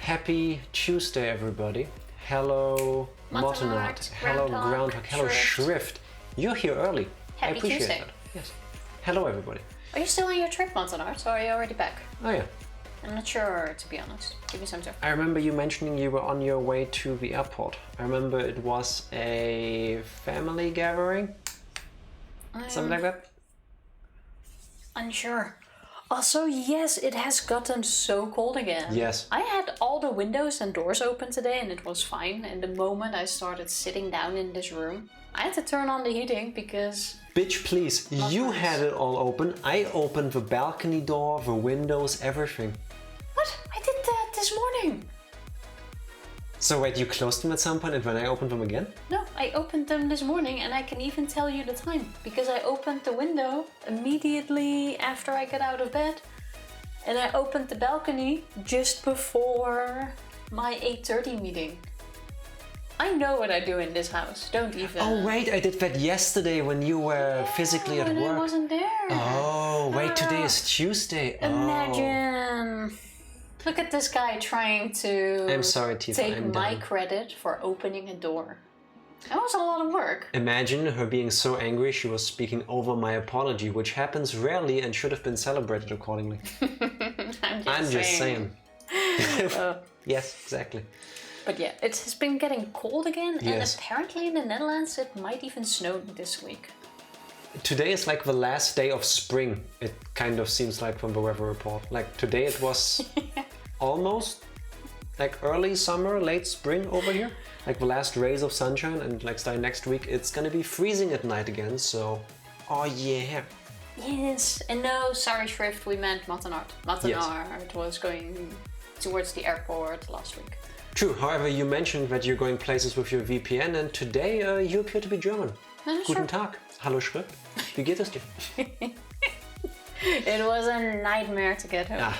Happy Tuesday, everybody. Hello, Mottenart. Hello, Groundhog. Hello, Shrift. You're here early. Happy I appreciate Tuesday. that. Yes. Hello, everybody. Are you still on your trip, Mottenart, or are you already back? Oh, yeah. I'm not sure, to be honest. Give me some time. I remember you mentioning you were on your way to the airport. I remember it was a family gathering. Something like that? Unsure. Also, yes, it has gotten so cold again. Yes. I had all the windows and doors open today and it was fine. And the moment I started sitting down in this room, I had to turn on the heating because... Bitch, please. You had it all open. I opened the balcony door, the windows, everything. What? I did that this morning. So wait, you closed them at some point and when I opened them again? No, I opened them this morning and I can even tell you the time. Because I opened the window immediately after I got out of bed. And I opened the balcony just before my 8:30 meeting. I know what I do in this house, don't even... Oh wait, I did that yesterday when you were physically at when work. I wasn't there. Oh, wait, today is Tuesday. Imagine. Look at this guy trying to I'm sorry, Tifa, take I'm my done. credit for opening a door. That was a lot of work. Imagine her being so angry she was speaking over my apology, which happens rarely and should have been celebrated accordingly. I'm just saying. Yes, exactly. But yeah, it has been getting cold again, Yes. and apparently in the Netherlands it might even snow this week. Today is like the last day of spring, it kind of seems like from the weather report. Like today it was almost like early summer, late spring over here. Like the last rays of sunshine, and like starting next week it's gonna be freezing at night again, so... Oh yeah! Yes, and no, sorry Shrift, we meant Mottenart. Mottenart was going towards the airport last week. True, however you mentioned that you're going places with your VPN and today you appear to be German. Guten Tag. Hallo Schrift. Wie geht es dir? It was a nightmare to get home.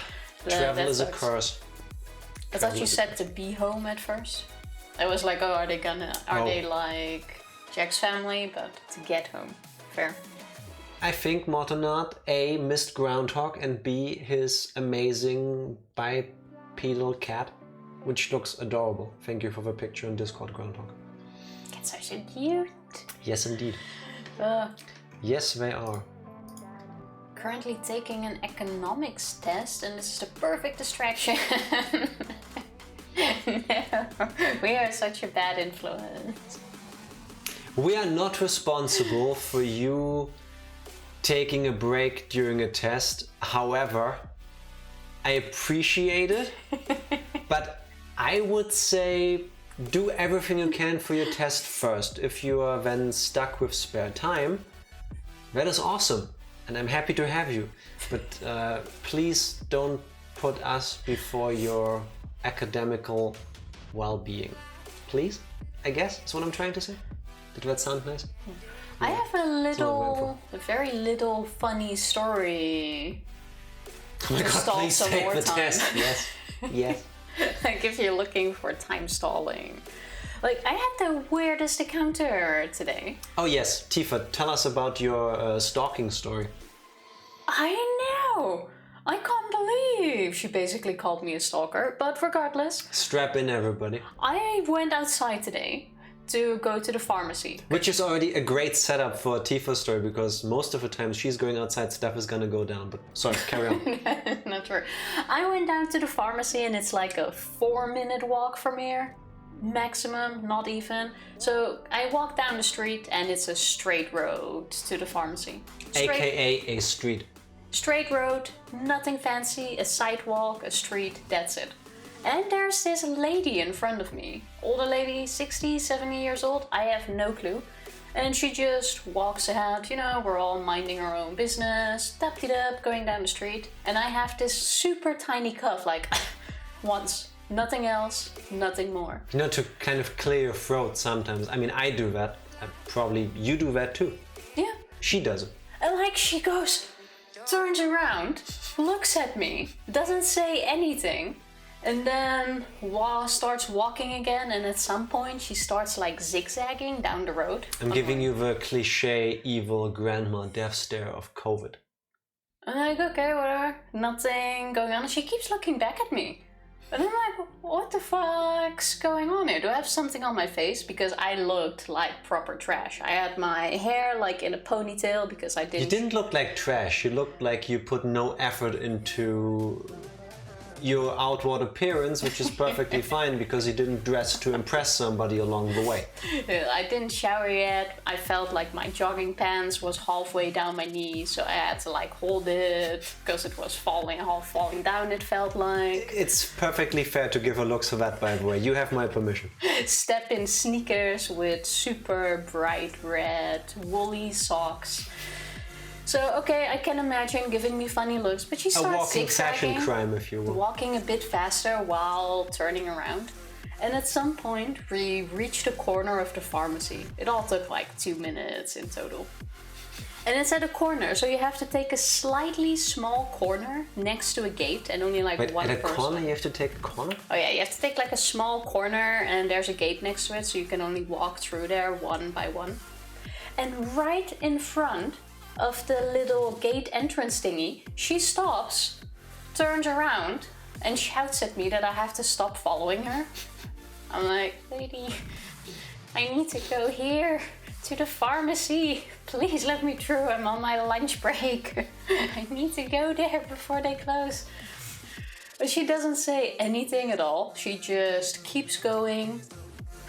Travel is a curse. I thought you said to be home at first. I was like, oh, are they like Jack's family? But to get home. Fair. I think Mottenart A, missed Groundhog, and B, his amazing bipedal cat, which looks adorable. Thank you for the picture in Discord, Groundhog. Cats are so cute. Yes, indeed. Yes, they are. Currently taking an economics test, and this is the perfect distraction. No, we are such a bad influence. We are not responsible for you taking a break during a test. However, I appreciate it, but I would say do everything you can for your test first. If you are then stuck with spare time, that is awesome, and I'm happy to have you. But please don't put us before your academical well-being. Please, I guess, is what I'm trying to say. Did that sound nice? I have a very little funny story. Oh my god, please some take more the time. test. Yes, yes. Like if you're looking for time stalling. Like I had the weirdest encounter today. Oh yes, Tifa, tell us about your stalking story. I know! I can't believe she basically called me a stalker, but regardless. Strap in, everybody. I went outside today to go to the pharmacy. Which is already a great setup for a Tifa story, because most of the time she's going outside, stuff is gonna go down. But sorry, carry on. Not true. I went down to the pharmacy and it's like a 4-minute walk from here. Maximum, not even. So I walk down the street and it's a straight road to the pharmacy. AKA a street. Straight road, nothing fancy, a sidewalk, a street, that's it. And there's this lady in front of me. Older lady, 60, 70 years old, I have no clue. And she just walks ahead, you know, we're all minding our own business, tap-de-dap, going down the street. And I have this super tiny cough, like once, nothing else, nothing more. You know, to kind of clear your throat sometimes. I mean, I do that. Probably you do that too. Yeah. She does it. And like she goes, turns around, looks at me, doesn't say anything. And then starts walking again, and at some point she starts like zigzagging down the road. I'm giving you the cliche evil grandma death stare of COVID. I'm like, okay, whatever, nothing going on. And she keeps looking back at me. And I'm like, what the fuck's going on here? Do I have something on my face? Because I looked like proper trash. I had my hair like in a ponytail because I didn't... You didn't look like trash. You looked like you put no effort into your outward appearance, which is perfectly fine because you didn't dress to impress somebody along the way. I didn't shower yet. I felt like my jogging pants was halfway down my knee, so I had to like hold it because it was half falling down, it felt like. It's perfectly fair to give her looks for that, by the way. You have my permission. Step in sneakers with super bright red woolly socks. So, okay, I can imagine giving me funny looks, but she starts A walking zigzagging, fashion crime, if you will. walking a bit faster while turning around. And at some point, we reached the corner of the pharmacy. It all took like 2 minutes in total. And it's at a corner, so you have to take a slightly small corner next to a gate and only like Wait, one at a person. corner? You have to take a corner? Oh yeah, you have to take like a small corner and there's a gate next to it, so you can only walk through there one by one. And right in front of the little gate entrance thingy, she stops, turns around, and shouts at me that I have to stop following her. I'm like, lady, I need to go here to the pharmacy. Please let me through. I'm on my lunch break. I need to go there before they close. But she doesn't say anything at all. She just keeps going.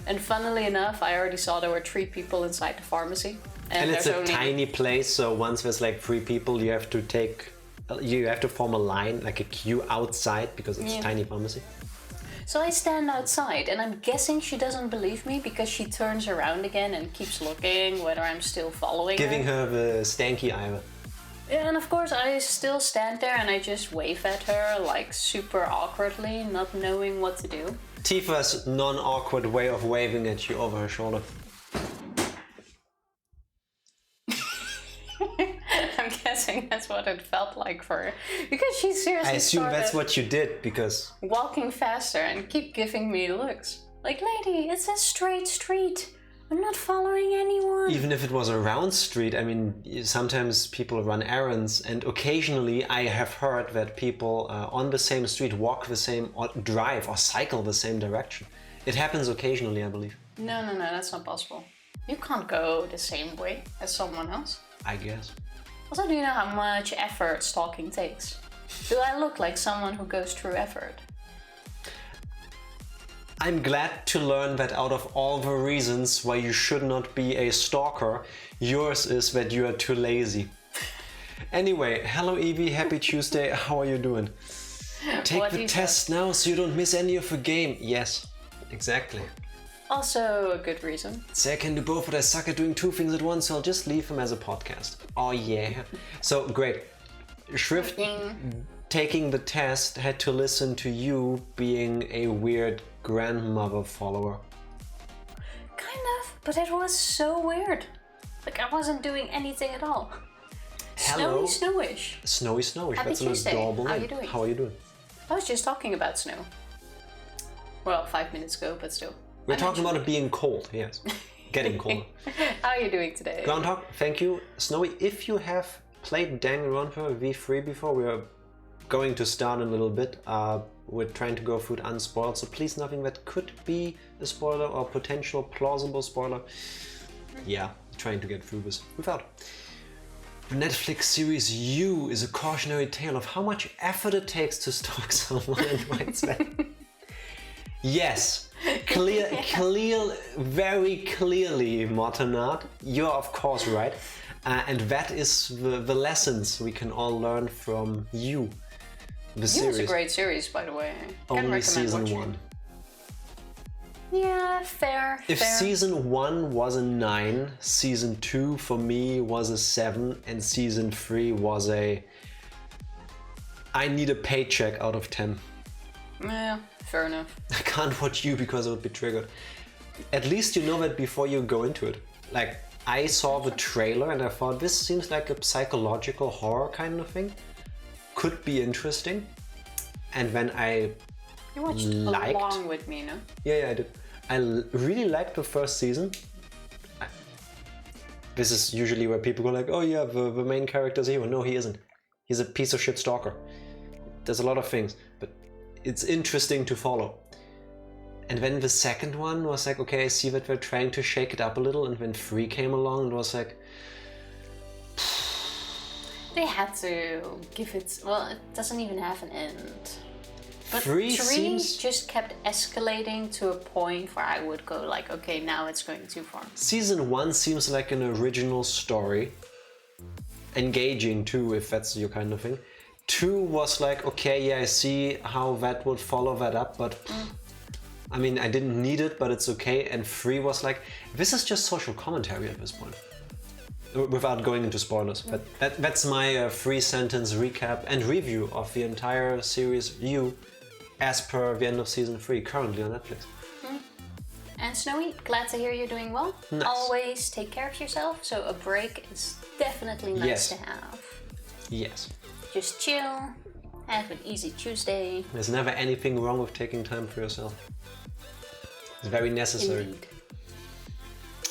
And funnily enough, I already saw there were 3 people inside the pharmacy. And it's a only... tiny place, so once there's like 3 people, you have to form a line, like a queue outside, because it's a tiny pharmacy. So I stand outside, and I'm guessing she doesn't believe me because she turns around again and keeps looking whether I'm still following Giving her the stanky eye. Yeah, and of course I still stand there and I just wave at her like super awkwardly, not knowing what to do. Tifa's non-awkward way of waving at you over her shoulder. I'm guessing that's what it felt like for her. Because she seriously I assume started that's what you did, because... walking faster and keep giving me looks. Like, lady, it's a straight street. I'm not following anyone. Even if it was a round street, I mean, sometimes people run errands, and occasionally I have heard that people on the same street walk the same, or drive or cycle the same direction. It happens occasionally, I believe. No, that's not possible. You can't go the same way as someone else. I guess. Also, do you know how much effort stalking takes? Do I look like someone who goes through effort? I'm glad to learn that out of all the reasons why you should not be a stalker, yours is that you are too lazy. Anyway, hello Evie, happy Tuesday, how are you doing? Take the test now so you don't miss any of the game. Yes, exactly. Also a good reason. Say I can do both, but I suck at doing 2 things at once, so I'll just leave them as a podcast. Oh yeah. So great. Shrift taking the test had to listen to you being a weird grandmother follower. Kind of, but it was so weird. Like I wasn't doing anything at all. Hello. Snowish. Snowish. Happy That's Tuesday. an adorable How name. you doing? How are you doing? I was just talking about snow. Well, 5 minutes ago, but still. We're talking about it being cold, yes. Getting colder. How are you doing today? Groundhog, thank you. Snowy, if you have played Danganronpa V3 before, we are going to start in a little bit. We're trying to go through it unspoiled, so please nothing that could be a spoiler or potential plausible spoiler. Yeah, trying to get through this without. The Netflix series You is a cautionary tale of how much effort it takes to stalk someone and writes that. Yes, very clearly, Mortenard, you're of course right. And that is the lessons we can all learn from You, the series. It's a great series, by the way. Only season 1. Yeah, fair. If season 1 was a 9, season 2 for me was a 7, and season 3 was a I need a paycheck out of 10. Yeah, fair enough. I can't watch You because I would be triggered. At least you know that before you go into it. Like, I saw the trailer and I thought this seems like a psychological horror kind of thing. Could be interesting. And then You watched along with me, no? Yeah, I did. I really liked the first season. This is usually where people go like, oh yeah, the main character's a hero. No, he isn't. He's a piece of shit stalker. There's a lot of things, but it's interesting to follow. And then the second one was like, okay, I see that they're trying to shake it up a little, and when 3 came along, it was like... They had to give it... Well, it doesn't even have an end. But 3 3 seems... just kept escalating to a point where I would go like, okay, now it's going too far. Season 1 seems like an original story. Engaging too, if that's your kind of thing. 2 was like, okay, yeah, I see how that would follow that up, but... I mean, I didn't need it, but it's okay. And 3 was like, this is just social commentary at this point. Without going into spoilers. But that's my 3-sentence recap and review of the entire series You, as per the end of season 3, currently on Netflix. And Snowy, glad to hear you're doing well. Nice. Always take care of yourself, so a break is definitely nice to have. Yes. Just chill, have an easy Tuesday. There's never anything wrong with taking time for yourself. It's very necessary. Indeed.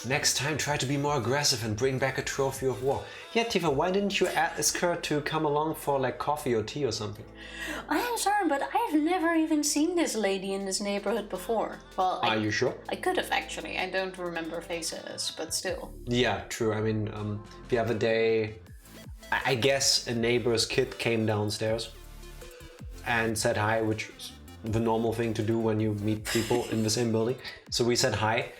Next time, try to be more aggressive and bring back a trophy of war. Yeah, Tifa, why didn't you ask her to come along for like coffee or tea or something? I am sorry, but I've never even seen this lady in this neighborhood before. Well, Are you sure? I could have actually. I don't remember faces, but still. Yeah, true. I mean, the other day, I guess a neighbor's kid came downstairs and said hi, which is the normal thing to do when you meet people in the same building. So we said hi.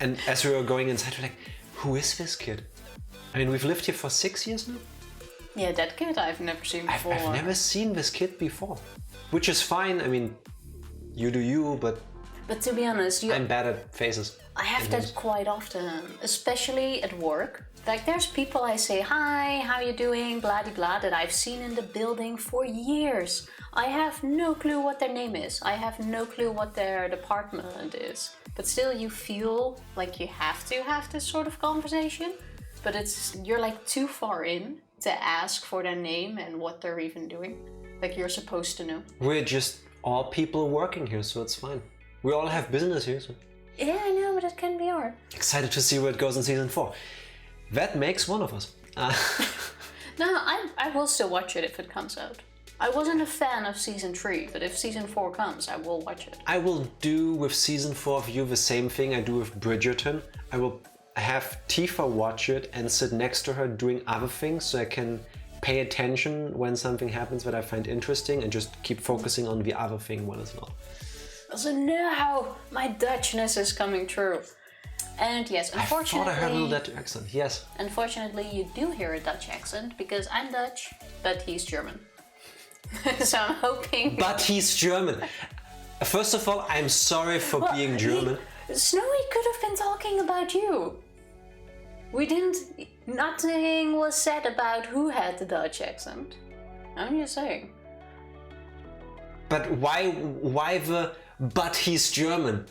And as we were going inside, we're like, who is this kid? I mean, we've lived here for 6 years now. Yeah, that kid I've never seen before. I've never seen this kid before. Which is fine. I mean, you do you, but to be honest, I'm bad at faces. I have that quite often, especially at work. Like, there's people I say, hi, how you doing, blah de blah, that I've seen in the building for years. I have no clue what their name is. I have no clue what their department is. But still, you feel like you have to have this sort of conversation. But you're like too far in to ask for their name and what they're even doing. Like, you're supposed to know. We're just all people working here, so it's fine. We all have business here, so... Yeah, I know, but it can be hard. Excited to see where it goes in season 4. That makes one of us. No, I will still watch it if it comes out. I wasn't a fan of season 3, but if season 4 comes, I will watch it. I will do with season 4 of You the same thing I do with Bridgerton. I will have Tifa watch it and sit next to her doing other things so I can pay attention when something happens that I find interesting and just keep focusing on the other thing when it's not. So now my Dutchness is coming true. And yes, unfortunately... I thought I heard a little Dutch accent, yes. Unfortunately, you do hear a Dutch accent because I'm Dutch, but he's German. So I'm hoping... But he's German. First of all, I'm sorry for being German. Snowy could have been talking about you. We didn't... Nothing was said about who had the Dutch accent. I'm just saying. But why the... But he's German?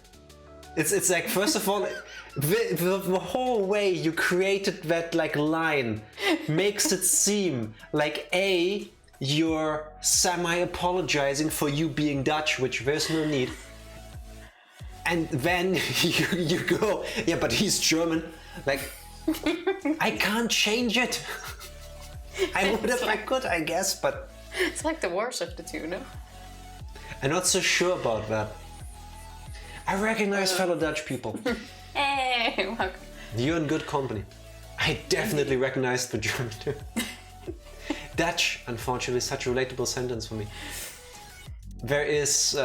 It's like, first of all, the whole way you created that like line makes it seem like A, you're semi-apologizing for you being Dutch, which there's no need. And then you go, yeah, but he's German. Like, I can't change it. I would if I could, I guess, but... It's like the worst of the two, no? I'm not so sure about that. I recognize fellow Dutch people. Hey, welcome. You're in good company. I definitely recognize the German too. Dutch, unfortunately, is such a relatable sentence for me. There is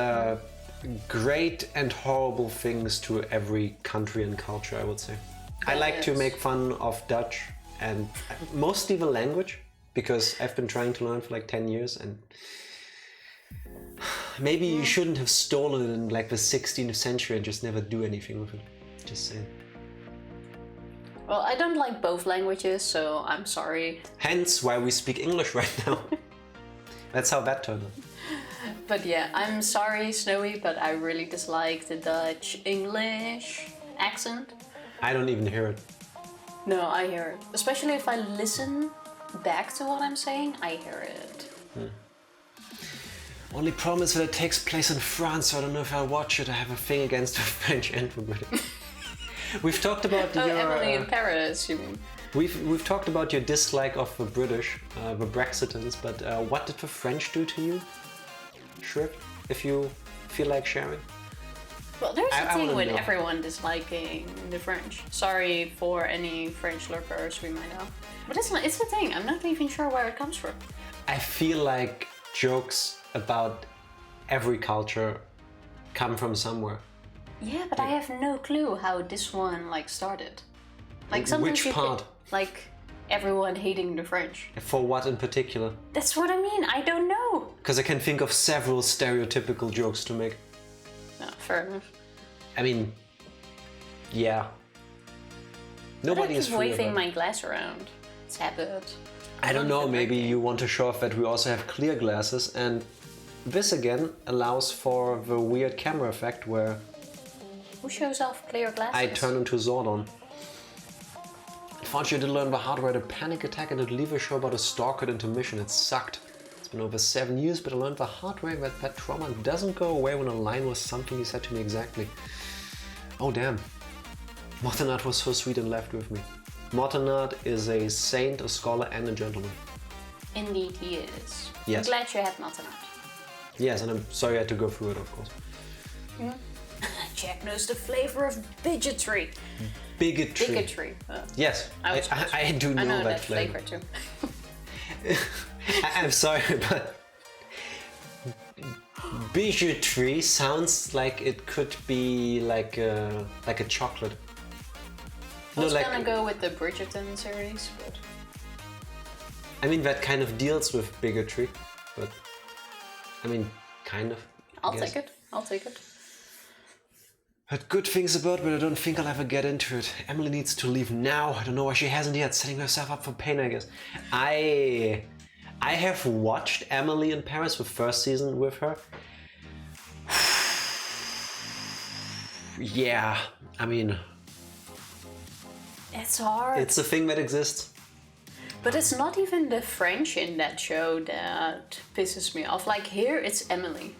great and horrible things to every country and culture, I would say. I like to make fun of Dutch and mostly the language, because I've been trying to learn for like 10 years and maybe you shouldn't have stolen it in like the 16th century and just never do anything with it. Just saying. Well, I don't like both languages, so I'm sorry. Hence why we speak English right now. That's how that turned out. But yeah, I'm sorry, Snowy, but I really dislike the Dutch-English accent. I don't even hear it. No, I hear it. Especially if I listen back to what I'm saying, I hear it. Only problem is that it takes place in France, so I don't know if I'll watch it. I have a thing against the French and the British. We've talked about your... Emily in Paris, you mean? We've talked about your dislike of the British, the Brexitans, but what did the French do to you? Shrift? if you feel like sharing. Well, there's a thing wanna with know. everyone disliking the French. Sorry for any French lurkers we might know. But it's the thing, I'm not even sure where it comes from. I feel like jokes about every culture come from somewhere. Yeah, but I have no clue how this one like started. Like sometimes Which you part? could- like everyone hating the French. For what in particular? That's what I mean. I don't know. Because I can think of several stereotypical jokes to make. No, fair enough. I mean, yeah. But Nobody I is keep free waving about it. my glass around. It's habit. I don't know, feel maybe like it. you want to show off that we also have clear glasses, and this again allows for the weird camera effect where Who shows off clear glasses? I turn into Zordon. Unfortunately, I did learn the hard way. I had a panic attack and did leave a show about a stalker at intermission. It sucked. It's been over 7 years, but I learned the hard way that trauma doesn't go away when a line was something he said to me exactly. Oh damn. Mortenard was so sweet and laughed with me. Mortenard is a saint, a scholar, and a gentleman. Indeed, he is. Yes. I'm glad you had Martinat. Yes, and I'm sorry I had to go through it, of course. Jack knows the flavor of bigotry. Bigotry. Bigotry. Yes, I was close. I do know, I know that flavor. too. I'm sorry, but bigotry sounds like it could be like a chocolate. I was gonna go with the Bridgerton series, but I mean that kind of deals with bigotry, but I mean kind of. I'll take it. I'll take it. Heard good things about it, but I don't think I'll ever get into it. Emily needs to leave now. I don't know why she hasn't yet, setting herself up for pain, I guess. I have watched Emily in Paris, the first season with her. Yeah, I mean, It's hard. it's a thing that exists. But it's not even the French in that show that pisses me off. Like here, it's Emily.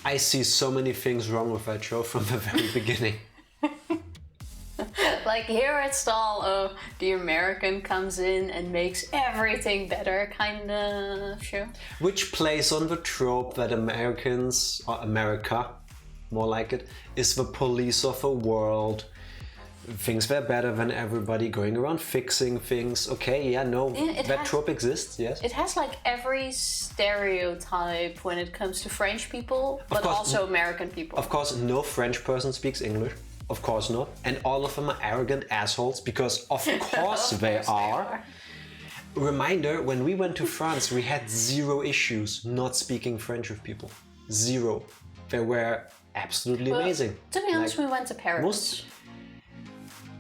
I see so many things wrong with that show from the very beginning. Like here, it's all the American comes in and makes everything better kind of show. Which plays on the trope that Americans, or America, more like it, is the police of the world. Things were better than everybody, going around fixing things. Okay, yeah, no, Yeah, it that has- trope exists, yes. It has like every stereotype when it comes to French people, but course. also American people. Of course, no French person speaks English. Of course not. And all of them are arrogant assholes, because of course they are. Reminder, when we went to France, we had 0 issues not speaking French with people. 0. They were absolutely But amazing. To be honest, Like, we went to Paris. most-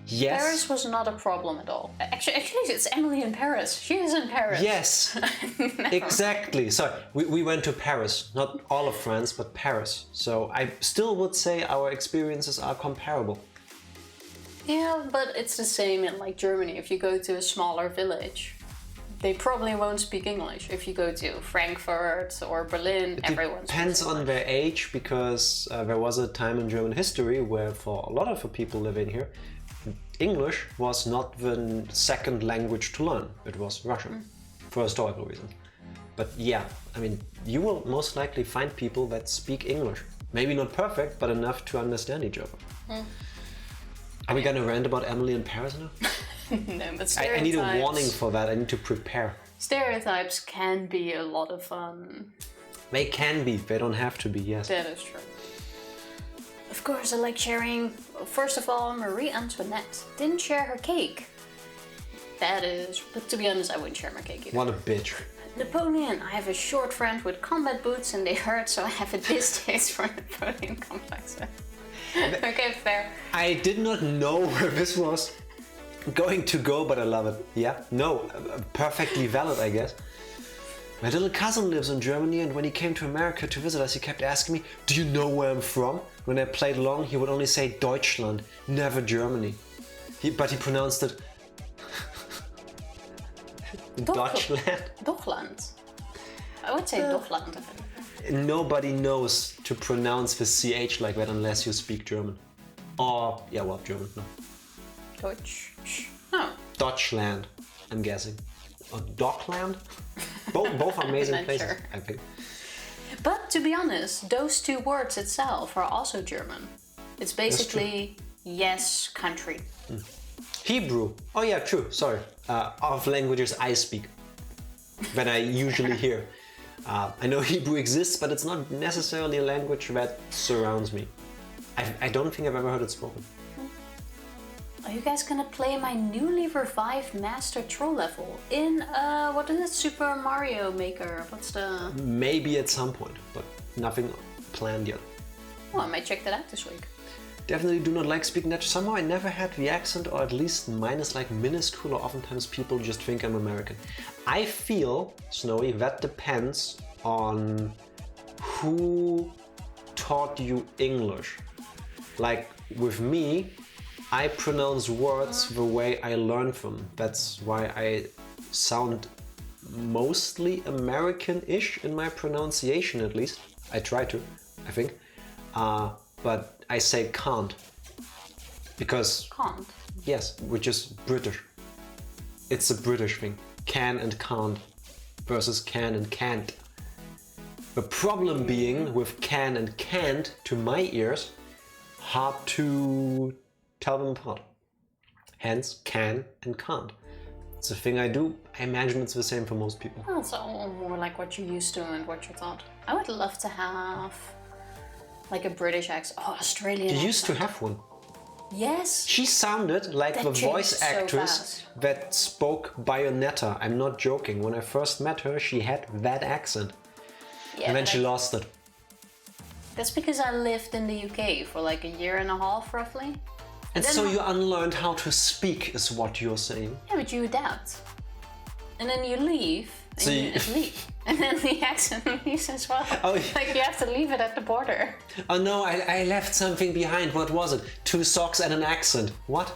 Yes. Paris was not a problem at all. Actually, it's Emily in Paris. She is in Paris. Yes, exactly. So we went to Paris, not all of France, but Paris. So I still would say our experiences are comparable. Yeah, but it's the same in like Germany. If you go to a smaller village, they probably won't speak English. If you go to Frankfurt or Berlin, everyone Depends speaks on English. their age, because there was a time in German history where for a lot of the people living here, English was not the second language to learn. It was Russian, for historical reasons. But yeah, I mean, you will most likely find people that speak English. Maybe not perfect, but enough to understand each other. Are we gonna rant about Emily in Paris now? No, but I need a stereotypes- warning for that. I need to prepare. Stereotypes can be a lot of fun. They can be, they don't have to be, yes. That is true. Of course, I like sharing. First of all, Marie Antoinette didn't share her cake. That is, but to be honest, I wouldn't share my cake either. What a bitch. Napoleon. I have a short friend with combat boots and they hurt, so I have a distaste for Napoleon complex. Okay, fair. I did not know where this was going to go, but I love it. Yeah, no, perfectly valid, I guess. My little cousin lives in Germany, and when he came to America to visit us, he kept asking me, "Do you know where I'm from?" When I played along, he would only say Deutschland, never Germany. But he pronounced it Deutschland. Dochland. I would say Dochland. Nobody knows to pronounce the CH like that unless you speak German. Or, yeah, well, German, no. Deutsch. Oh. Deutschland, I'm guessing. Or Dockland? Both are amazing Not places, sure. I think. But to be honest, those two words itself are also German. It's basically yes, country. Hebrew. Oh yeah, true. Sorry. Of languages I speak, that I usually hear. I know Hebrew exists, but it's not necessarily a language that surrounds me. I don't think I've ever heard it spoken. Are you guys gonna play my newly revived Master Troll level in, what is it, Super Mario Maker? What's the... Maybe at some point, but nothing planned yet. Oh, I might check that out this week. Definitely do not like speaking Dutch. Somehow I never had the accent, or at least mine is like minuscule, or oftentimes people just think I'm American. I feel, Snowy, that depends on who taught you English. Like with me, I pronounce words the way I learn them. That's why I sound mostly American-ish in my pronunciation, at least. I try to, I think. But I say can't. Because... Can't? Yes, which is British. It's a British thing. Can and can't versus can and can't. The problem being with can and can't, to my ears, hard to tell them apart. Hence, can and can't. It's a thing I do. I imagine it's the same for most people. Well, it's all more like what you're used to and what you're taught. I would love to have like a British accent. Oh, Australian You accent. used to have one. Yes. She sounded like That the changed voice so actress fast. that spoke Bayonetta. I'm not joking. When I first met her, she had that accent. Yeah, And then but she lost it. That's because I lived in the UK for like a year and a half, roughly. And then so I- you unlearned how to speak, is what you're saying. Yeah, but you adapt. And then you leave. And So you you- just leave. And then the accent leaves as well. Oh, Like you have to leave it at the border. Oh no, I left something behind. What was it? 2 socks and an accent. What?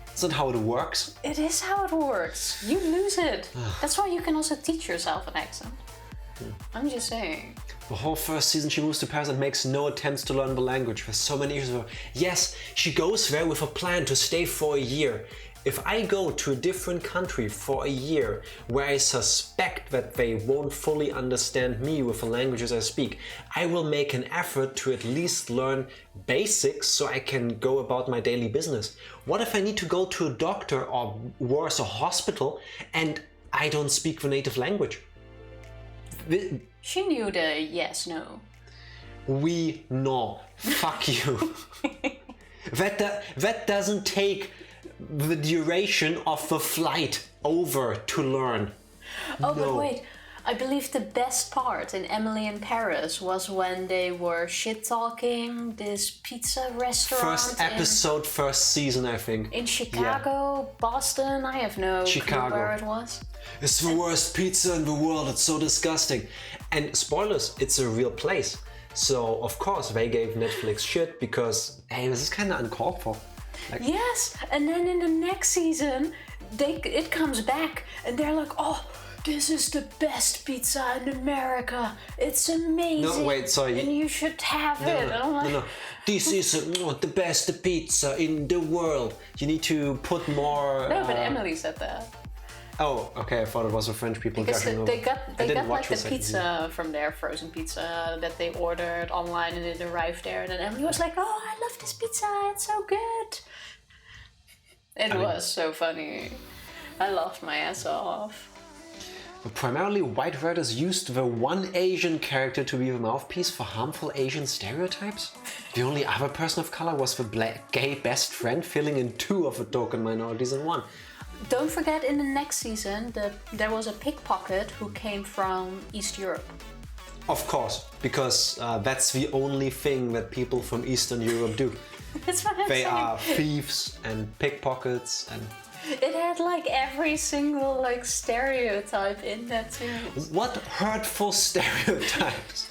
That's not how it works. It is how it works. You lose it. That's why you can also teach yourself an accent. I'm just saying. The whole first season she moves to Paris and makes no attempts to learn the language. There's so many issues with her. Yes, she goes there with a plan to stay for a year. If I go to a different country for a year where I suspect that they won't fully understand me with the languages I speak, I will make an effort to at least learn basics so I can go about my daily business. What if I need to go to a doctor or worse, a hospital, and I don't speak the native language? She knew the yes, no. We know. Fuck you. That doesn't take the duration of the flight over to learn. Oh, but No. wait. I believe the best part in Emily in Paris was when they were shit-talking this pizza restaurant First episode, first season, I think. in Chicago, Boston, I have no clue Chicago. where it was. It's the worst pizza in the world. It's so disgusting. And spoilers, it's a real place. So, of course, they gave Netflix shit because, hey, this is kind of uncalled for. Yes, and then in the next season, it comes back and they're like, oh, this is the best pizza in America. It's amazing. No, wait, sorry. And you should have it. And I'm like, No. This is the best pizza in the world. You need to put more... No, but Emily said that. Oh, okay, I thought it was the French people Because gushing they over. got I didn't like watch the second season. pizza from there, frozen pizza that they ordered online and it arrived there. And then Emily was like, oh, I love this pizza. It's so good. It was so funny. I laughed my ass off. Primarily, white writers used the one Asian character to be the mouthpiece for harmful Asian stereotypes. The only other person of color was the black gay best friend, filling in 2 of the token minorities in 1. Don't forget, in the next season, there was a pickpocket who came from East Europe. Of course, because that's the only thing that people from Eastern Europe do. That's what I'm They saying. are thieves and pickpockets and... It had like every single like stereotype in that series. What hurtful stereotypes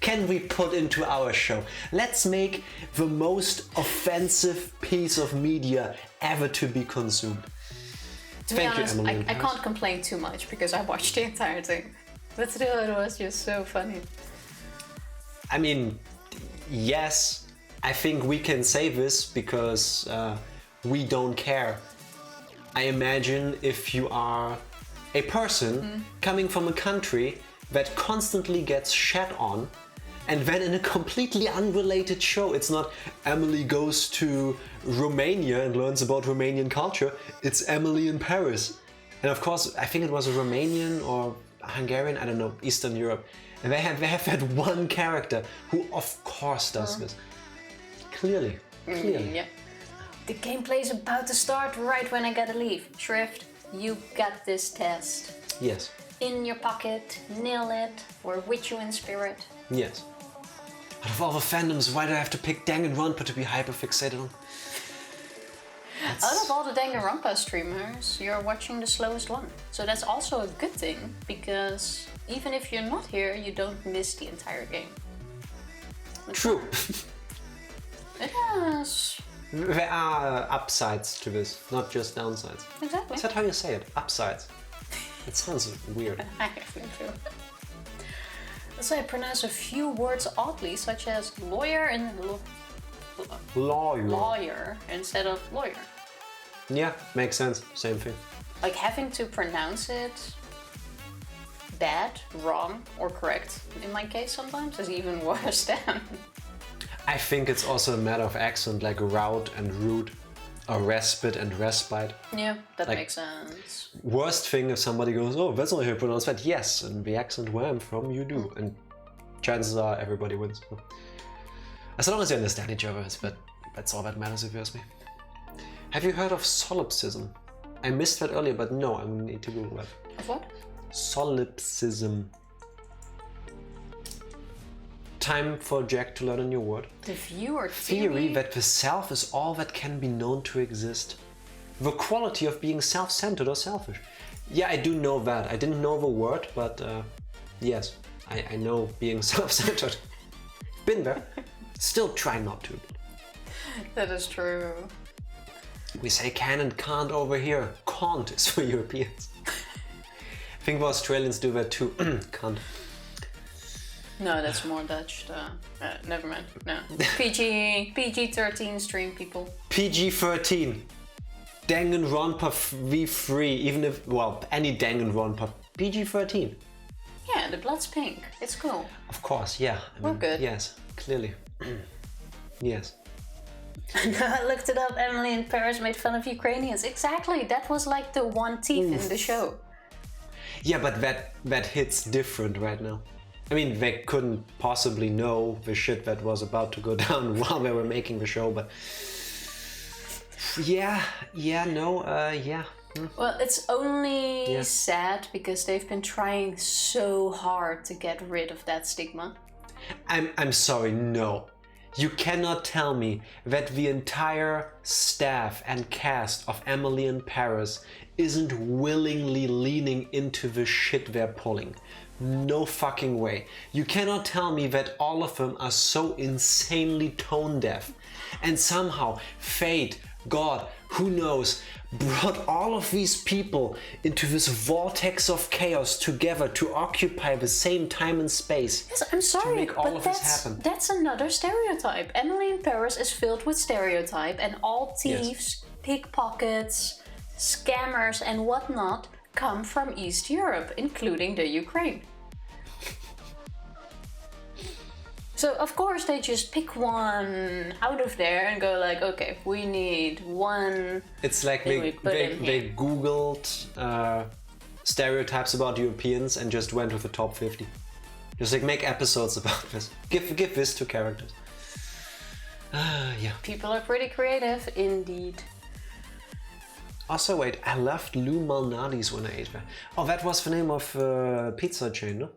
can we put into our show? Let's make the most offensive piece of media ever to be consumed. To be Thank you, honest, Emily. in I Paris. can't complain too much because I watched the entire thing. But still, it was just so funny. I mean, yes, I think we can say this because we don't care. I imagine if you are a person coming from a country that constantly gets shat on, and then in a completely unrelated show, it's not Emily goes to Romania and learns about Romanian culture, it's Emily in Paris. And of course, I think it was a Romanian or Hungarian, I don't know, Eastern Europe. And they have that one character who of course does this. Clearly. Yeah. The gameplay is about to start right when I gotta leave. Shrift, you got this test. Yes. In your pocket, nail it, or with you in spirit. Yes. Out of all the fandoms, why do I have to pick Danganronpa to be hyperfixated on? Out of all the Danganronpa streamers, you're watching the slowest one. So that's also a good thing, because even if you're not here, you don't miss the entire game. True. Yes. There are upsides to this, not just downsides. Exactly. Is that how you say it? Upsides. It sounds weird. I think so. So I pronounce a few words oddly, such as lawyer and lawyer instead of lawyer. Yeah, makes sense. Same thing. Like having to pronounce it bad, wrong, or correct in my case sometimes is even worse than. I think it's also a matter of accent, like route and route, or respite and respite. Yeah, that Like- makes sense. Worst thing if somebody goes, oh, that's not how you pronounce that. Yes, and the accent where I'm from, you do. And chances are everybody wins. As long as you understand each other, that's all that matters if you ask me. Have you heard of solipsism? I missed that earlier, but no, I need to Google that. Of what? Solipsism. Time for Jack to learn a new word. The viewer Theory that the self is all that can be known to exist. The quality of being self-centered or selfish. Yeah, I do know that. I didn't know the word, but yes, I know being self-centered. Been there. Still try not to. That is true. We say can and can't over here. Can't is for Europeans. I think the Australians do that too. Can't. No, that's more Dutch. Never mind. No. PG-13 stream people. PG-13. Danganronpa V3, even if, well, any Danganronpa. PG-13. Yeah, the blood's pink. It's cool. Of course, yeah. We're good. Yes, clearly. Yes. I looked it up. Emily in Paris made fun of Ukrainians. Exactly. That was like the one teeth in the show. Yeah, but that hits different right now. I mean, they couldn't possibly know the shit that was about to go down while they were making the show, but yeah. Well, it's only sad because they've been trying so hard to get rid of that stigma. I'm sorry, no. You cannot tell me that the entire staff and cast of Emily in Paris isn't willingly leaning into the shit they're pulling. No fucking way. You cannot tell me that all of them are so insanely tone deaf and somehow fate, God, who knows, brought all of these people into this vortex of chaos together to occupy the same time and space. Yes, I'm sorry, to make all but of this happen. that's another stereotype. Emily in Paris is filled with stereotype, and all thieves, pickpockets, scammers, and whatnot come from East Europe, including the Ukraine. So of course they just pick one out of there and go like, okay, we need one. It's like thing they googled stereotypes about Europeans and just went with the top 50. Just like make episodes about this. Give this to characters. Yeah. People are pretty creative, indeed. Also, wait, I loved Lou Malnati's when I ate that. Oh, that was the name of pizza chain, no?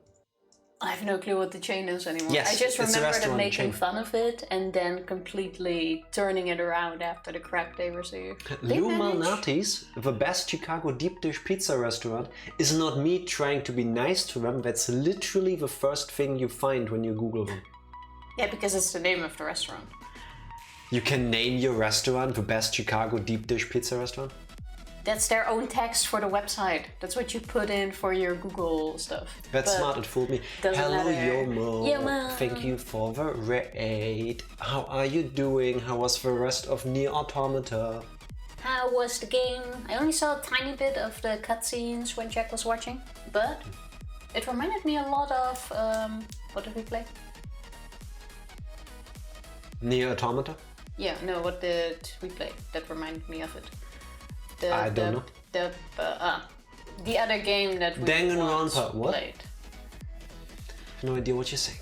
I have no clue what the chain is anymore. Yes, I just it's a remember them restaurant making chain. fun of it and then completely turning it around after the crap they received. Lou Malnati's, the best Chicago deep dish pizza restaurant, is not me trying to be nice to them. That's literally the first thing you find when you Google them. Yeah, because it's the name of the restaurant. You can name your restaurant the best Chicago deep dish pizza restaurant? That's their own text for the website. That's what you put in for your Google stuff. That's But smart, it fooled me. doesn't Hello, matter. Yomo. Yomo. Thank you for the raid. How are you doing? How was the rest of Nier Automata? How was the game? I only saw a tiny bit of the cutscenes when Jack was watching, but It reminded me a lot of what did we play? Nier Automata? Yeah, no, what did we play? That reminded me of it. I don't know. The other game that we Danganronpa, what? played. No idea what you're saying.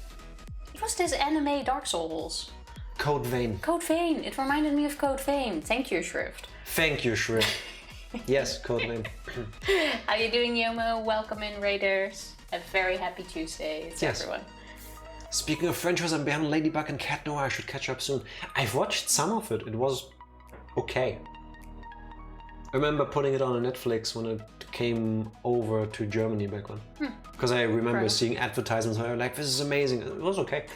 It was this anime Dark Souls. Code Vein. Code Vein. It reminded me of Code Vein. Thank you, Shrift. Thank you, Shrift. Yes, Code Vein. How you doing, Yomo? Welcome in, Raiders. A very happy Tuesday. It's everyone. Speaking of franchise, I'm behind Ladybug and Cat Noir. I should catch up soon. I've watched some of it. It was okay. I remember putting it on Netflix when it came over to Germany back then. Because I remember seeing advertisements where I was like, this is amazing. It was okay.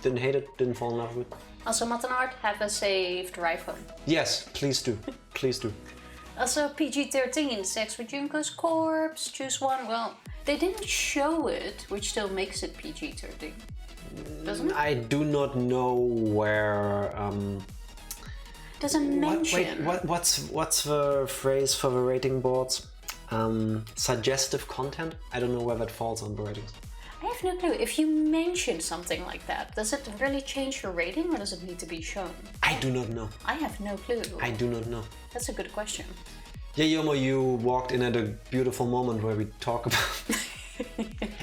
Didn't hate it, didn't fall in love with it. Also, Matt and Art, have a safe drive home. Yes, please do. Please do. Also, PG-13, Sex with Junko's Corpse, choose one. Well, they didn't show it, which still makes it PG-13. Doesn't it? I do not know where... Doesn't mention... What's the phrase for the rating boards? Suggestive content? I don't know where that falls on the ratings. I have no clue. If you mention something like that, does it really change your rating or does it need to be shown? I do not know. I have no clue. I do not know. That's a good question. Yeah, Yomo, you walked in at a beautiful moment where we talk about...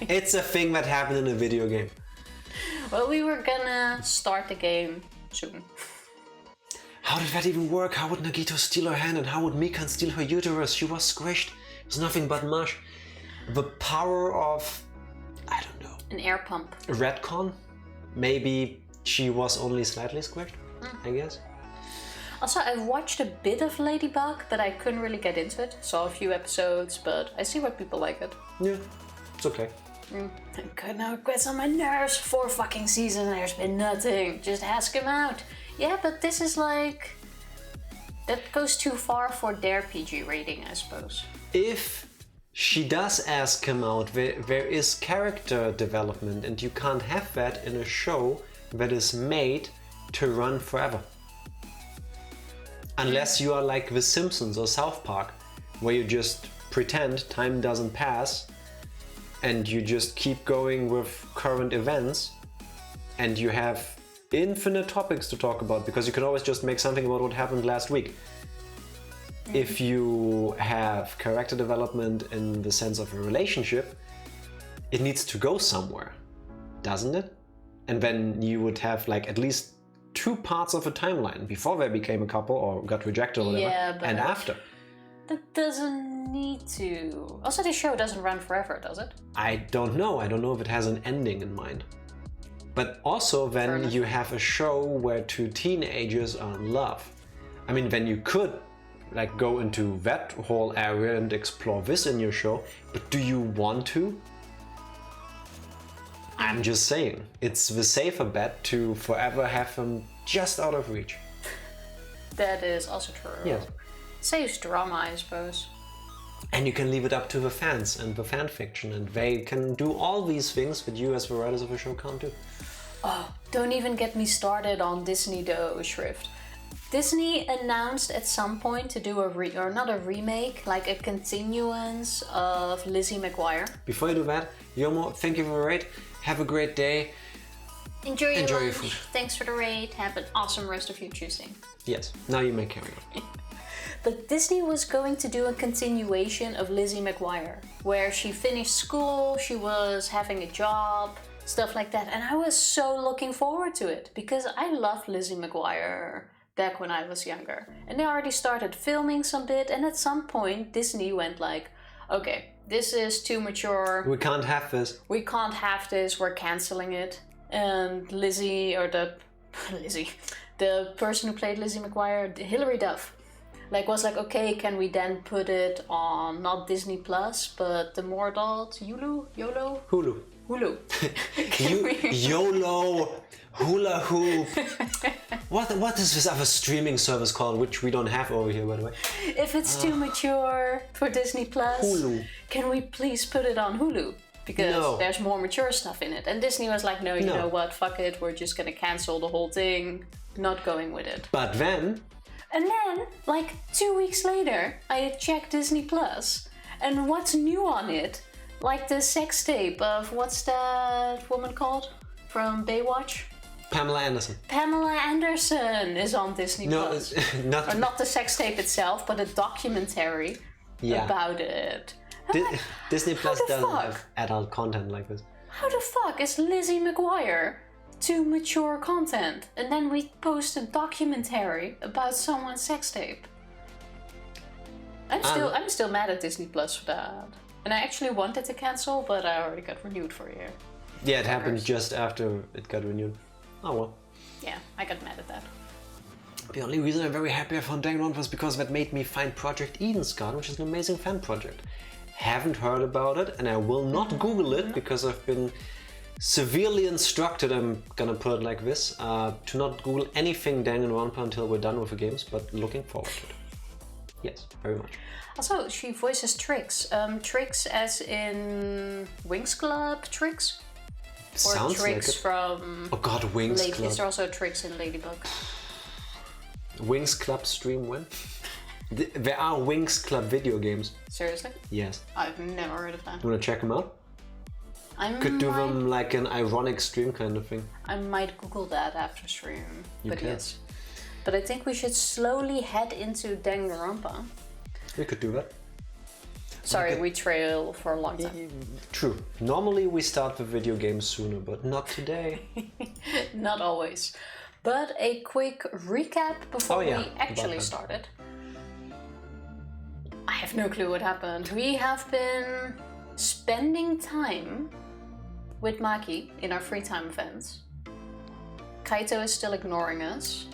It's a thing that happened in a video game. Well, we were gonna start the game soon. How did that even work? How would Nagito steal her hand and how would Mikan steal her uterus? She was squished. It was nothing but mush. The power of... I don't know. An air pump. Retcon? Maybe she was only slightly squished, I guess. Also, I watched a bit of Ladybug, but I couldn't really get into it. Saw a few episodes, but I see why people like it. Yeah, it's okay. God, now it gets on my nerves. 4 fucking seasons, there's been nothing. Just ask him out. Yeah, but this is like... That goes too far for their PG rating, I suppose. If she does ask him out, there is character development, and you can't have that in a show that is made to run forever. Unless you are like The Simpsons or South Park, where you just pretend time doesn't pass and you just keep going with current events and you have infinite topics to talk about because you can always just make something about what happened last week. If you have character development in the sense of a relationship, it needs to go somewhere, doesn't it? And then you would have like at least 2 parts of a timeline before they became a couple or got rejected or whatever, yeah, but and after. That doesn't need to. Also, the show doesn't run forever, does it? I don't know. I don't know if it has an ending in mind. But also then you have a show where 2 teenagers are in love. I mean, then you could like go into that whole area and explore this in your show, but do you want to? I'm just saying, it's the safer bet to forever have them just out of reach. That is also true. Yes. Saves drama, I suppose. And you can leave it up to the fans and the fan fiction, and they can do all these things that you as the writers of a show can't do. Oh, don't even get me started on Disney though, Shrift. Disney announced at some point to do or not a remake, like a continuance of Lizzie McGuire. Before you do that, Yomo, thank you for the raid. Have a great day. Enjoy your lunch. food. Thanks for the raid. Have an awesome rest of your Tuesday. Yes, now you may carry on. But Disney was going to do a continuation of Lizzie McGuire, where she finished school, she was having a job, stuff like that. And I was so looking forward to it, because I loved Lizzie McGuire back when I was younger. And they already started filming some bit, and at some point Disney went like, okay, this is too mature. We can't have this. We can't have this, we're cancelling it. And Lizzie, or the person who played Lizzie McGuire, Hilary Duff, was like, okay, can we then put it on not Disney Plus, but the more adult Hulu? Hulu. YOLO, hula hoop. What is this other streaming service called, which we don't have over here, by the way? If it's too mature for Disney Plus, Hulu. Can we please put it on Hulu? Because there's more mature stuff in it. And Disney was like, no, you know what, fuck it, we're just gonna cancel the whole thing, not going with it. But then... And then, 2 weeks later, I checked Disney Plus, and what's new on it? Like the sex tape of, what's that woman called from Baywatch? Pamela Anderson. Pamela Anderson is on Disney Plus. Not or not the sex tape itself, but a documentary about it. Disney Plus doesn't have adult content like this. How the fuck is Lizzie McGuire too mature content? And then we post a documentary about someone's sex tape. I'm still mad at Disney Plus for that. And I actually wanted to cancel, but I already got renewed for a year. Yeah, it happened just after it got renewed. Oh well. Yeah, I got mad at that. The only reason I'm very happy I found Danganronpa was because that made me find Project Eden's Garden, which is an amazing fan project. Haven't heard about it, and I will not Google it because I've been severely instructed, I'm gonna put it like this, to not Google anything Danganronpa until we're done with the games, but looking forward to it. Yes, very much. Also, she voices Trix. Trix as in Winx Club Trix? Or Sounds Trix like it. from... Oh god, Winx Club. Is there also Trix in Ladybug? Winx Club stream when? There are Winx Club video games. Seriously? Yes. I've never heard of that. You wanna check them out? Could do them like an ironic stream kind of thing. I might Google that after stream. You can. Yes. But I think we should slowly head into Danganronpa. We could do that. Sorry, we trail for a long time. True. Normally we start the video games sooner, but not today. Not always. But a quick recap before we actually started. I have no clue what happened. We have been spending time with Maki in our free time events. Kaito is still ignoring us.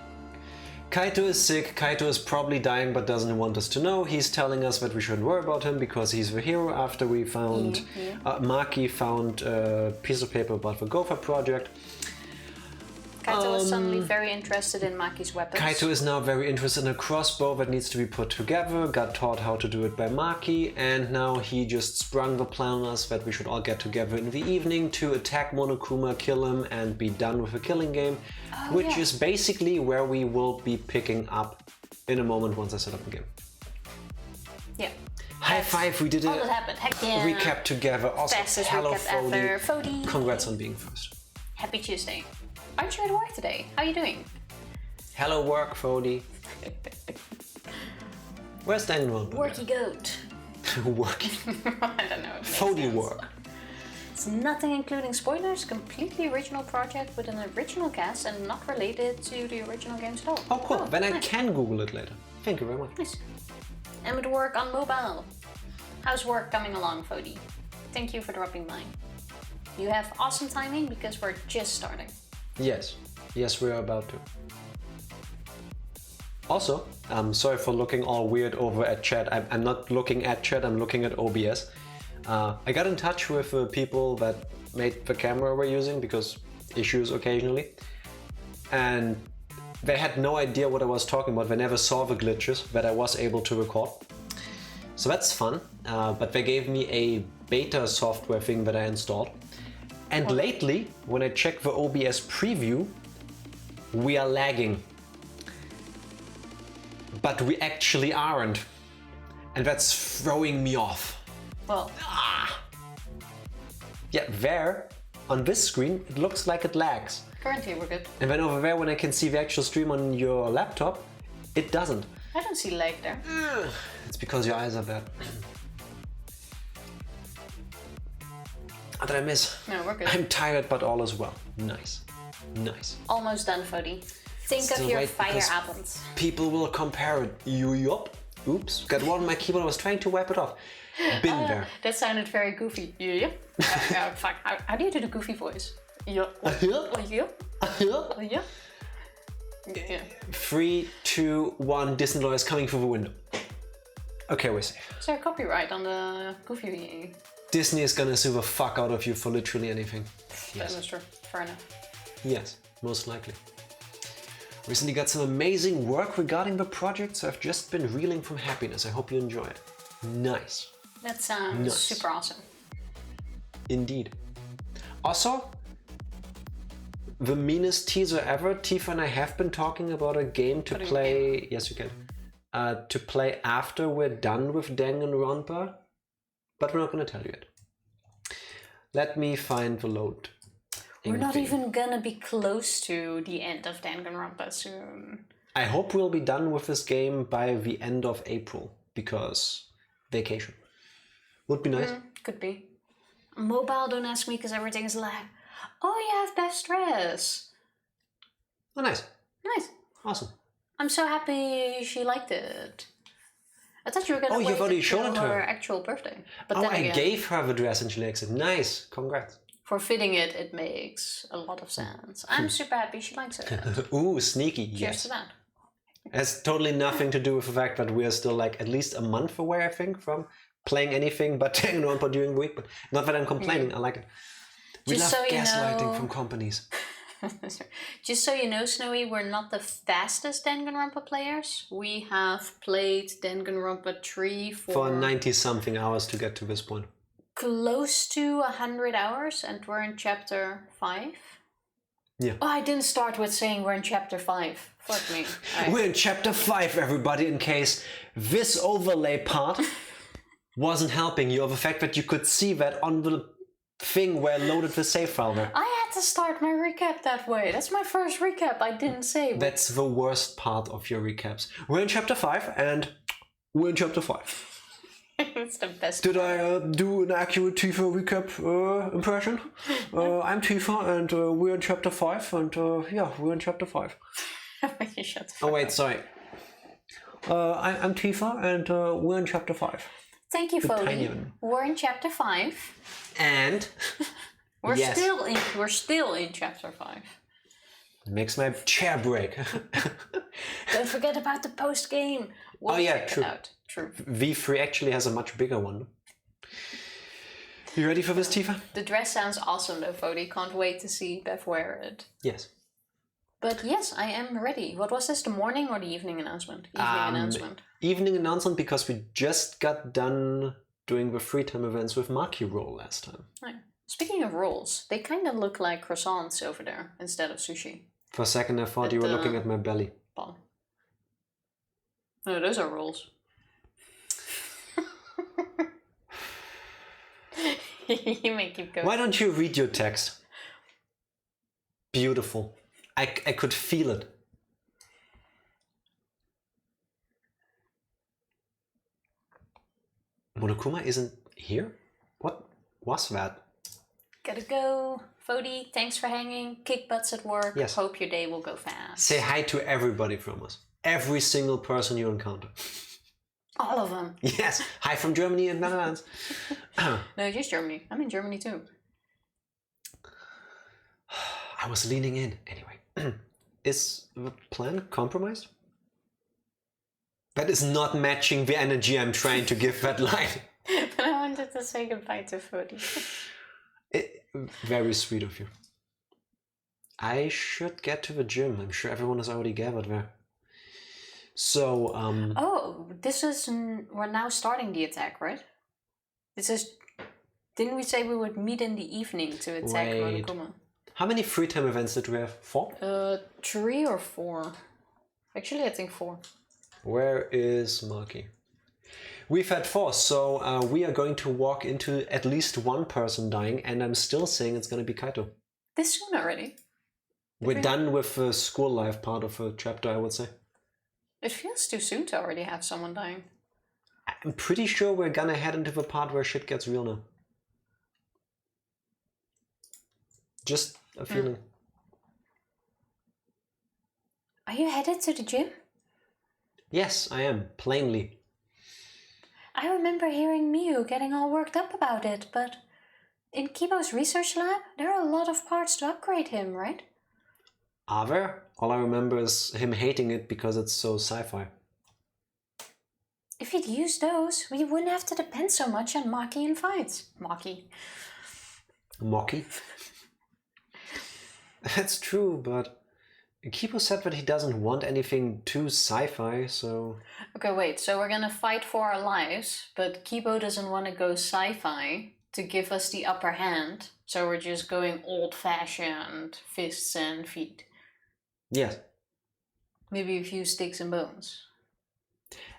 Kaito is sick, Kaito is probably dying but doesn't want us to know. He's telling us that we shouldn't worry about him because he's the hero after we found... Maki found a piece of paper about the Gopher project. Kaito is suddenly very interested in Maki's weapons. Kaito is now very interested in a crossbow that needs to be put together, got taught how to do it by Maki, and now he just sprung the plan on us that we should all get together in the evening to attack Monokuma, kill him, and be done with the killing game, which is basically where we will be picking up in a moment once I set up the game. Yeah. High five, we did all that happened. Heck yeah. Recap together. Also, fastest hello recap ever. Fody. Congrats on being first. Happy Tuesday. Aren't you at work today? How are you doing? Hello work, Fody. Where's Danganronpa? Worky goat. Worky. I don't know. Fody work. It's nothing including spoilers, completely original project with an original cast and not related to the original games at all. Oh cool, then I can Google it later. Thank you very much. Nice. And with work on mobile. How's work coming along, Fody? Thank you for dropping by. You have awesome timing because we're just starting. Yes, we're about to. Also, I'm sorry for looking all weird over at chat. I'm not looking at chat, I'm looking at OBS. I got in touch with people that made the camera we're using because issues occasionally. And they had no idea what I was talking about. They never saw the glitches that I was able to record. So that's fun, but they gave me a beta software thing that I installed. And lately, when I check the OBS preview, we are lagging. But we actually aren't. And that's throwing me off. Well. Yeah, there, on this screen, it looks like it lags. Currently we're good. And then over there, when I can see the actual stream on your laptop, it doesn't. I don't see lag there. It's because your eyes are bad. What did I miss? No, we're good. I'm tired, but all is well. Nice. Almost done, Fody. Think of your Feierabend. People will compare it. Yup. Oops. Got one on my keyboard. I was trying to wipe it off. Been there. That sounded very goofy. Yep. Fuck. How do you do the goofy voice? Yep. Yep. Yeah. 3, 2, 1. Distant noise coming through the window. Okay, we're safe. Is there copyright on the goofy? Disney is gonna sue the fuck out of you for literally anything. Yes. That's true. Fair enough. Yes, most likely. Recently got some amazing work regarding the project, so I've just been reeling from happiness. I hope you enjoy it. Nice. That sounds super awesome. Indeed. Also, the meanest teaser ever. Tifa and I have been talking about a game to play. Yes, you can. To play after we're done with Danganronpa, but we're not going to tell you yet. Let me find the load. We're not even gonna be close to the end of Danganronpa soon. I hope we'll be done with this game by the end of April, because vacation. Would be nice. Could be. Mobile, don't ask me, because everything is lag. Oh, you have best dress. Oh, nice. Nice. Awesome. I'm so happy she liked it. I thought you were gonna wait you've already shown it until to her. her actual birthday. But Oh, then I again, gave her the dress and she likes it. Nice. Congrats. for fitting it, it makes a lot of sense. I'm super happy she likes it. Ooh, sneaky. Cheers Yes. to that. It has totally nothing to do with the fact that we are still like at least a month away, I think, from playing anything but Danganronpa during the week. But not that I'm complaining. I like it. We Just love so you gaslighting know- from companies. Just so you know, Snowy, we're not the fastest Danganronpa players. We have played Danganronpa 3 For 90-something hours to get to this point. close to 100 hours, and we're in chapter 5. Yeah. Oh, I didn't start with saying we're in chapter 5. Fuck me. Alright. We're in chapter 5, everybody, in case this overlay part wasn't helping you, of the fact that you could see that on the thing where I loaded the save file there. I had to start my recap that way. That's my first recap. I didn't say. That's the worst part of your recaps. We're in chapter 5 and we're in chapter 5. It's the best. Did I do an accurate Tifa recap impression? I'm Tifa and we're in chapter 5 and yeah, we're in chapter 5. You shut the Oh fuck wait, up. sorry. I'm Tifa and we're in chapter 5. Thank you, tiny Fody. one. We're in chapter 5. And We're Yes. still in chapter 5. makes my chair break. Don't forget about the post game. Oh, yeah, check true. It out. True. V3 actually has a much bigger one. You ready for this, Tifa? The dress sounds awesome though, Fody. Can't wait to see Bev wear it. Yes. But yes, I am ready. What was this? The morning or the evening announcement? Evening announcement. Evening announcement, because we just got done doing the free time events with Maki Roll last time. Right. Speaking of rolls, they kind of look like croissants over there instead of sushi. For a second I thought you were looking at my belly. Ball. No, those are rolls. You may keep going. Why don't you read your text? Beautiful. I could feel it. Monokuma isn't here? What was that? Gotta go. Fody, thanks for hanging. Kick butts at work. Yes. Hope your day will go fast. Say hi to everybody from us. Every single person you encounter. All of them. Yes. Hi from Germany and Netherlands. No, just Germany. I'm in Germany too. I was leaning in. Anyway. Is the plan compromised? That is not matching the energy I'm trying to give that line. But I wanted to say goodbye to Fody. Very sweet of you. I should get to the gym. I'm sure everyone is already gathered there. So, Oh, this is... We're now starting the attack, right? This is... Didn't we say we would meet in the evening to attack Wait. Monokuma? how many free time events did we have? 4? 3 or 4. Actually, I think 4. Where is Maki? We've had 4, so we are going to walk into at least one person dying, and I'm still saying it's going to be Kaito. This soon already? We're done with the school life part of the chapter, I would say. It feels too soon to already have someone dying. I'm pretty sure we're gonna head into the part where shit gets real now. Just a feeling. Are you headed to the gym? Yes, I am, plainly. I remember hearing Miu getting all worked up about it, but in Kibo's research lab, there are a lot of parts to upgrade him, right? Are there? All I remember is him hating it because it's so sci-fi. If he'd used those, we wouldn't have to depend so much on Maki in fights. Maki. Mocky? That's true, but Kipo said that he doesn't want anything too sci-fi, so... Okay, wait, so we're gonna fight for our lives, but Kibo doesn't want to go sci-fi to give us the upper hand, so we're just going old-fashioned fists and feet. Yes. Maybe a few sticks and bones.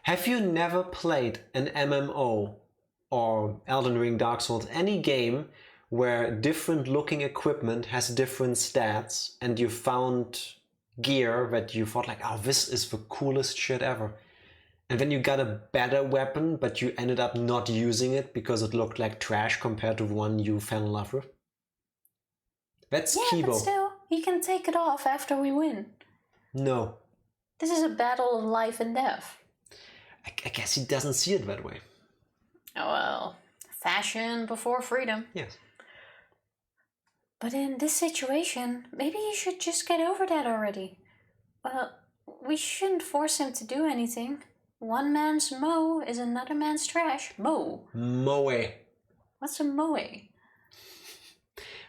Have you never played an MMO or Elden Ring, Dark Souls, any game where different looking equipment has different stats, and you found gear that you thought like, oh, this is the coolest shit ever. And then you got a better weapon, but you ended up not using it because it looked like trash compared to the one you fell in love with. That's Yeah, Kibo. but still, he can take it off after we win. No. This is a battle of life and death. I guess he doesn't see it that way. Oh well, fashion before freedom. Yes. But in this situation, maybe you should just get over that already. Well, we shouldn't force him to do anything. One man's moe is another man's trash. Moe. Moe. What's a moe?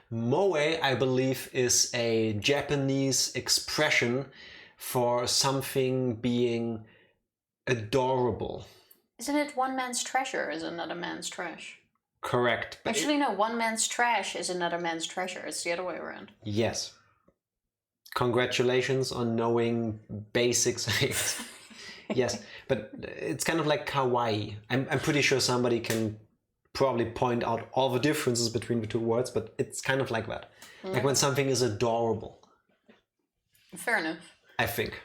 Moe, I believe, is a Japanese expression for something being adorable. Isn't it one man's treasure is another man's trash? Correct. Actually, no, one man's trash is another man's treasure. It's the other way around. Yes. Congratulations on knowing basic things. Yes, but it's kind of like kawaii. I'm pretty sure somebody can probably point out all the differences between the two words, but it's kind of like that. Like when something is adorable. Fair enough. I think.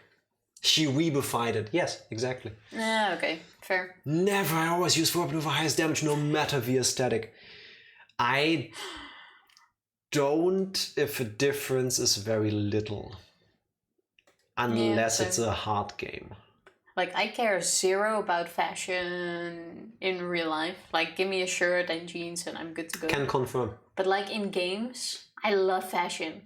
She weebified it. Yes, exactly. Yeah, okay, fair. Never. I always use weapon with the highest damage, no matter the aesthetic. I don't if the difference is very little. Unless Yeah, it's a hard game. Like, I care zero about fashion in real life. Like, give me a shirt and jeans and I'm good to go. Can confirm. But like in games, I love fashion.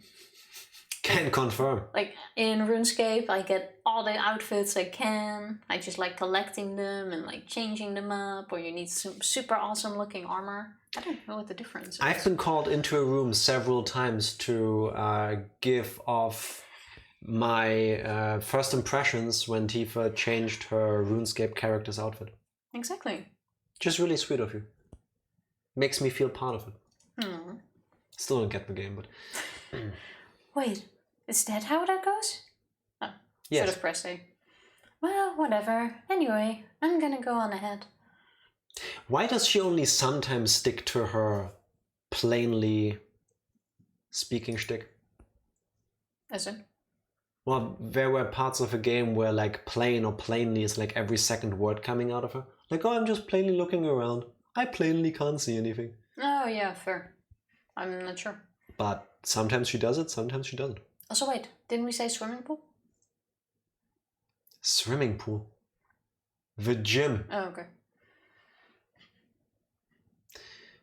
Can confirm. Like in RuneScape, I get all the outfits I can. I just like collecting them and like changing them up. Or you need some super awesome looking armor. I don't know what the difference is. I've been called into a room several times to give off my first impressions when Tifa changed her RuneScape character's outfit. Exactly. Just really sweet of you. Makes me feel part of it. Still don't get the game, but... Wait, is that how that goes? Oh, yes. should have pressed A. Well, whatever. Anyway, I'm gonna go on ahead. Why does she only sometimes stick to her plainly speaking shtick? As in? Well, there were parts of a game where like plain or plainly is like every second word coming out of her. Like, oh, I'm just plainly looking around. I plainly can't see anything. Oh, yeah, fair. I'm not sure. But sometimes she does it, sometimes she doesn't. Also, wait, didn't we say swimming pool? Swimming pool. The gym. Oh, okay.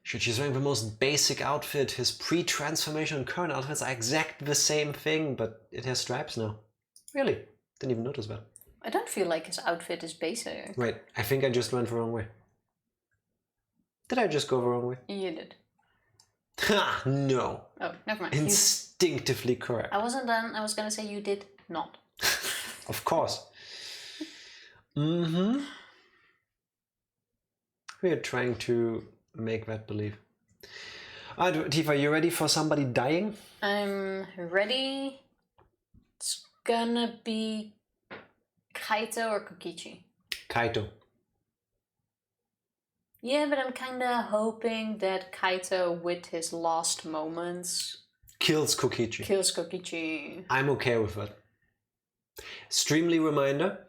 Shit, she's wearing the most basic outfit. His pre-transformation and current outfits are exactly the same thing, but it has stripes now. Really? Didn't even notice that. I don't feel like his outfit is basic. Wait, I think I just went the wrong way. Did I just go the wrong way? You did. Ha! No. Oh, never mind. Instinctively correct. I wasn't done. I was gonna say you did not. Of course. Mm-hmm. We are trying to make that believe. Alright, Tifa, you ready for somebody dying? I'm ready. It's gonna be Kaito or Kokichi. Kaito. Yeah, but I'm kinda hoping that Kaito, with his last moments, Kills Kokichi. kills Kokichi. I'm okay with that. Streamly reminder.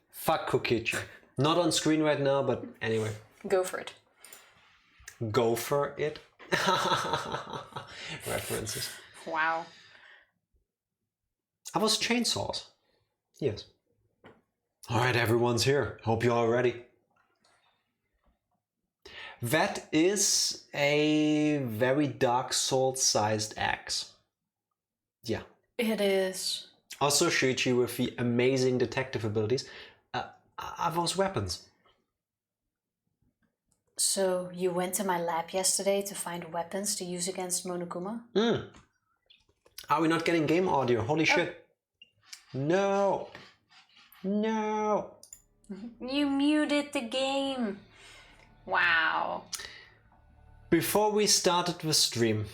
Fuck Kokichi. Not on screen right now, but anyway. Go for it. Go for it. References. Wow. I was chainsaws. Yes. Alright, everyone's here. Hope you're all ready. That is a very Dark Souls-sized axe. Yeah. It is. Also, Shuichi with the amazing detective abilities. Are those weapons? So, you went to my lab yesterday to find weapons to use against Monokuma? Are we not getting game audio? Holy shit. No. No. You muted the game. Wow. Before we started the stream,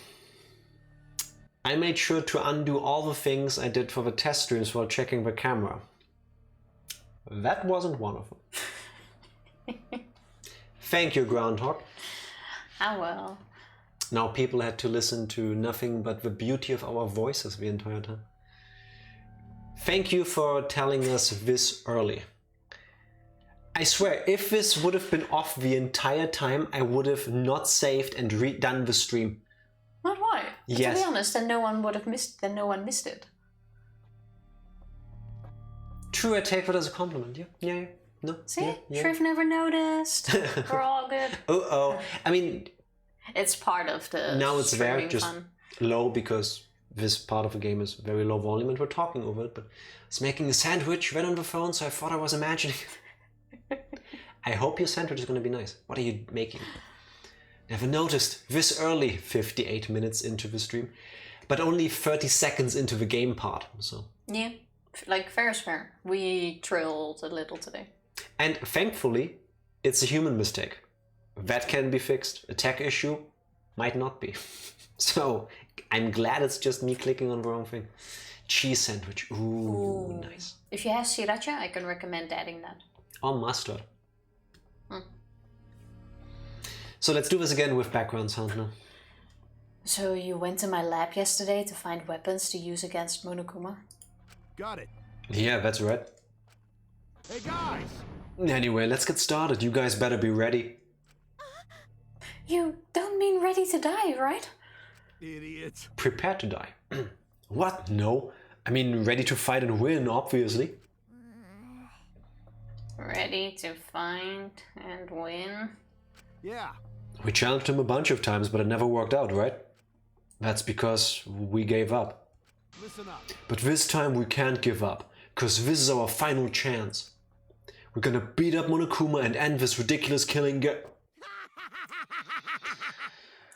I made sure to undo all the things I did for the test streams while checking the camera. That wasn't one of them. Thank you, Groundhog. Ah well. Now people had to listen to nothing but the beauty of our voices the entire time. Thank you for telling us this early. I swear, if this would have been off the entire time, I would have not saved and redone the stream. Not why? Yes. To be honest, then no one would have missed. Then no one missed it. True, I take that as a compliment. Yeah. No. See, yeah. Shriv never noticed. We're all good. Oh. I mean, it's part of the. now it's very just fun. low because this part of the game is very low volume and we're talking over it. But I was making a sandwich, went on the phone, so I thought I was imagining. I hope your sandwich is going to be nice. What are you making? Never noticed this early, 58 minutes into the stream, but only 30 seconds into the game part. So yeah, like fair is fair. We trilled a little today. And thankfully, it's a human mistake. That can be fixed. A tech issue might not be. So I'm glad it's just me clicking on the wrong thing. Cheese sandwich. Ooh. Nice. If you have sriracha, I can recommend adding that. Or mustard. So let's do this again with background sound now. So you went to my lab yesterday to find weapons to use against Monokuma? Got it. Yeah, that's right. Hey guys! Anyway, let's get started. You guys better be ready. You don't mean ready to die, right? Idiot. Prepare to die. What? No. I mean, ready to fight and win, obviously. Ready to find and win? Yeah. We challenged him a bunch of times, but it never worked out, right? That's because we gave up. Listen up. But this time we can't give up, because this is our final chance. We're gonna beat up Monokuma and end this ridiculous killing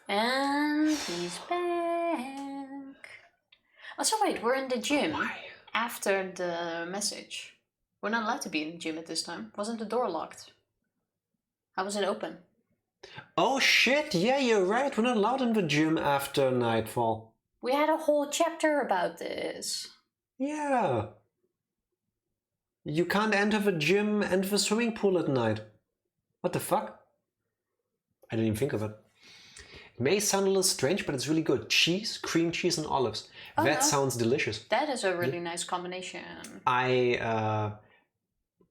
And he's back. Oh, so wait, we're in the gym. Why? After the message. We're not allowed to be in the gym at this time. Wasn't the door locked? How was it open? Oh shit, yeah, you're right. We're not allowed in the gym after nightfall. We had a whole chapter about this. Yeah. You can't enter the gym and the swimming pool at night. What the fuck? I didn't even think of it. It may sound a little strange, but it's really good. Cheese, cream cheese, and olives. Oh, That no. sounds delicious. That is a really nice combination. I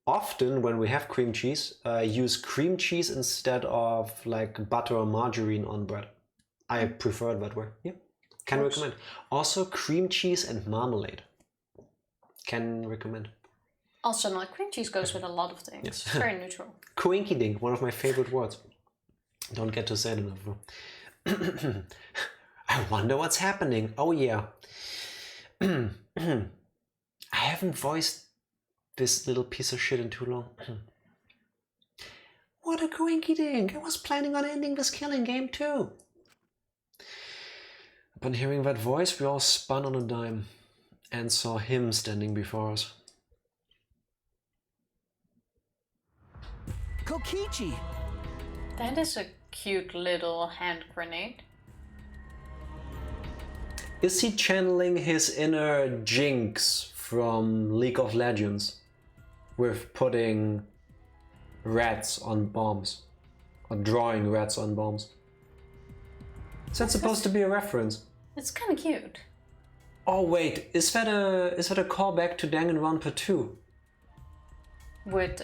often, when we have cream cheese, use cream cheese instead of like butter or margarine on bread. I prefer it that way. Yeah, can recommend. Also, cream cheese and marmalade. Can recommend. Also, like cream cheese goes with a lot of things. Yes. It's very neutral. Coinky dink, one of my favorite words. Don't get to say it enough. I wonder what's happening. Oh yeah. I haven't voiced this little piece of shit in too long. What a coinky dink. I was planning on ending this killing game too. Upon hearing that voice, we all spun on a dime and saw him standing before us. Kokichi! That is a cute little hand grenade. Is he channeling his inner Jinx from League of Legends with putting rats on bombs or drawing rats on bombs? Is that supposed to be a reference? It's kind of cute. Oh wait, is that a callback to Danganronpa 2 With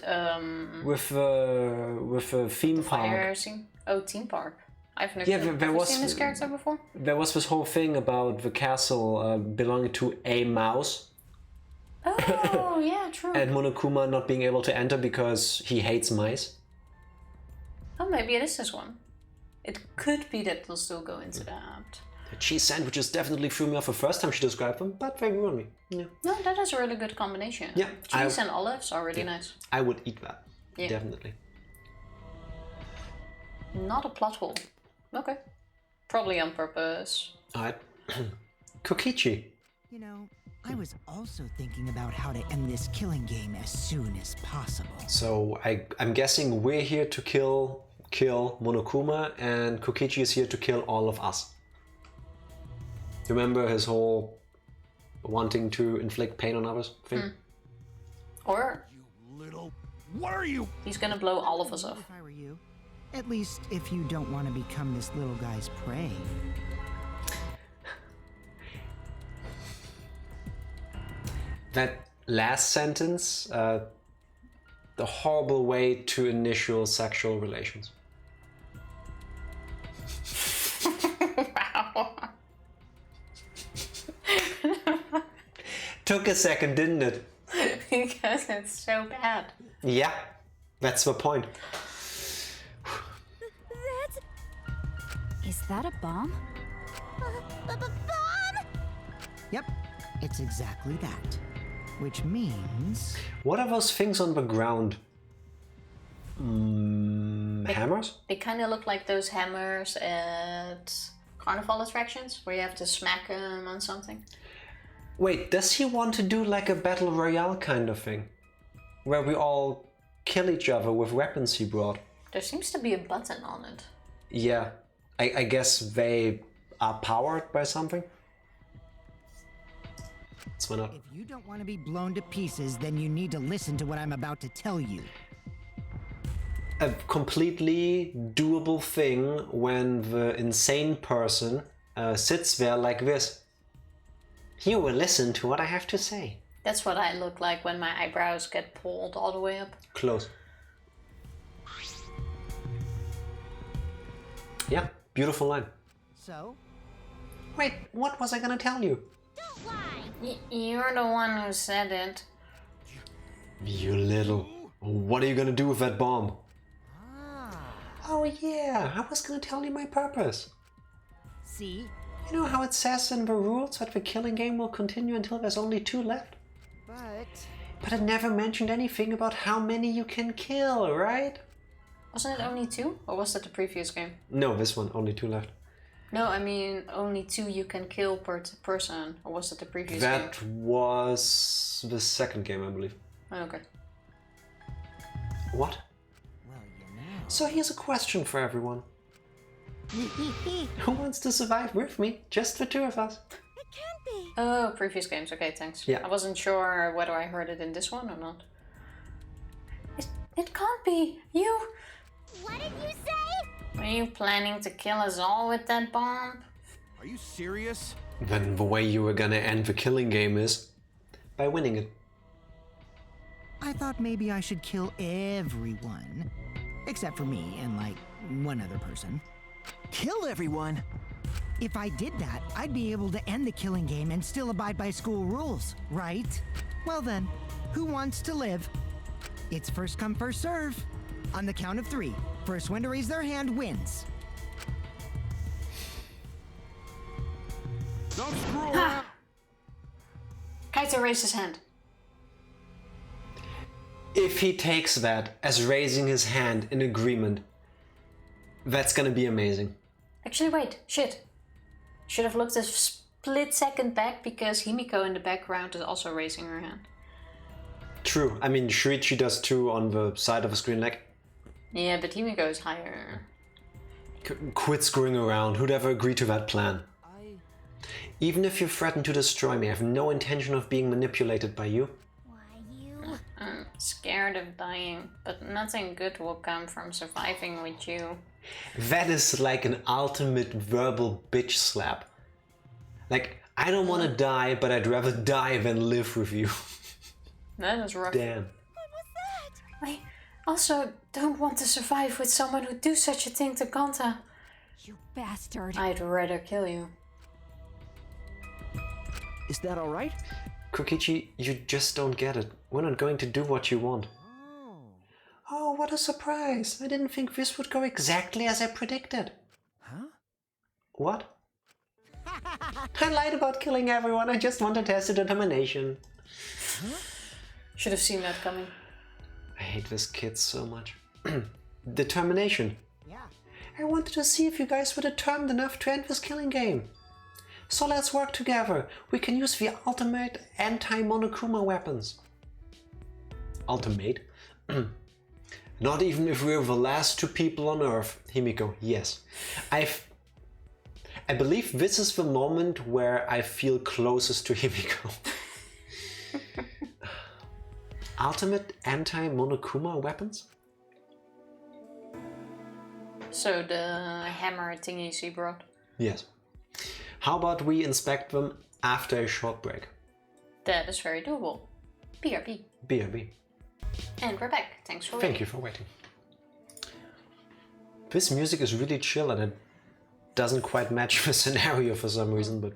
with a theme park? fire scene. Oh, theme park. I've never, Yeah, there have you was- seen this character before? There was this whole thing about the castle belonging to a mouse. Oh, yeah, true. And Monokuma not being able to enter because he hates mice. Oh, maybe it is this one. It could be that we'll still go into that. The cheese sandwiches definitely threw me off the first time she described them, but they grew on me. Yeah. No, that is a really good combination. Yeah, Cheese and olives are really Yeah. nice. I would eat that. Yeah. Definitely. Not a plot hole. Okay. Probably on purpose. Alright. Kokichi. You know, I was also thinking about how to end this killing game as soon as possible. So I'm guessing we're here to kill Monokuma, and Kokichi is here to kill all of us. Remember his whole wanting to inflict pain on others thing? Or You little... What are you? he's gonna blow all of us off. If I were you. At least if you don't want to become this little guy's prey. That last sentence, the horrible way to initial sexual relations. Wow. Took a second, didn't it? Because it's so bad. Yeah, that's the point. Is that a bomb? Bomb! Yep, it's exactly that. Which means... What are those things on the ground? Hammers? They kind of look like those hammers at carnival attractions where you have to smack them on something. Wait, does he want to do like a battle royale kind of thing? Where we all kill each other with weapons he brought? There seems to be a button on it. Yeah, I guess they are powered by something? Let's why not? If you don't want to be blown to pieces, then you need to listen to what I'm about to tell you. A completely doable thing when the insane person sits there like this. You will listen to what I have to say. That's what I look like when my eyebrows get pulled all the way up. Close. Yeah, beautiful line. So? Wait, what was I gonna tell you? Don't lie! You're the one who said it. You little... What are you gonna do with that bomb? Oh yeah, I was gonna tell you my purpose. See? You know how it says in the rules that the killing game will continue until there's only 2 left? But it never mentioned anything about how many you can kill, right? Wasn't it only 2? Or was that the previous game? No, this one, only 2 left. No, I mean only 2 you can kill per person. Or was it the previous game? That was the second game, I believe. Oh, okay. What? Well, you know. So here's a question for everyone. Who wants to survive with me? Just the 2 of us. It can't be! Oh, previous games. Okay, thanks. Yeah. I wasn't sure whether I heard it in this one or not. It can't be! You! What did you say? Were you planning to kill us all with that bomb? Are you serious? Then the way you were gonna end the killing game is by winning it. I thought maybe I should kill everyone. Except for me and, like, one other person. Kill everyone? If I did that, I'd be able to end the killing game and still abide by school rules, right? Well then, who wants to live? It's first come, first serve. On the count of 3, first one to raise their hand wins. Don't screw around! Kaito raised his hand. If he takes that as raising his hand in agreement, that's gonna be amazing. Actually, wait. Shit. Should have looked a split second back because Himiko in the background is also raising her hand. True. I mean, Shuichi does too on the side of the screen, like, Yeah, but Himiko is higher. quit screwing around. Who'd ever agree to that plan? Even if you threaten to destroy me, I have no intention of being manipulated by you. Why, you... I'm scared of dying, but nothing good will come from surviving with you. That is like an ultimate verbal bitch slap. Like, I don't want to die, but I'd rather die than live with you. That is rough. Damn. What was that? I also don't want to survive with someone who'd do such a thing to Kanta. You bastard. I'd rather kill you. Is that alright? Kokichi, you just don't get it. We're not going to do what you want. Oh, what a surprise. I didn't think this would go exactly as I predicted. Huh? What? I lied about killing everyone. I just want to test your determination. Should have seen that coming. I hate this kid so much. Determination. Yeah. I wanted to see if you guys were determined enough to end this killing game. So let's work together. We can use the ultimate anti-Monokuma weapons. Ultimate? Not even if we're the last 2 people on Earth. Himiko, yes. I believe this is the moment where I feel closest to Himiko. Ultimate anti-Monokuma weapons? So the hammer thingy she brought. Yes. How about we inspect them after a short break? That is very doable. BRB. BRB. And we're back. Thanks for Thank waiting. you for waiting. This music is really chill and it doesn't quite match the scenario for some reason, but...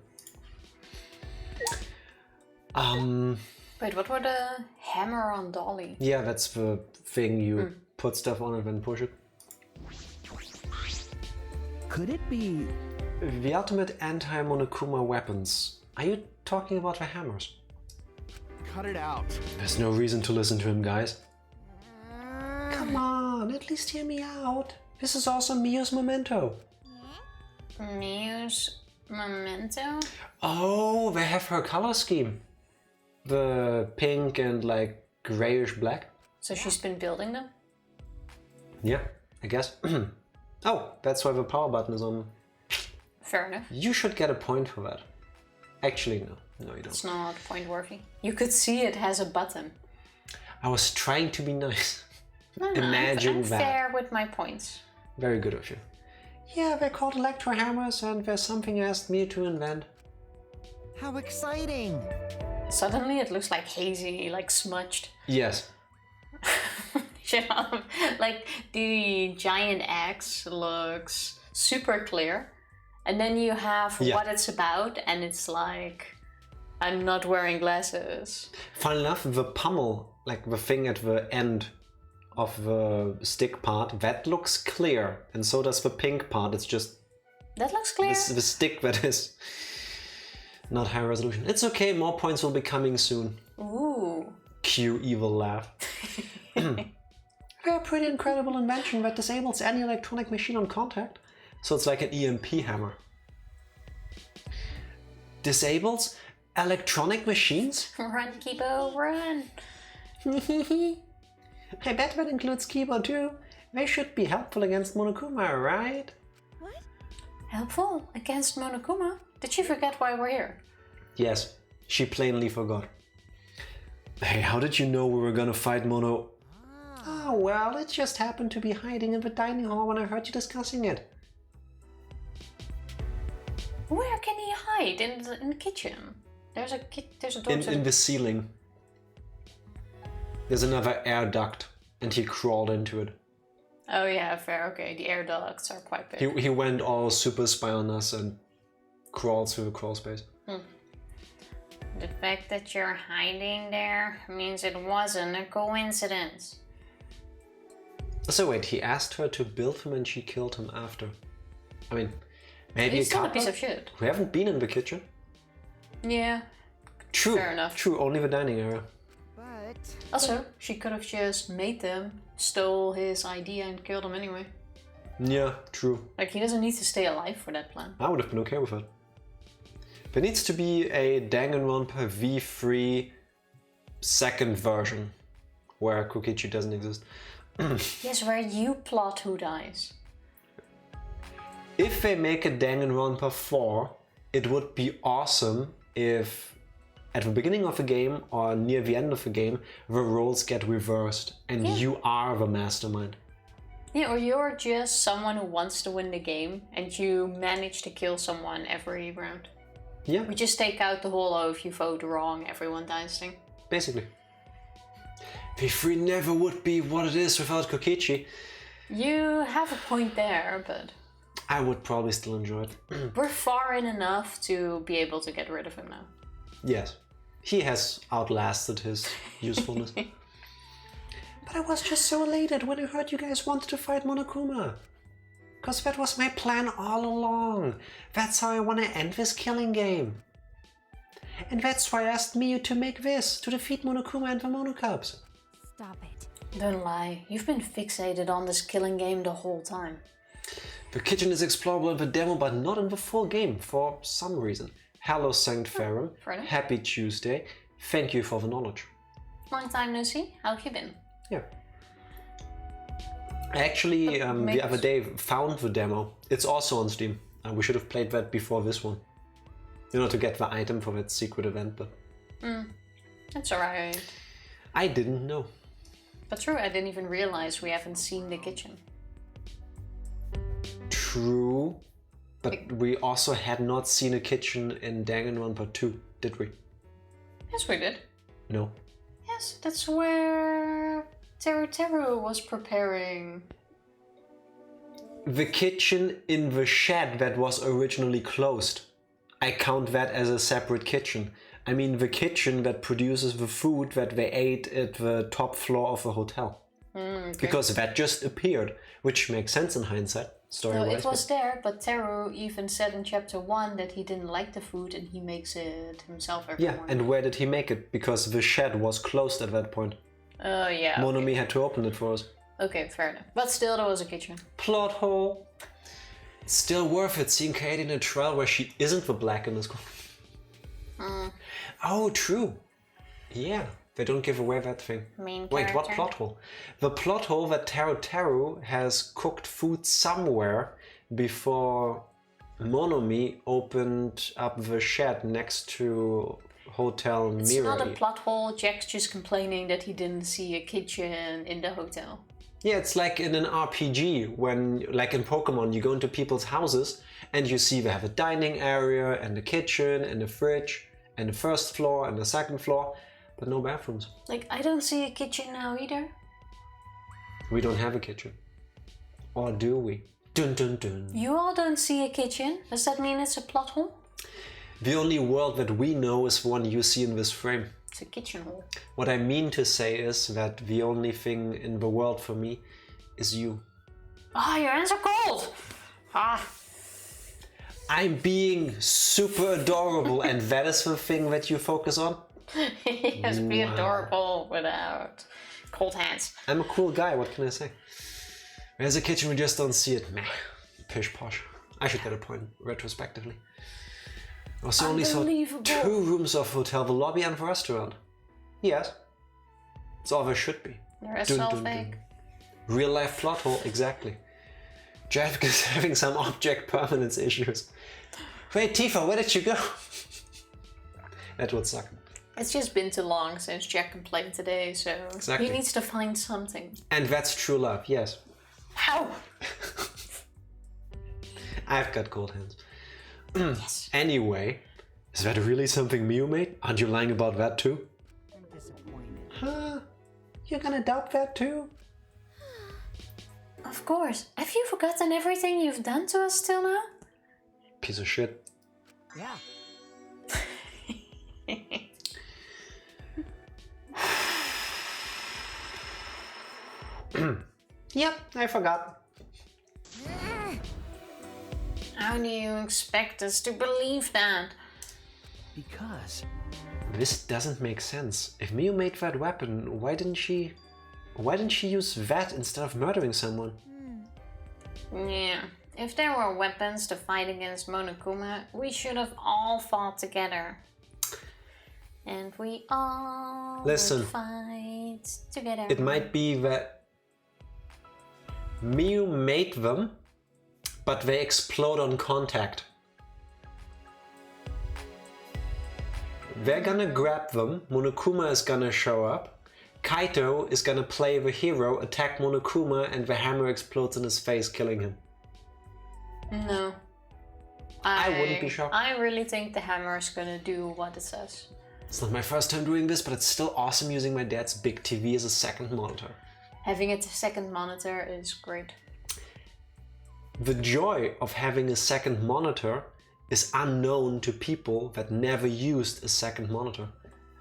Wait, what were the hammer on dolly? Yeah, that's the thing you put stuff on and then push it. Could it be... The ultimate anti-Monokuma weapons. Are you talking about the hammers? Cut it out. There's no reason to listen to him, guys. Come on, at least hear me out. This is also Mio's memento. Mio's memento? Oh, they have her color scheme. The pink and like grayish black. So she's been building them? Yeah, I guess. Oh, that's why the power button is on. Fair enough. You should get a point for that. Actually, no. No, you It's don't. not point worthy. You could see it has a button. I was trying to be nice. No, Imagine I'm that. fair with my points. Very good of you. Yeah, they're called electro hammers and there's something I asked me to invent. How exciting! Suddenly it looks like hazy, like smudged. Yes. You know, like the giant axe looks super clear. And then you have what it's about and it's like, I'm not wearing glasses. Fun enough, the pommel, like the thing at the end of the stick part, that looks clear. And so does the pink part. It's just That looks clear. the stick that is not high resolution. It's okay, more points will be coming soon. Ooh. Cue evil laugh. They're a pretty incredible invention that disables any electronic machine on contact. So it's like an EMP hammer. Disables electronic machines? Run, Kibo, run. I bet that includes Kibo too. They should be helpful against Monokuma, right? What? Helpful against Monokuma? Did she forget why we're here? Yes, she plainly forgot. Hey, how did you know we were gonna fight Mono? Oh, well, it just happened to be hiding in the dining hall when I heard you discussing it. Where can he hide? In the kitchen. There's a door to In the ceiling. There's another air duct, and he crawled into it. Oh yeah, fair. Okay, the air ducts are quite big. He went all super spy on us and crawled through the crawl space. The fact that you're hiding there means it wasn't a coincidence. So wait, he asked her to build him and she killed him after. I mean, maybe He's a still a couple? piece of shit. We haven't been in the kitchen. Yeah. True. Fair enough. True, only the dining area. But Also, she could have just made them, stole his idea and killed him anyway. Yeah, true. Like, he doesn't need to stay alive for that plan. I would have been okay with it. There needs to be a Danganronpa V3 second version where Kokichi doesn't exist. Yes, where you plot who dies. If they make a Danganronpa 4, it would be awesome if at the beginning of the game or near the end of the game, the roles get reversed and you are the mastermind. Yeah, or you're just someone who wants to win the game and you manage to kill someone every round. Yeah, We just take out the whole, oh, if you vote wrong, everyone dies thing. basically. V3 never would be what it is without Kokichi. You have a point there, but I would probably still enjoy it. we're far in enough to be able to get rid of him now. Yes, he has outlasted his usefulness. But I was just so elated when I heard you guys wanted to fight Monokuma. Because that was my plan all along. That's how I want to end this killing game. And that's why I asked Miyu to make this, to defeat Monokuma and the Monocubs. Stop it. Don't lie, you've been fixated on this killing game the whole time. The kitchen is explorable in the demo, but not in the full game, for some reason. Hello, Sanct Ferrum. fair enough. Happy Tuesday. Thank you for the knowledge. Long time no see, how have you been? Yeah. I actually, the other day, found the demo. It's also on Steam. We should have played that before this one. You know, to get the item for that secret event, but... That's alright. I didn't know. But true, I didn't even realize we haven't seen the kitchen. True, but we also had not seen a kitchen in Danganronpa 2, did we? Yes, we did. No. Yes, that's where Teru was preparing. The kitchen in the shed that was originally closed. I count that as a separate kitchen. I mean the kitchen that produces the food that they ate at the top floor of the hotel. Okay. Because that just appeared, which makes sense in hindsight, No, story-wise. it was there, but Teru even said in chapter 1 that he didn't like the food and he makes it himself every Yeah, morning. and where did he make it? Because the shed was closed at that point. Oh, yeah. Monomi had to open it for us. Okay, fair enough. But still, there was a kitchen. Plot hole. It's still worth it seeing Katie in a trial where she isn't the black in the school. Oh, true. Yeah, they don't give away that thing. Main Wait, what character. plot hole? The plot hole that Teru has cooked food somewhere before Monomi opened up the shed next to Hotel It's Mirai. not a plot hole. Jack's just complaining that he didn't see a kitchen in the hotel. Yeah, it's like in an RPG when, like in Pokemon, you go into people's houses and you see they have a dining area and a kitchen and a fridge and the first floor and the second floor, but no bathrooms. Like, I don't see a kitchen now either. We don't have a kitchen. Or do we? Dun dun dun. You all don't see a kitchen. Does that mean it's a plot hole? The only world that we know is the one you see in this frame. It's a kitchen hole. What I mean to say is that the only thing in the world for me is you. Ah, your hands are cold! Ah. I'm being super adorable and that is the thing that you focus on? Yes, be adorable without cold hands. I'm a cool guy, what can I say? There's a kitchen, we just don't see it. Meh. Pish posh. I should get a point retrospectively. I also only saw Unbelievable. 2 rooms of hotel, the lobby and the restaurant. Yes. It's all there should be. The rest Dun, all dun, fake. dun. Real life plot hole, exactly. Jeff is having some object permanence issues. Wait, Tifa, where did you go? That would suck. It's just been too long since Jack complained today, so Exactly. he needs to find something. And that's true love, yes. How? I've got cold hands. Yes. Anyway, is that really something Miu made? Aren't you lying about that too? I'm disappointed. Huh? You're gonna doubt that too? Of course. Have you forgotten everything you've done to us till now? Piece of shit. Yeah. Yep, I forgot. How do you expect us to believe that? Because This doesn't make sense. If Miu made that weapon, why didn't she use that instead of murdering someone? Yeah. If there were weapons to fight against Monokuma, we should have all fought together. And we all Listen. would fight together. It might be that Miu made them, but they explode on contact. They're gonna grab them, Monokuma is gonna show up, Kaito is gonna play the hero, attack Monokuma, and the hammer explodes in his face, killing him. No. I wouldn't be shocked. I really think the hammer is gonna do what it says. It's not my first time doing this, but it's still awesome using my dad's big TV as a second monitor. Having a second monitor is great. The joy of having a second monitor is unknown to people that never used a second monitor.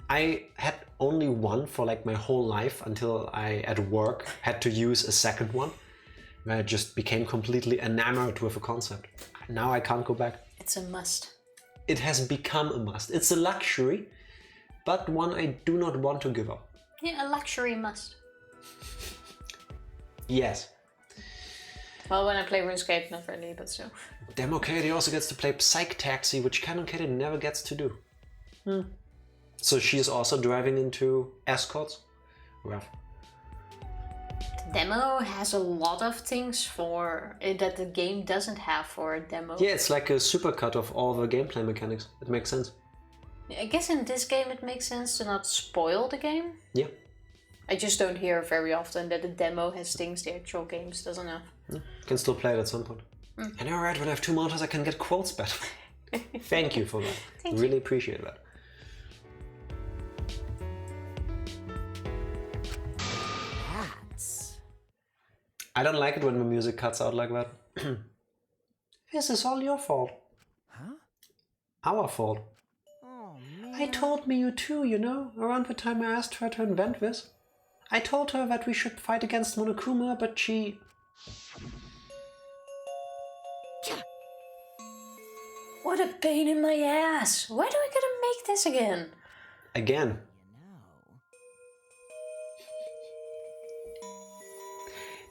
I had only one for like my whole life until I, at work, had to use a second one, where I just became completely enamored with the concept. Now I can't go back. It's a must. It has become a must. It's a luxury, but one I do not want to give up. Yeah, a luxury must. Yes. Well, when I play RuneScape, not really, but still. Demo Katie also gets to play Psych Taxi, which Canon Katie never gets to do. So she is also driving into escorts? Rough. The demo has a lot of things for it that the game doesn't have for a demo. Yeah, it's like a supercut of all the gameplay mechanics. It makes sense. I guess in this game it makes sense to not spoil the game. Yeah. I just don't hear very often that the demo has things the actual games doesn't have. Can still play it at some point. And alright, when I have 2 monitors I can get quotes better. Thank you for that. Really appreciate that. Cats. I don't like it when the music cuts out like that. This is all your fault. Huh? Our fault. Oh, man. I told Miyu too, you know, around the time I asked her to invent this. I told her that we should fight against Monokuma, but she... What a pain in my ass! Why do I gotta make this again? Again.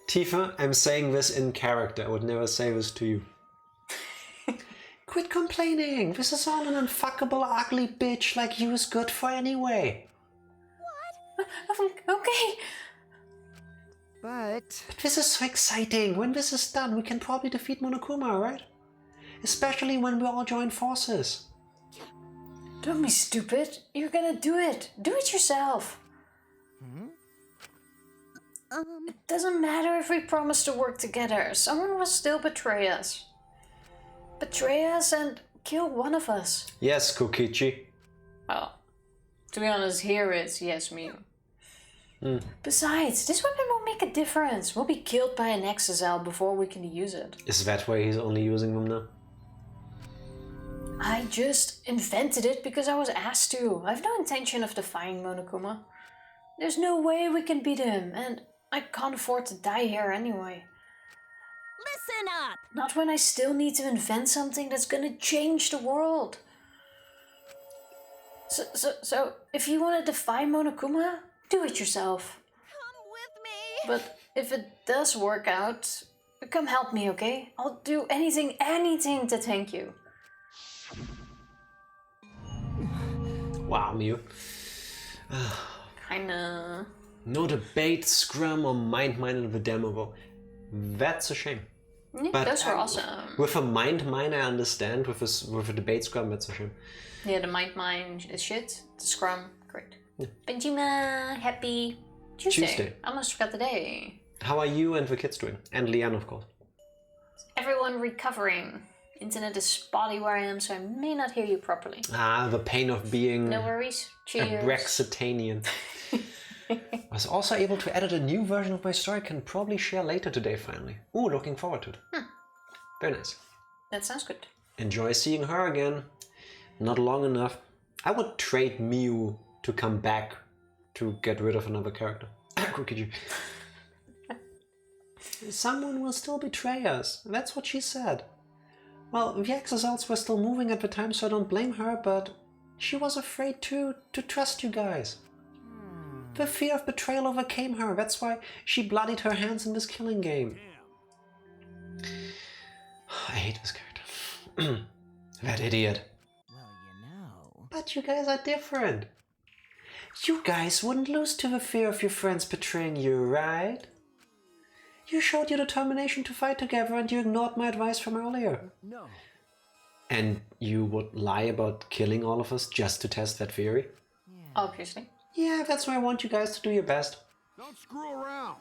Tifa, I'm saying this in character. I would never say this to you. Quit complaining! This is all an unfuckable ugly bitch like you is good for anyway. Okay. But This is so exciting. When this is done, we can probably defeat Monokuma, right? Especially when we all join forces. Don't be stupid. You're gonna do it. Do it yourself. It doesn't matter if we promise to work together. Someone will still betray us. Betray us and kill one of us. Yes, Kokichi. Well, to be honest, here it's yes, me. Besides, this weapon won't make a difference. We'll be killed by an exocel before we can use it. Is that why he's only using them now? I just invented it because I was asked to. I have no intention of defying Monokuma. There's no way we can beat him, and I can't afford to die here anyway. Listen up! Not when I still need to invent something that's gonna change the world. So if you want to defy Monokuma, do it yourself. Come with me! But if it does work out, come help me, okay? I'll do anything to thank you. Wow, Miyu. Kinda. No debate, scrum, or mind mine in the demo. That's a shame. Yeah, But those were awesome. with a mind mine, I understand. With a debate scrum, that's a shame. Yeah, the mind mine is shit. The scrum, great. Benjima, happy Tuesday. Almost forgot the day. How are you and the kids doing? And Leanne, of course. Everyone recovering. Internet is spotty where I am, so I may not hear you properly. Ah, the pain of being No worries. a Cheers. Brexitanian. I was also able to edit a new version of my story. I can probably share later today, finally. Ooh, looking forward to it. Very nice. That sounds good. Enjoy seeing her again. Not long enough. I would trade Miyu to come back to get rid of another character. Kokichi. Someone will still betray us. That's what she said. Well, the exocels were still moving at the time, so I don't blame her, but she was afraid to trust you guys. The fear of betrayal overcame her. That's why she bloodied her hands in this killing game. I hate this character. That idiot. well, you know. But you guys are different. You guys wouldn't lose to the fear of your friends betraying you, right? You showed your determination to fight together and you ignored my advice from earlier. No. And you would lie about killing all of us just to test that theory? Obviously. Yeah, that's why I want you guys to do your best. Don't screw around.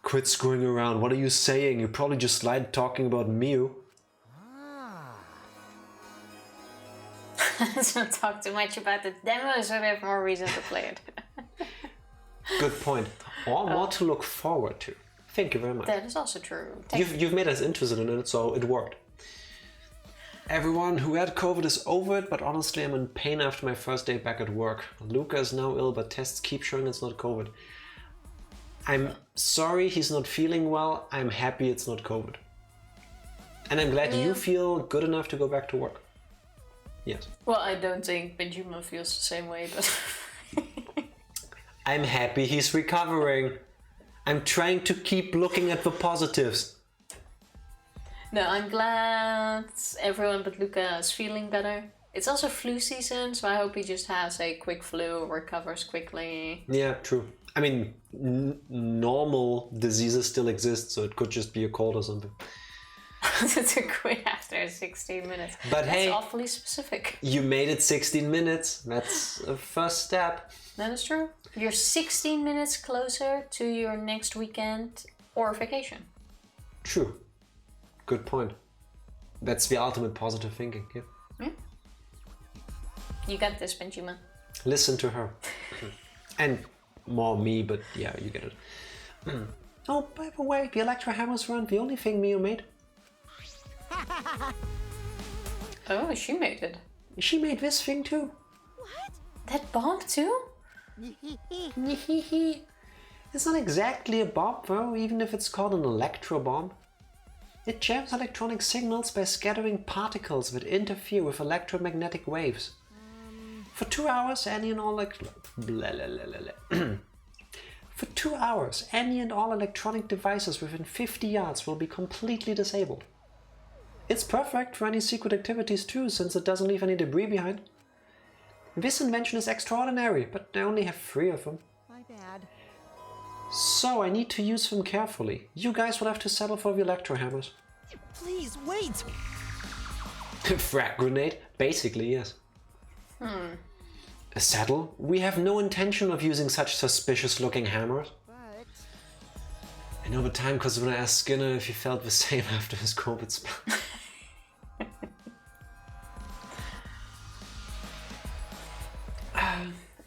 Quit screwing around. What are you saying? You probably just lied talking about Miyu. Let's not talk too much about the demo, so we have more reason to play it. Good point. Or more to look forward to. Thank you very much. That is also true. You've made us interested in it, so it worked. Everyone who had COVID is over it, but honestly I'm in pain after my first day back at work. Luca is now ill, but tests keep showing it's not COVID. I'm sorry he's not feeling well. I'm happy it's not COVID. And I'm glad you feel good enough to go back to work. Yes. Well, I don't think Benjamin feels the same way, but... I'm happy he's recovering. I'm trying to keep looking at the positives. No, I'm glad everyone but Luca is feeling better. It's also flu season, so I hope he just has a quick flu, recovers quickly. Yeah, true. I mean, normal diseases still exist, so it could just be a cold or something. To quit after 16 minutes. But That's hey, awfully specific. You made it 16 minutes. That's a first step. That is true. You're 16 minutes closer to your next weekend or vacation. True. Good point. That's the ultimate positive thinking. Yeah. Hmm? You got this, Benjamin. Listen to her. And more me, but yeah, you get it. Oh, by the way, the electro hammers weren't the only thing Mio made. Oh, she made it. She made this thing too. That bomb too? It's not exactly a bomb though, even if it's called an electro bomb. It jams electronic signals by scattering particles that interfere with electromagnetic waves. For 2 hours, any and all For 2 hours, any and all electronic devices within 50 yards will be completely disabled. It's perfect for any secret activities too, since it doesn't leave any debris behind. This invention is extraordinary, but I only have 3 of them. My bad. So I need to use them carefully. You guys will have to settle for the electro hammers. Please, wait! Frag grenade? Basically, yes. A settle? We have no intention of using such suspicious looking hammers. But... I know the time because when I asked Skinner if he felt the same after his COVID spell.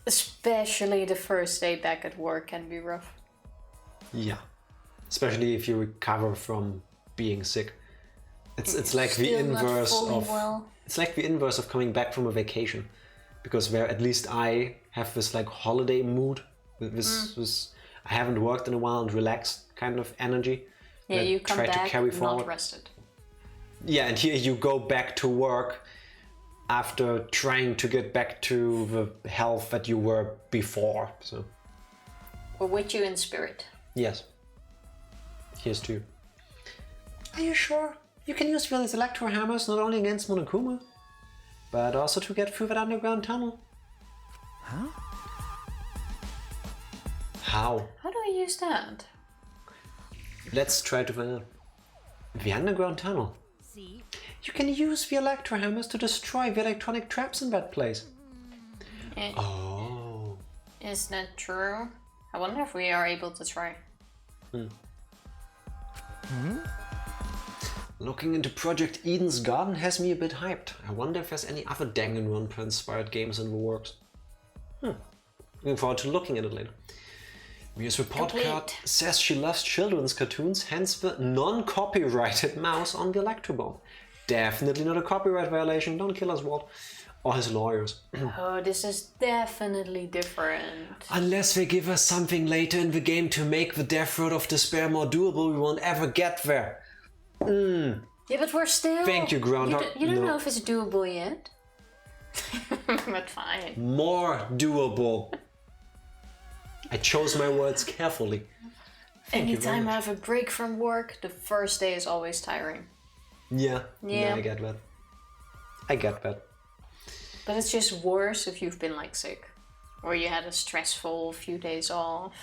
Especially the first day back at work can be rough. Yeah. Especially if you recover from being sick. It's like the Still not inverse fully of well. it's like the inverse of coming back from a vacation. Because where at least I have this like holiday mood, this I haven't worked in a while and relaxed kind of energy. Yeah, that you I come try back to carry not forward. rested. Yeah, and here you go back to work after trying to get back to the health that you were before. So We're with you in spirit. yes. Here's two. Are you sure? You can use these electro hammers not only against Monokuma, but also to get through that underground tunnel. Huh? How? How do I use that? Let's try to find out. The underground tunnel. See? You can use the electro hammers to destroy the electronic traps in that place. Eh, Oh. Is that true? I wonder if we are able to try. Looking into Project Eden's Garden has me a bit hyped. I wonder if there's any other Danganronpa inspired games in the works. Looking forward to looking at it later. Mia's report Complete. card says she loves children's cartoons, hence the non-copyrighted mouse on the Electro Bomb. Definitely not a copyright violation, don't kill us, Walt. Or his lawyers. Oh, this is definitely different. Unless they give us something later in the game to make the Death Road of Despair more doable, we won't ever get there. Yeah, but we're still... Thank you, Groundhog. You don't No. know if it's doable yet. But fine. More doable. I chose my words carefully. Thank you very Anytime I much. have a break from work, the first day is always tiring. Yeah, Yeah. I get that. I get that. But it's just worse if you've been like sick. Or you had a stressful few days off.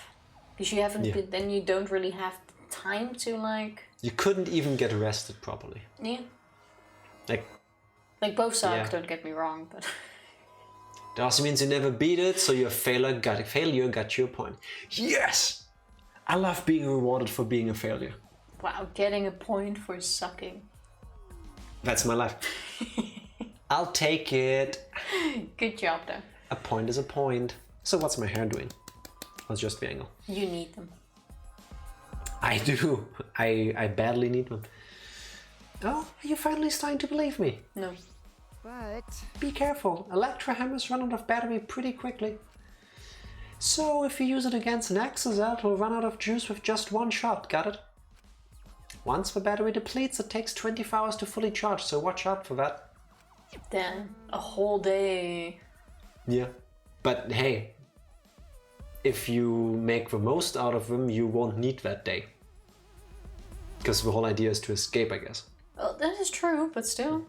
Because you haven't Yeah. been, then you don't really have time to like... You couldn't even get rested properly. Yeah. Like, Both suck, Yeah. don't get me wrong, but... that also means you never beat it, so your failure got you a point. Yes! I love being rewarded for being a failure. Wow, getting a point for sucking. That's my life. I'll take it. Good job though. A point is a point. So what's my hair doing? That's just the angle. You need them. I do. I badly need them. Oh, are you finally starting to believe me? No. But... Be careful. Electro hammers run out of battery pretty quickly. So if you use it against an Axel, it will run out of juice with just one shot. Got it? Once the battery depletes, it takes 24 hours to fully charge, so watch out for that. Then a whole day. Yeah. But hey, if you make the most out of them, you won't need that day. Because the whole idea is to escape, I guess. Well, that is true, but still.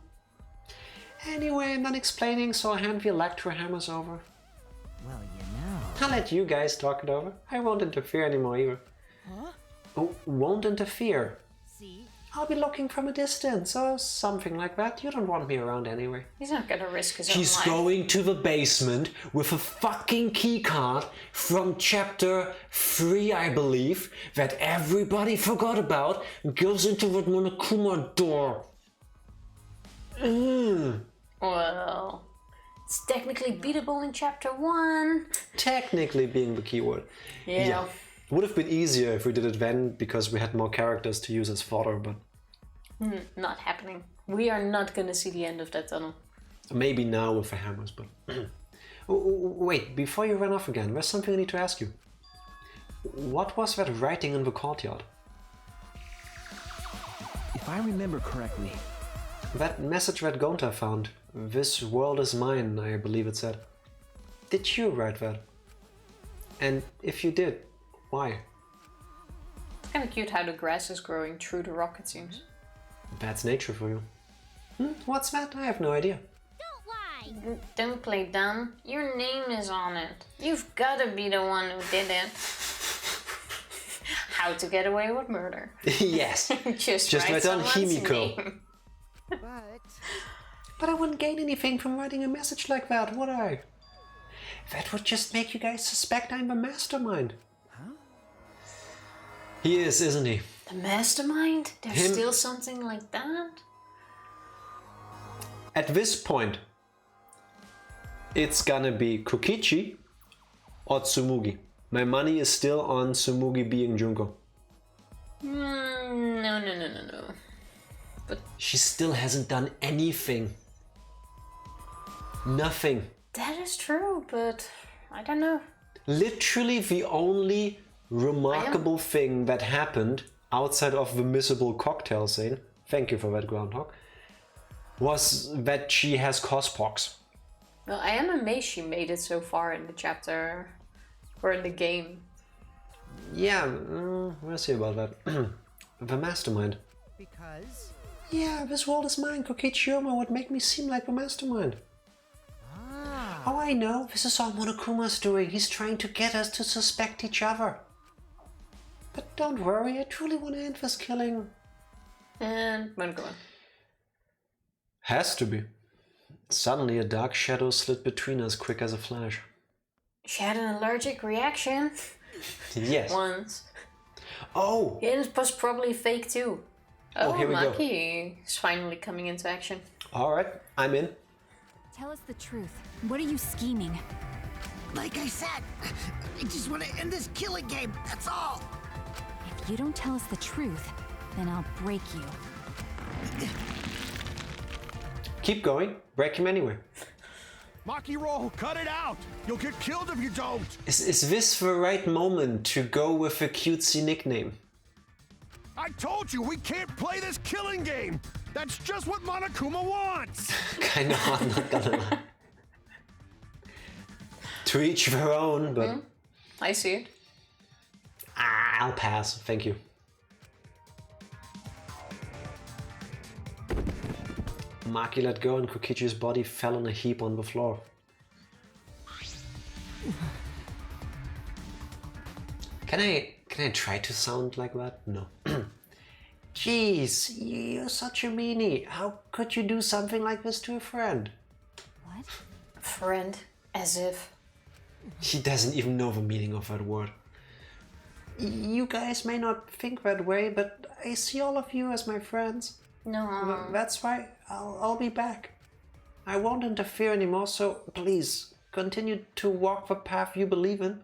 Anyway, I'm done explaining, so I'll hand the electro hammers over. Well, you know... I'll let you guys talk it over. I won't interfere anymore either. Huh? Oh, won't interfere. See? I'll be looking from a distance or something like that. You don't want me around anyway. He's not gonna risk his own He's life. going to the basement with a fucking keycard from chapter 3, I believe, that everybody forgot about, and goes into that Monokuma door. Well, it's technically beatable in chapter 1. Technically being the keyword. Yeah. Would have been easier if we did it then, because we had more characters to use as fodder, but Not happening. We are not gonna see the end of that tunnel. maybe now with the hammers, but... Wait, before you run off again, there's something I need to ask you. What was that writing in the courtyard? If I remember correctly, That message that Gonta found. This world is mine, I believe it said. Did you write that? And if you did, why? It's kinda cute how the grass is growing through the rock, it seems. That's nature for you. What's that? I have no idea. Don't lie. Don't play dumb. Your name is on it. You've gotta be the one who did it. How to get away with murder. Yes. Just Just write write down someone's Himiko. name. But I wouldn't gain anything from writing a message like that, would I? That would just make you guys suspect I'm the mastermind. Huh? He is, isn't he? The mastermind? There's Him- still something like that? At this point, it's gonna be Kokichi or Tsumugi. My money is still on Tsumugi being Junko. No. She still hasn't done anything. Nothing. That is true, but I don't know. Literally the only remarkable thing that happened outside of the miserable cocktail scene, thank you for that, Groundhog, was that she has cospox. Well, I am amazed she made it so far in the chapter, or in the game. Yeah, we'll see about that. The mastermind. Because? Yeah, this world is mine. Kokichi Yoma would make me seem like the mastermind. Oh, I know. This is all Monokuma's doing. He's trying to get us to suspect each other. But don't worry, I truly want to end this killing. And Monokuma. Has to be. Suddenly a dark shadow slid between us quick as a flash. She had an allergic reaction. Yes. Once. Oh! Yeah, it was probably fake too. Oh, here we go. Maki is finally coming into action. Alright, I'm in. Tell us the truth. What are you scheming? Like I said, I just want to end this killing game, that's all. If you don't tell us the truth, then I'll break you. Keep going. Break him anyway. Maki roll, cut it out! You'll get killed if you don't! Is this the right moment to go with a cutesy nickname? I told you we can't play this killing game! That's just what Monokuma wants! Kinda hard, not gonna lie. To each their own, but... I see it. I'll pass, thank you. Maki let go and Kokichi's body fell in a heap on the floor. Can I try to sound like that? No. Jeez, you're such a meanie. How could you do something like this to a friend? What? Friend. As if. He doesn't even know the meaning of that word. You guys may not think that way, but I see all of you as my friends. No. That's why I'll be back. I won't interfere anymore, so please continue to walk the path you believe in.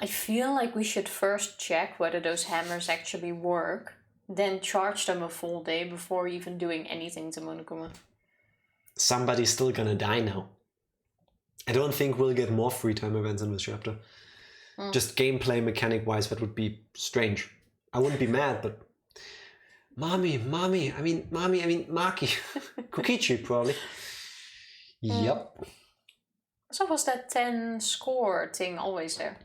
I feel like we should first check whether those hammers actually work, then charge them a full day before even doing anything to Monokuma. Somebody's still gonna die now. I don't think we'll get more free time events in this chapter. Just gameplay mechanic wise, that would be strange. I wouldn't be mad, but... Maki. Kokichi, probably. Yep. So was that 10 score thing always there?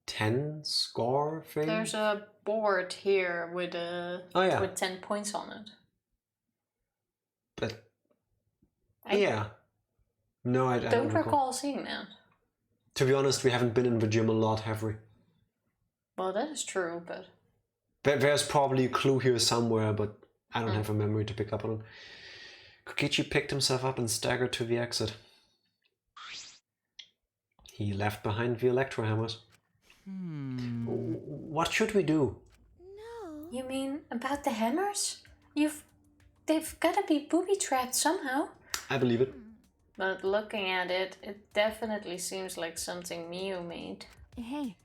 10 score thing? There's a board here with with 10 points on it. But... yeah. No, I don't recall seeing that. To be honest, we haven't been in the gym a lot, have we? Well, that is true, but... There's probably a clue here somewhere, but I don't have a memory to pick up on it. Kokichi picked himself up and staggered to the exit. He left behind the electro hammers. What should we do? No. You mean about the hammers? They've gotta be booby-trapped somehow. I believe it. But looking at it, it definitely seems like something Miu made. Hey.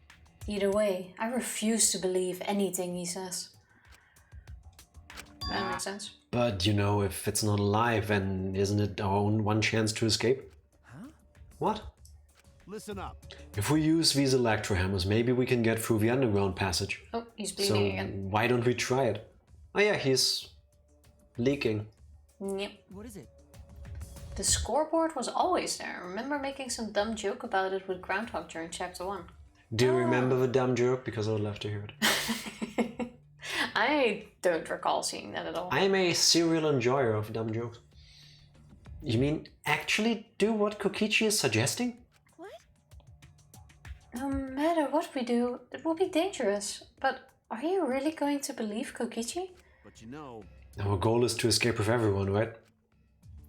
Either way, I refuse to believe anything he says. That makes sense. But you know, if it's not alive, then isn't it our own one chance to escape? Huh? What? Listen up. If we use these electro hammers, maybe we can get through the underground passage. Oh, he's bleeding So again. why don't we try it? Oh yeah, he's leaking. Yep. What is it? The scoreboard was always there. I remember making some dumb joke about it with Groundhog during chapter 1. Do you remember the dumb joke? Because I would love to hear it. I don't recall seeing that at all. I am a serial enjoyer of dumb jokes. You mean actually do what Kokichi is suggesting? What? No matter what we do, it will be dangerous. But are you really going to believe Kokichi? But you know, Our goal is to escape with everyone, right?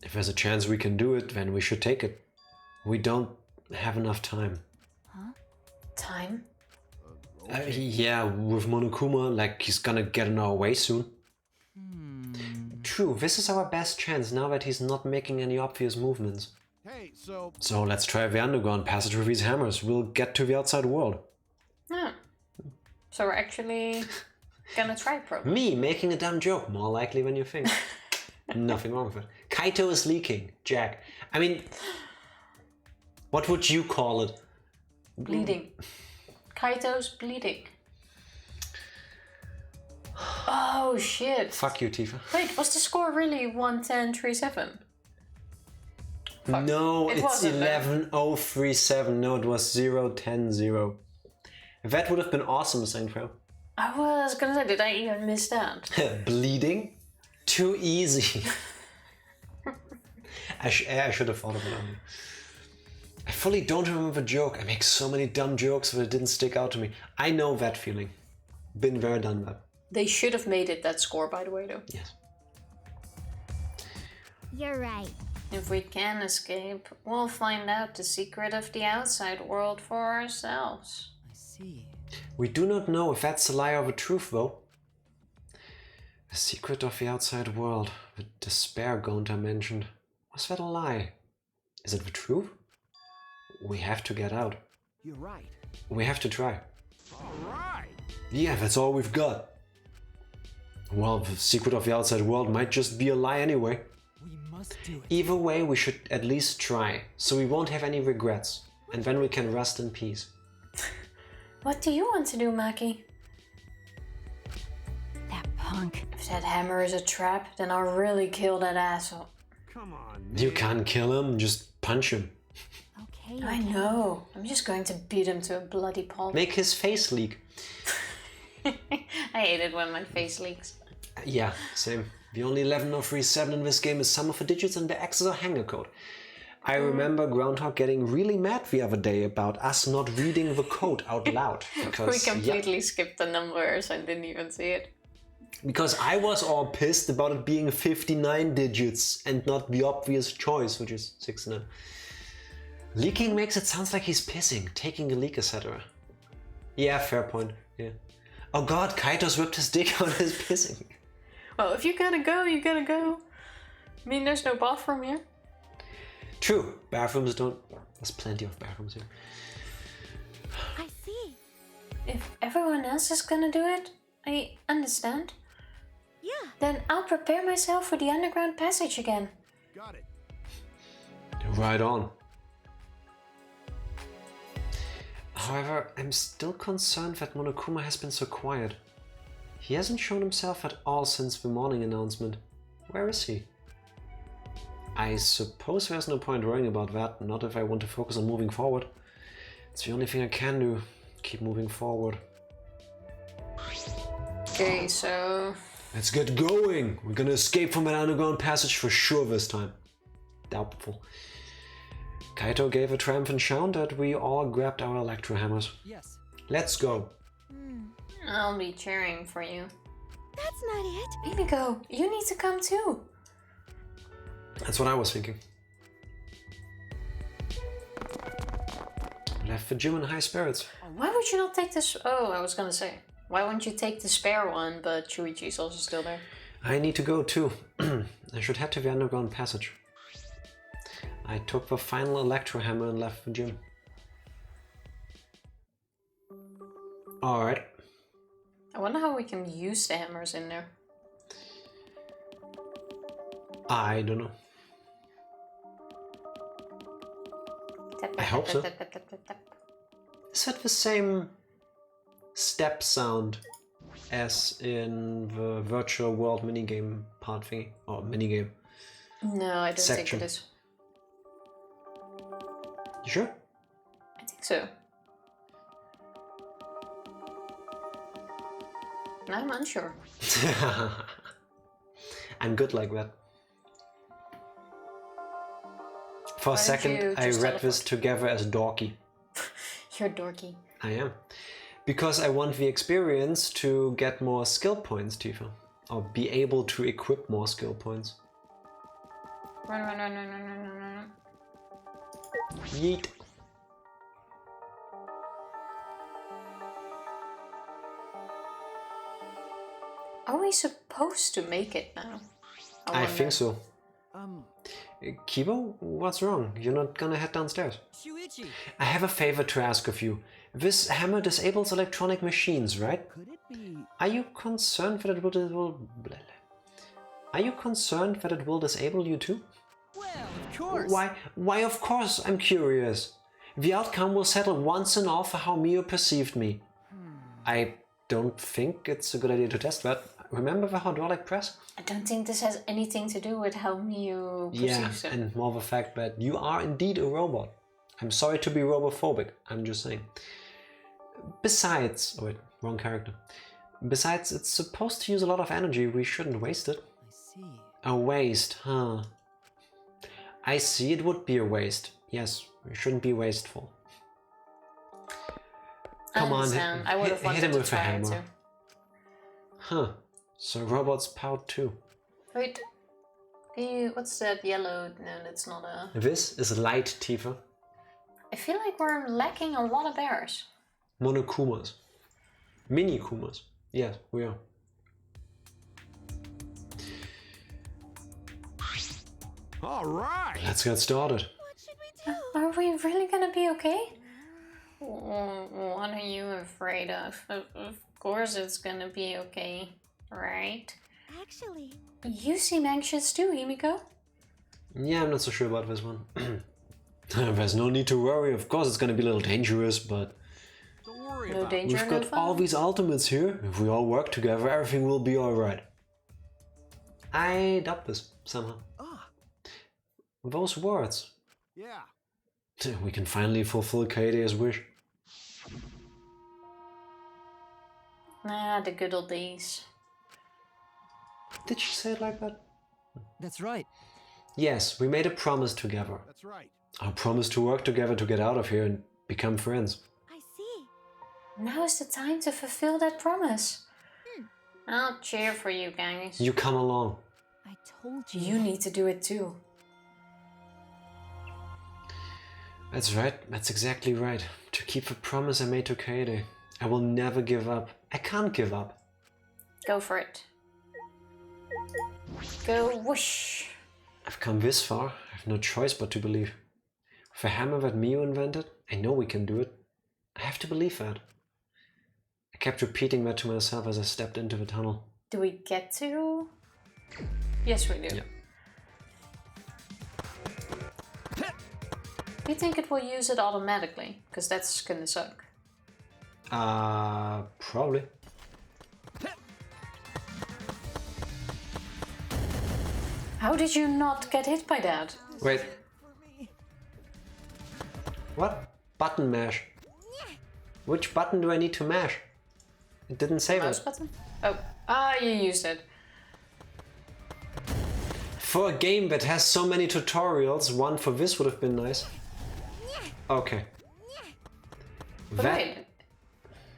If there's a chance we can do it, then we should take it. We don't have enough time. Time? Yeah, with Monokuma, like he's gonna get in our way soon. True, this is our best chance now that he's not making any obvious movements. hey, so So let's try the underground passage with these hammers. We'll get to the outside world. No. So we're actually gonna try probably. Me making a dumb joke, more likely than you think. Nothing wrong with it. Kaito is leaking, Jack. I mean, what would you call it? Bleeding. Kaito's bleeding. Oh shit. Fuck you, Tifa. Wait, was the score really 1-10-3-7? Fuck. No, It it's wasn't, though. 11-0-3-7. No, it was 0-10-0. That would have been awesome, Seinfeld. I was gonna say, did I even miss that? Bleeding? Too easy. I should have thought of it only. I fully don't remember the joke. I make so many dumb jokes that it didn't stick out to me. I know that feeling. Been there, done that. They should have made it that score, by the way, though. Yes. You're right. If we can escape, we'll find out the secret of the outside world for ourselves. I see. We do not know if that's a lie or the truth, though. The secret of the outside world, the despair Gonta mentioned. Was that a lie? Is it the truth? We have to get out. You're right. We have to try. all right. Yeah, that's all we've got. Well, the secret of the outside world might just be a lie anyway. We must do it. Either way, we should at least try, so we won't have any regrets. And then we can rest in peace. What do you want to do, Maki? That punk. If that hammer is a trap, then I'll really kill that asshole. Come on. You man. can't kill him, just punch him. Okay. I know. I'm just going to beat him to a bloody pulp. Make his face leak. I hate it when my face leaks. Yeah, same. The only 11-0-3-7 in this game is some of the digits in the X's or Hangout code. I remember Groundhog getting really mad the other day about us not reading the code out loud. Because, We completely skipped the numbers and didn't even see it. Because I was all pissed about it being 59 digits and not the obvious choice, which is 69. Leaking makes it sound like he's pissing, taking a leak, etc. Yeah, fair point. Yeah. Oh god, Kaito's whipped his dick out and is pissing. Well, if you gotta go, you gotta go. I mean, there's no bathroom here. True, bathrooms don't... There's plenty of bathrooms here. I see. If everyone else is gonna do it, I understand. Yeah. Then I'll prepare myself for the underground passage again. Got it. Right on. However, I'm still concerned that Monokuma has been so quiet. He hasn't shown himself at all since the morning announcement. Where is he? I suppose there's no point worrying about that, not if I want to focus on moving forward. It's the only thing I can do. Keep moving forward. Okay, so... Let's get going! We're gonna escape from an underground passage for sure this time. Doubtful. Kaito gave a triumphant shout that we all grabbed our electro hammers. Yes. Let's go. I'll be cheering for you. That's not it. Himiko, you need to come too. That's what I was thinking. Left the gym in high spirits. Why would you not take this? Oh, I was gonna say. Why wouldn't you take the spare one, but Shuichi's also still there? I need to go too. I should head to the underground passage. I took the final electro hammer and left the gym. Alright. I wonder how we can use the hammers in there. I don't know. I hope so. Is that the same step sound as in the virtual world minigame part thingy? Or minigame? No, I don't Section. think it is. You sure? I think so. I'm unsure. I'm good like that. For a Why don't second, you I just read this teleport? together as dorky. You're dorky. I am. Because I want the experience to get more skill points, Tifa. Or be able to equip more skill points. Run, run, run, run, run, run, run, run. Yeet. Are we supposed to make it now? I wonder. think so. Kibo, what's wrong? You're not gonna head downstairs. Shuichi, I have a favor to ask of you. This hammer disables electronic machines, right? could it be? Are you concerned that it will Are you concerned that it will disable you too? Well, of course. Why of course, I'm curious. The outcome will settle once and all for how Mio perceived me. I don't think it's a good idea to test that. Remember the hydraulic press? I don't think this has anything to do with how Miu Yeah, perceives it. and more the fact that you are indeed a robot. I'm sorry to be robophobic, I'm just saying. Besides, oh wait, wrong character. Besides, it's supposed to use a lot of energy, we shouldn't waste it. I see. A waste, huh? I see it would be a waste. Yes, we shouldn't be wasteful. Come on, understand. I would have hit wanted him to with a try it hammer. too. Huh, so robots pout too. Wait, what's that yellow? No, that's not a... This is light, Tifa. I feel like we're lacking a lot of bears. Monokumas. Mini Kumas. Yes, we are. All right. Let's get started. What should we do? Are we really gonna be okay? What are you afraid of? Of course it's gonna be okay, right? Actually, You seem anxious too, Himiko. Yeah, I'm not so sure about this one. There's no need to worry. Of course, it's gonna be a little dangerous, but Don't worry No about it. danger, we've no got fun. all these ultimates here. If we all work together, everything will be alright. I doubt this somehow. Ah, Those words. Yeah. We can finally fulfill Kaede's wish. Ah, the good old days. Did she say it like that? that's right. Yes, we made a promise together. That's right. A promise to work together to get out of here and become friends. I see. Now is the time to fulfill that promise. I'll cheer for you guys. You come along. I told you. You need to do it too. That's right, that's exactly right. To keep the promise I made to Kaede. I will never give up. I can't give up. Go for it. Go whoosh. I've come this far, I have no choice but to believe. With the hammer that Mio invented, I know we can do it. I have to believe that. I kept repeating that to myself as I stepped into the tunnel. Do we get to? Yes, we do. Yeah. Do you think it will use it automatically? Because that's gonna suck. Probably. How did you not get hit by that? Wait. What? Button mash. Which button do I need to mash? It didn't say Mouse that. button? Oh, you used it. For a game that has so many tutorials, one for this would have been nice. Okay. But That, wait,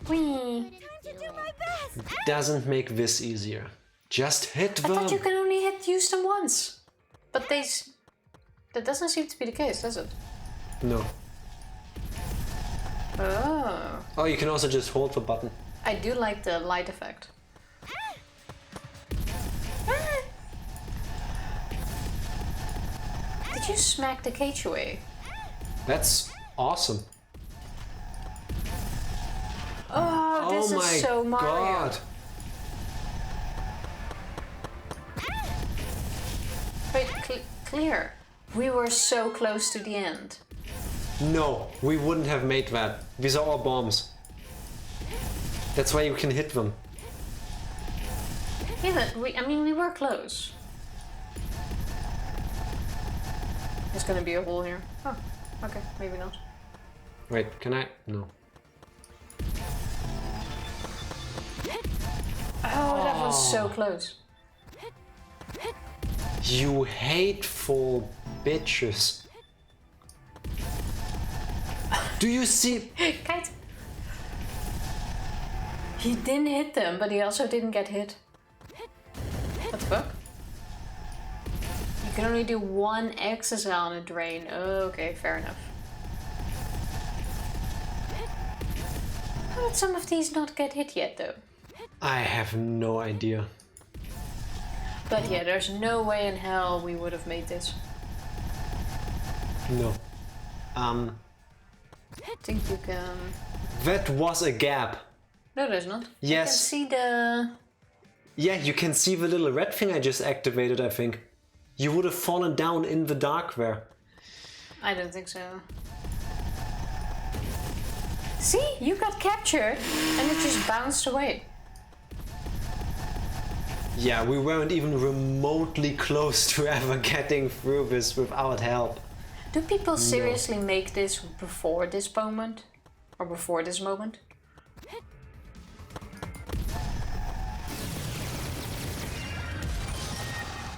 Whee! Time to do my best. Doesn't make this easier. Just hit I them. thought you can only use them once. But that doesn't seem to be the case, does it? No. Oh. Oh, you can also just hold the button. I do like the light effect. Did you smack the cage away? That's awesome. Oh, this oh is my so Mario. god. Wait, clear. We were so close to the end. No, we wouldn't have made that. These are all bombs. That's why you can hit them. Yeah, but we were close. There's gonna be a hole here. Oh, okay, maybe not. Wait, can I? No. Oh, that was so close. You hateful bitches. Do you see? Kite. He didn't hit them, but he also didn't get hit. What the fuck? You can only do one axis on a drain. Okay, fair enough. How did some of these not get hit yet, though? I have no idea. But yeah, there's no way in hell we would have made this. No. I think you can... That was a gap. No, there's not. Yes. You can see the... Yeah, you can see the little red thing I just activated, I think. You would have fallen down in the dark there. I don't think so. See? You got captured and it just bounced away. Yeah, we weren't even remotely close to ever getting through this without help. Do people seriously make this before this moment? Or before this moment?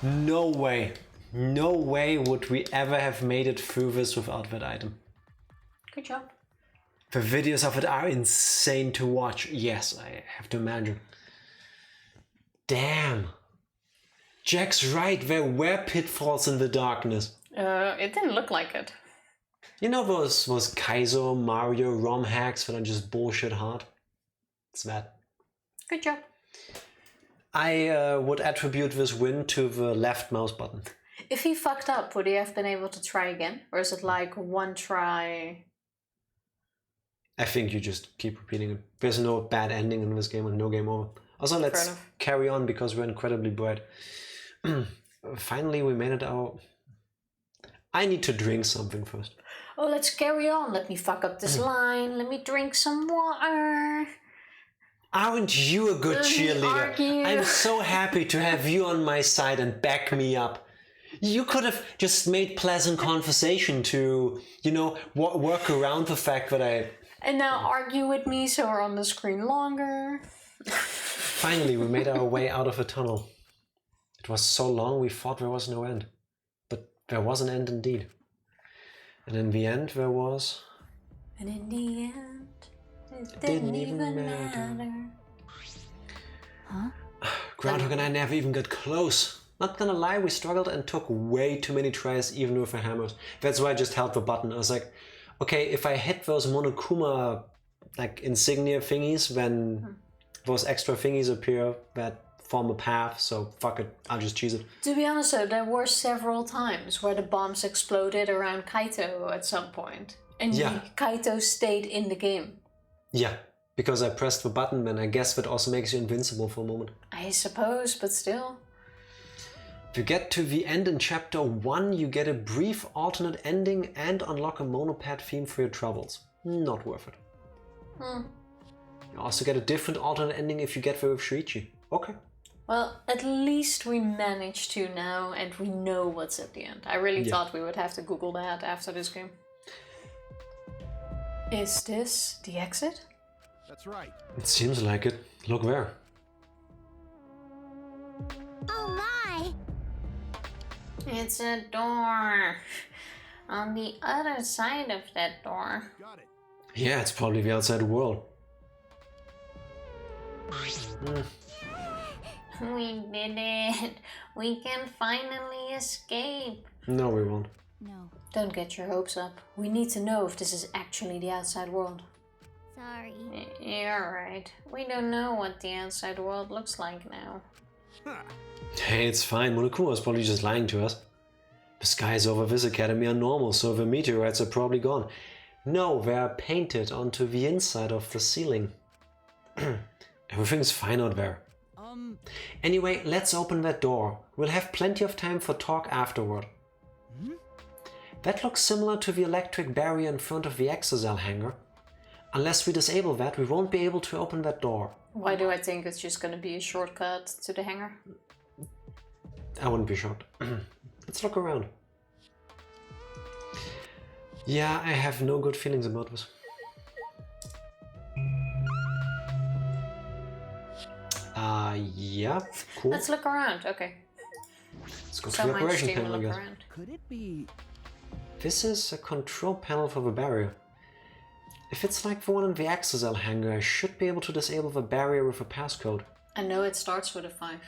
No way. No way would we ever have made it through this without that item. Good job. The videos of it are insane to watch. Yes, I have to imagine. Damn. Jack's right, there were pitfalls in the darkness. It didn't look like it. You know those Kaizo, Mario, ROM hacks that are just bullshit hard? It's that. Good job. I would attribute this win to the left mouse button. If he fucked up, would he have been able to try again? Or is it like one try? I think you just keep repeating it. There's no bad ending in this game and no game over. Also, let's carry on because we're incredibly bright. Finally, we made it out. I need to drink something first. Oh, let's carry on. Let me fuck up this line. Let me drink some water. Aren't you a good cheerleader? Argue. I'm so happy to have you on my side and back me up. You could have just made pleasant conversation to, you know, work around the fact that I... And now argue with me so we're on the screen longer. Finally, we made our way out of the tunnel. It was so long we thought there was no end. But there was an end indeed. And in the end there was... And in the end, it didn't even matter. Huh? Groundhog and I never even got close. Not gonna lie, we struggled and took way too many tries even with the hammers. That's why I just held the button. I was like, okay, if I hit those Monokuma like insignia thingies, then those extra thingies appear that form a path, so fuck it, I'll just cheese it. To be honest though, there were several times where the bombs exploded around Kaito at some point. And Kaito stayed in the game. Yeah, because I pressed the button, and I guess that also makes you invincible for a moment. I suppose, but still. If you get to the end in chapter 1, you get a brief alternate ending and unlock a monopad theme for your troubles. Not worth it. You also get a different alternate ending if you get there with Shuichi. Okay. Well, at least we managed to now, and we know what's at the end. I really thought we would have to Google that after this game. Is this the exit? That's right. It seems like it. Look there. Oh my! It's a door. On the other side of that door. Got it. Yeah, it's probably the outside world. We did it. We can finally escape. No, we won't. No. Don't get your hopes up. We need to know if this is actually the outside world. Sorry. You're right. We don't know what the outside world looks like now. Hey, it's fine. Monokuma is probably just lying to us. The skies over this academy are normal, so the meteorites are probably gone. No, they are painted onto the inside of the ceiling. Everything's fine out there. Anyway, let's open that door. We'll have plenty of time for talk afterward. That looks similar to the electric barrier in front of the exocell hangar. Unless we disable that, we won't be able to open that door. Why do I think it's just gonna be a shortcut to the hangar? I wouldn't be shocked. Let's look around. Yeah, I have no good feelings about this. Yeah, cool. Let's look around, okay. Let's go to So the much operation team panel, I look guess. around. Could it be? This is a control panel for the barrier. If it's like the one in the exocell hangar, I should be able to disable the barrier with a passcode. I know it starts with a 5.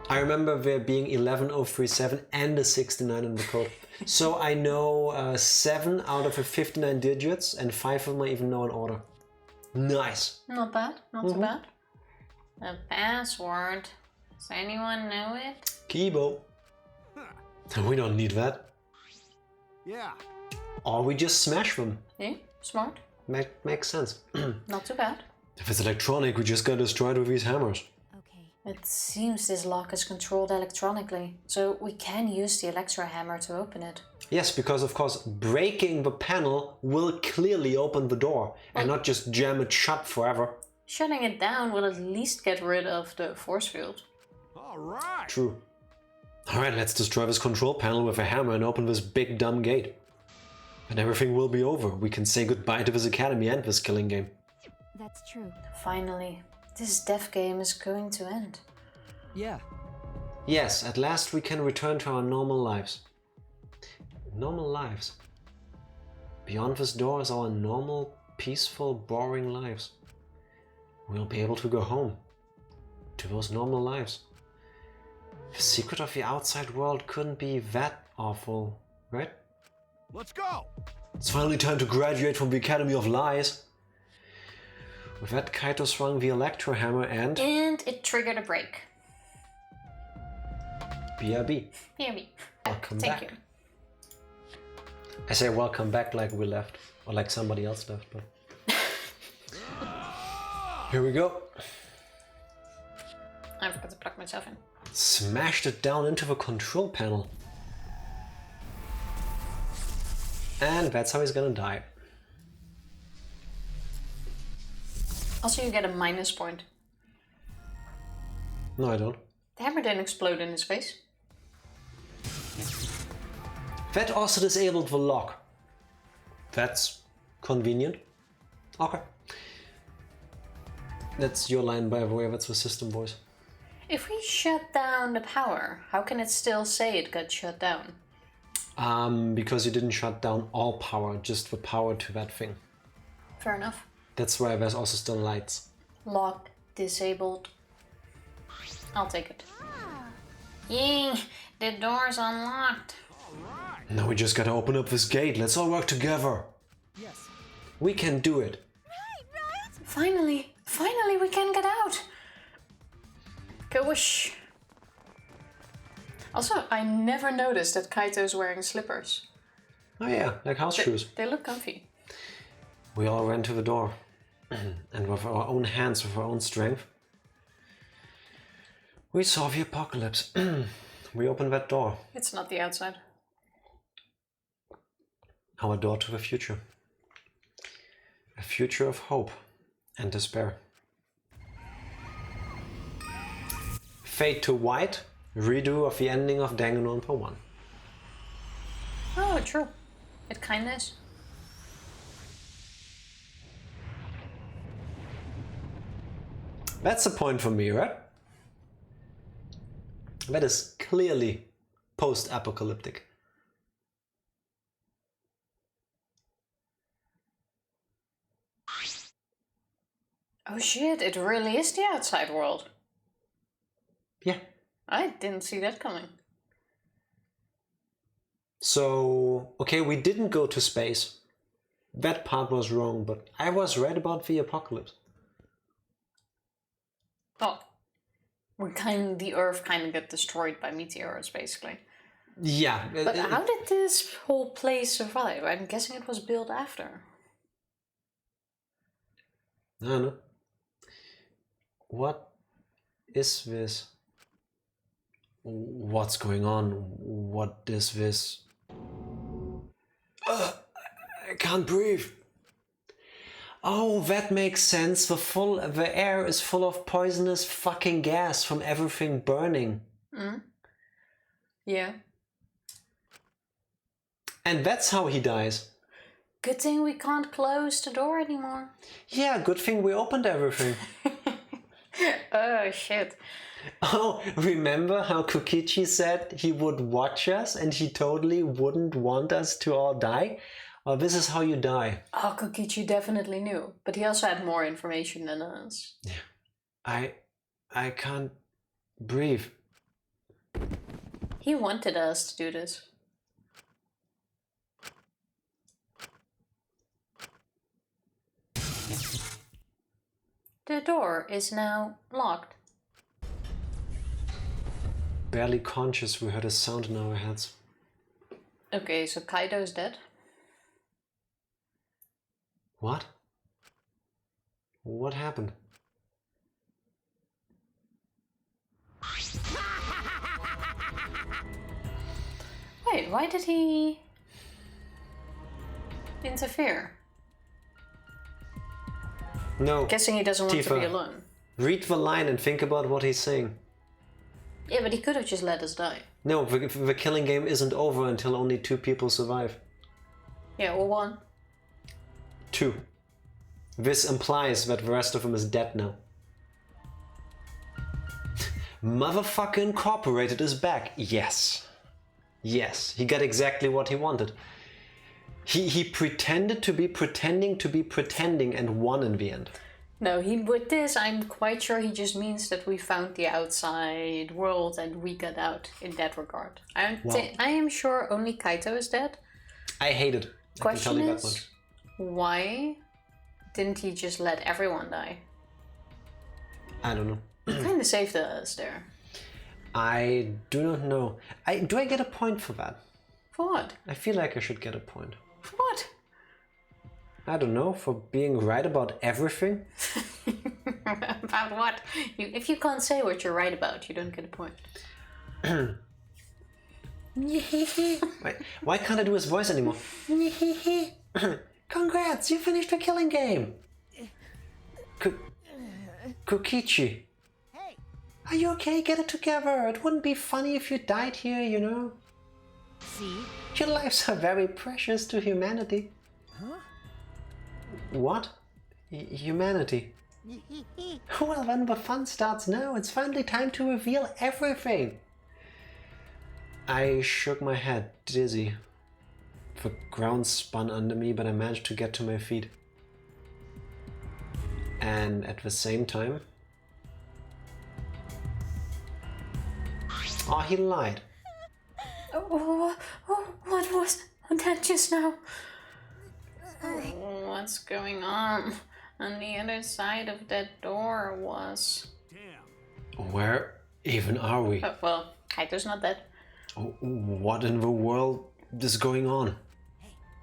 I remember there being 11037 and a 69 in the code. So I know 7 out of the 59 digits and 5 of them I even know in order. Nice. Not bad, not too bad. The password. Does anyone know it? Kibo. We don't need that. Yeah. Or we just smash them. Yeah, smart. Makes sense. Not too bad. If it's electronic, we just got destroyed with these hammers. Okay. It seems this lock is controlled electronically, so we can use the electro hammer to open it. Yes, because of course breaking the panel will clearly open the door and not just jam it shut forever. Shutting it down will at least get rid of the force field. All right. True. Alright, let's destroy this control panel with a hammer and open this big dumb gate. And everything will be over. We can say goodbye to this academy and this killing game. That's true. Finally, this death game is going to end. Yeah. Yes, at last we can return to our normal lives. Normal lives. Beyond this door is our normal, peaceful, boring lives. We'll be able to go home. To those normal lives. The secret of the outside world couldn't be that awful, right? Let's go. It's finally time to graduate from the Academy of Lies. With that, Kaito swung the electro hammer and And it triggered a break. BRB. BRB. Welcome Thank back. you. I say welcome back like we left. Or like somebody else left, but... Here we go. I forgot to plug myself in. Smashed it down into the control panel. And that's how he's gonna die. Also, you get a minus point. No, I don't. The hammer didn't explode in his face. That also disabled the lock. That's convenient. Okay. That's your line, by the way. That's the system voice. If we shut down the power, how can it still say it got shut down? Because you didn't shut down all power, just the power to that thing. Fair enough. That's why there's also still lights. Lock disabled. I'll take it. Yay! The door's unlocked. Now we just gotta open up this gate. Let's all work together. Yes. We can do it. Finally! Finally we can get out! Go-wish! Also, I never noticed that Kaito's wearing slippers. Oh yeah, like house shoes. They look comfy. We all ran to the door. And with our own hands, with our own strength, we saw the apocalypse. We opened that door. It's not the outside. Our door to the future. A future of hope and despair. Fade to white, redo of the ending of Danganronpa 1. Oh, true. It kinda is. That's a point for me, right? That is clearly post-apocalyptic. Oh shit, it really is the outside world. Yeah. I didn't see that coming. So, okay, we didn't go to space. That part was wrong, but I was right about the apocalypse. Well, the Earth kind of got destroyed by meteors, basically. Yeah. But how did this whole place survive? I'm guessing it was built after. I don't know. What is this? What's going on? What is this? I can't breathe. Oh, that makes sense. The air is full of poisonous fucking gas from everything burning. Yeah. And that's how he dies. Good thing we can't close the door anymore. Yeah, good thing we opened everything. Oh shit. Oh, remember how Kokichi said he would watch us and he totally wouldn't want us to all die? Well, this is how you die. Oh, Kokichi definitely knew, but he also had more information than us. Yeah. I can't breathe. He wanted us to do this. The door is now locked. Barely conscious, we heard a sound in our heads. Okay, so Kaido's dead. What? What happened? Wait, why did he interfere? No. Guessing he doesn't want to Tifa, be alone. read the line and think about what he's saying. Yeah, but he could have just let us die. No, the killing game isn't over until only 2 people survive. Yeah, or 1. 2. This implies that the rest of them is dead now. Motherfucker Incorporated is back. Yes. Yes, he got exactly what he wanted. He pretended to be pretending and won in the end. No, with this, I'm quite sure he just means that we found the outside world and we got out in that regard. I am sure only Kaito is dead. I hate it. Question I can tell you that is, much. why didn't he just let everyone die? I don't know. He kind of saved us there. I do not know. Do I get a point for that? For what? I feel like I should get a point. For what? I don't know, for being right about everything? About what? If you can't say what you're right about, you don't get a point. Why can't I do his voice anymore? Congrats, you finished the killing game! Kokichi. Hey, Are you okay? Get it together. It wouldn't be funny if you died here, you know? see? Your lives are very precious to humanity. Huh? What? Humanity. Well, then the fun starts now. It's finally time to reveal everything. I shook my head, dizzy. The ground spun under me, but I managed to get to my feet. And at the same time... Oh, he lied. What was that just now? What's going on? On the other side of that door was... Where even are we? Oh, well, Kaito's not dead. What in the world is going on?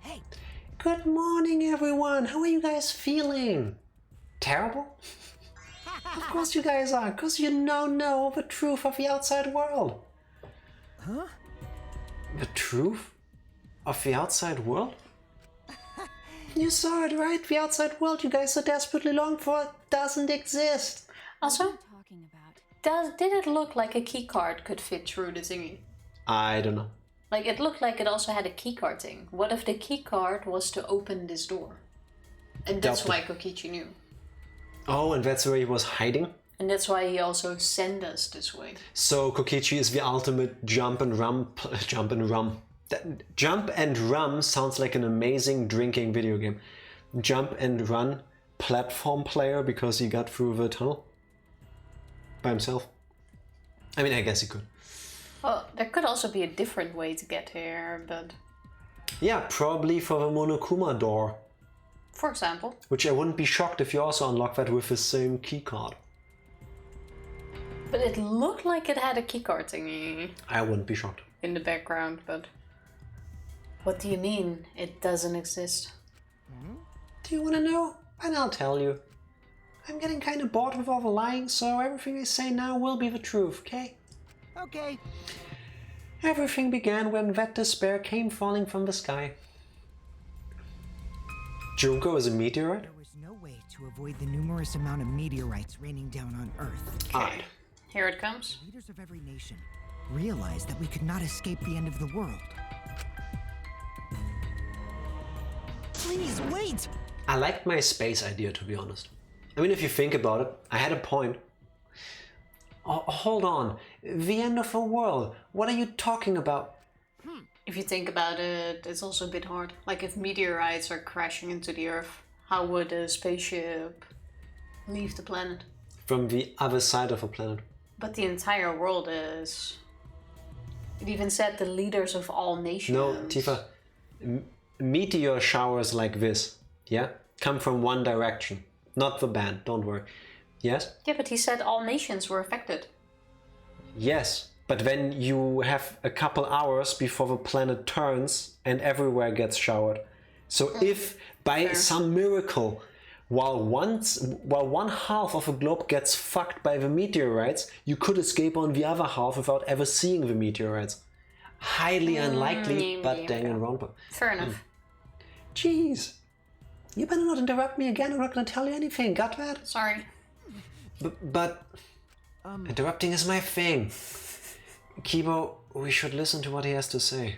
Hey, Good morning, everyone. How are you guys feeling? Terrible? Of course you guys are, because you now know the truth of the outside world. huh? The truth of the outside world? You saw it, right? The outside world you guys so desperately long for doesn't exist. Also, Talking about. did it look like a keycard could fit through the thingy? I don't know. Like, it looked like it also had a keycard thing. What if the keycard was to open this door? And that's why Kokichi knew. Oh, and that's where he was hiding? And that's why he also sent us this way. So Kokichi is the ultimate jump and rum. Jump and rum. Jump and rum sounds like an amazing drinking video game. Jump and run platform player because he got through the tunnel by himself. I mean, I guess he could. Well, there could also be a different way to get here, but... Yeah, probably for the Monokuma door. For example. Which I wouldn't be shocked if you also unlock that with the same keycard. But it looked like it had a keycard thingy I wouldn't be shocked. in the background, but... What do you mean, it doesn't exist? Do you want to know? And I'll tell you. I'm getting kind of bored with all the lying, so everything I say now will be the truth, okay? Okay. Everything began when that despair came falling from the sky. Junko is a meteorite? There was no way to avoid the numerous amount of meteorites raining down on Earth. Alright. Here it comes. Leaders of every nation realized that we could not escape the end of the world. Please, wait! I liked my space idea, to be honest. I mean, if you think about it, I had a point. Oh, hold on. The end of the world. What are you talking about? If you think about it, it's also a bit hard. Like if meteorites are crashing into the Earth, how would a spaceship leave the planet? From the other side of the planet. But the entire world is... It even said the leaders of all nations. No, Tifa. Meteor showers like this, yeah, come from one direction. Not the band, don't worry. Yes? Yeah, but he said all nations were affected. Yes, but then you have a couple hours before the planet turns and everywhere gets showered. So if by some miracle, while one half of the globe gets fucked by the meteorites, you could escape on the other half without ever seeing the meteorites. Highly unlikely, but Danganronpa. Fair enough. Jeez. You better not interrupt me again, I'm not gonna tell you anything, got that? Sorry. But interrupting is my thing. Kibo, we should listen to what he has to say.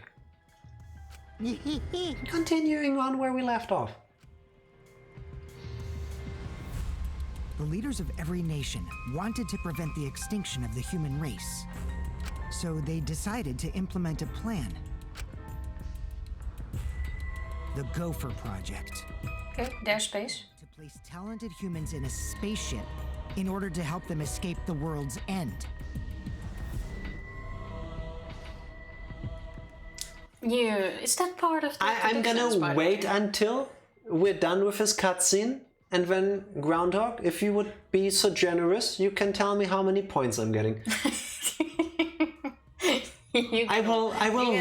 Continuing on where we left off. The leaders of every nation wanted to prevent the extinction of the human race. So they decided to implement a plan. The Gopher Project. Okay, there's space. To place talented humans in a spaceship in order to help them escape the world's end. Is that part of the I'm predictions, by gonna the wait way? until we're done with this cutscene, and then Groundhog, if you would be so generous, you can tell me how many points I'm getting. I will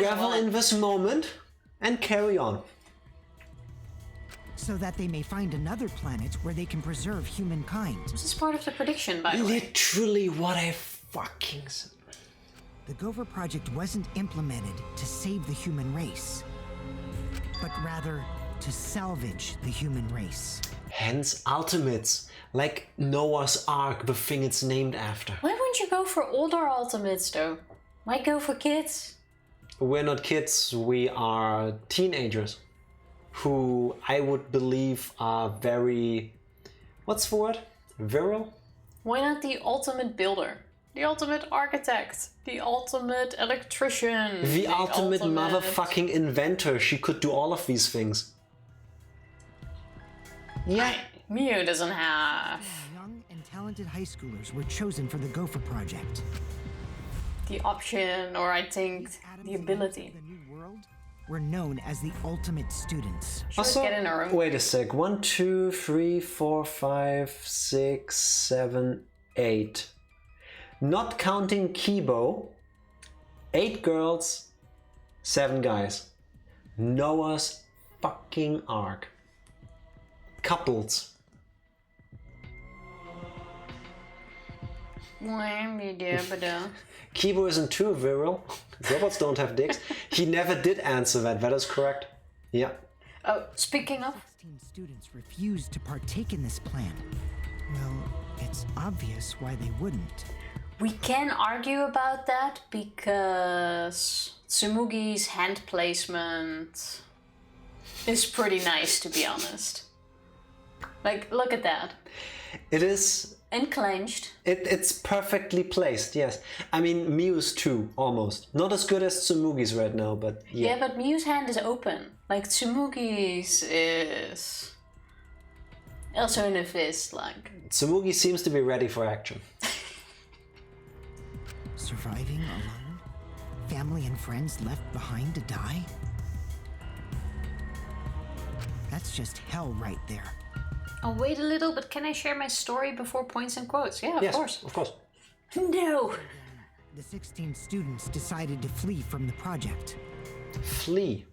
revel in this moment and carry on. So that they may find another planet where they can preserve humankind. This is part of the prediction, by the way. Literally what I fucking said. The Gopher Project wasn't implemented to save the human race, but rather to salvage the human race. Hence Ultimates, like Noah's Ark, the thing it's named after. Why wouldn't you go for older ultimates, though? Why go for kids? We're not kids, we are teenagers. Who I would believe are very... What's the word? Virile? Why not the ultimate builder? The ultimate architect? The ultimate electrician? The ultimate motherfucking inventor. She could do all of these things. Yeah. Mew doesn't have Young and talented high schoolers were chosen for the Gopher Project. the option, or I think the ability. The new world were known as the ultimate students. Should get in our own. Wait a sec. 1, 2, 3, 4, 5, 6, 7, 8. Not counting Kibo, 8 girls, 7 guys. Noah's fucking Ark. Couples. Kibo isn't too virile. Robots don't have dicks. He never did answer that. That is correct. Yeah. Oh, speaking of, 16 students refused to partake in this plan. Well, it's obvious why they wouldn't. we can argue about that because Tsumugi's hand placement is pretty nice, to be honest. Like, look at that. It is. And clenched. It's perfectly placed, yes. I mean, Mew's too, almost. Not as good as Tsumugi's right now, but yeah. Yeah, but Mew's hand is open. Like, Tsumugi's is... Also in a fist, like. Tsumugi seems to be ready for action. Surviving alone? Family and friends left behind to die? That's just hell right there. I'll wait a little, but can I share my story before points and quotes? Yeah, of Yes, course. of course. No! The 16 students decided to flee from the project. Flee.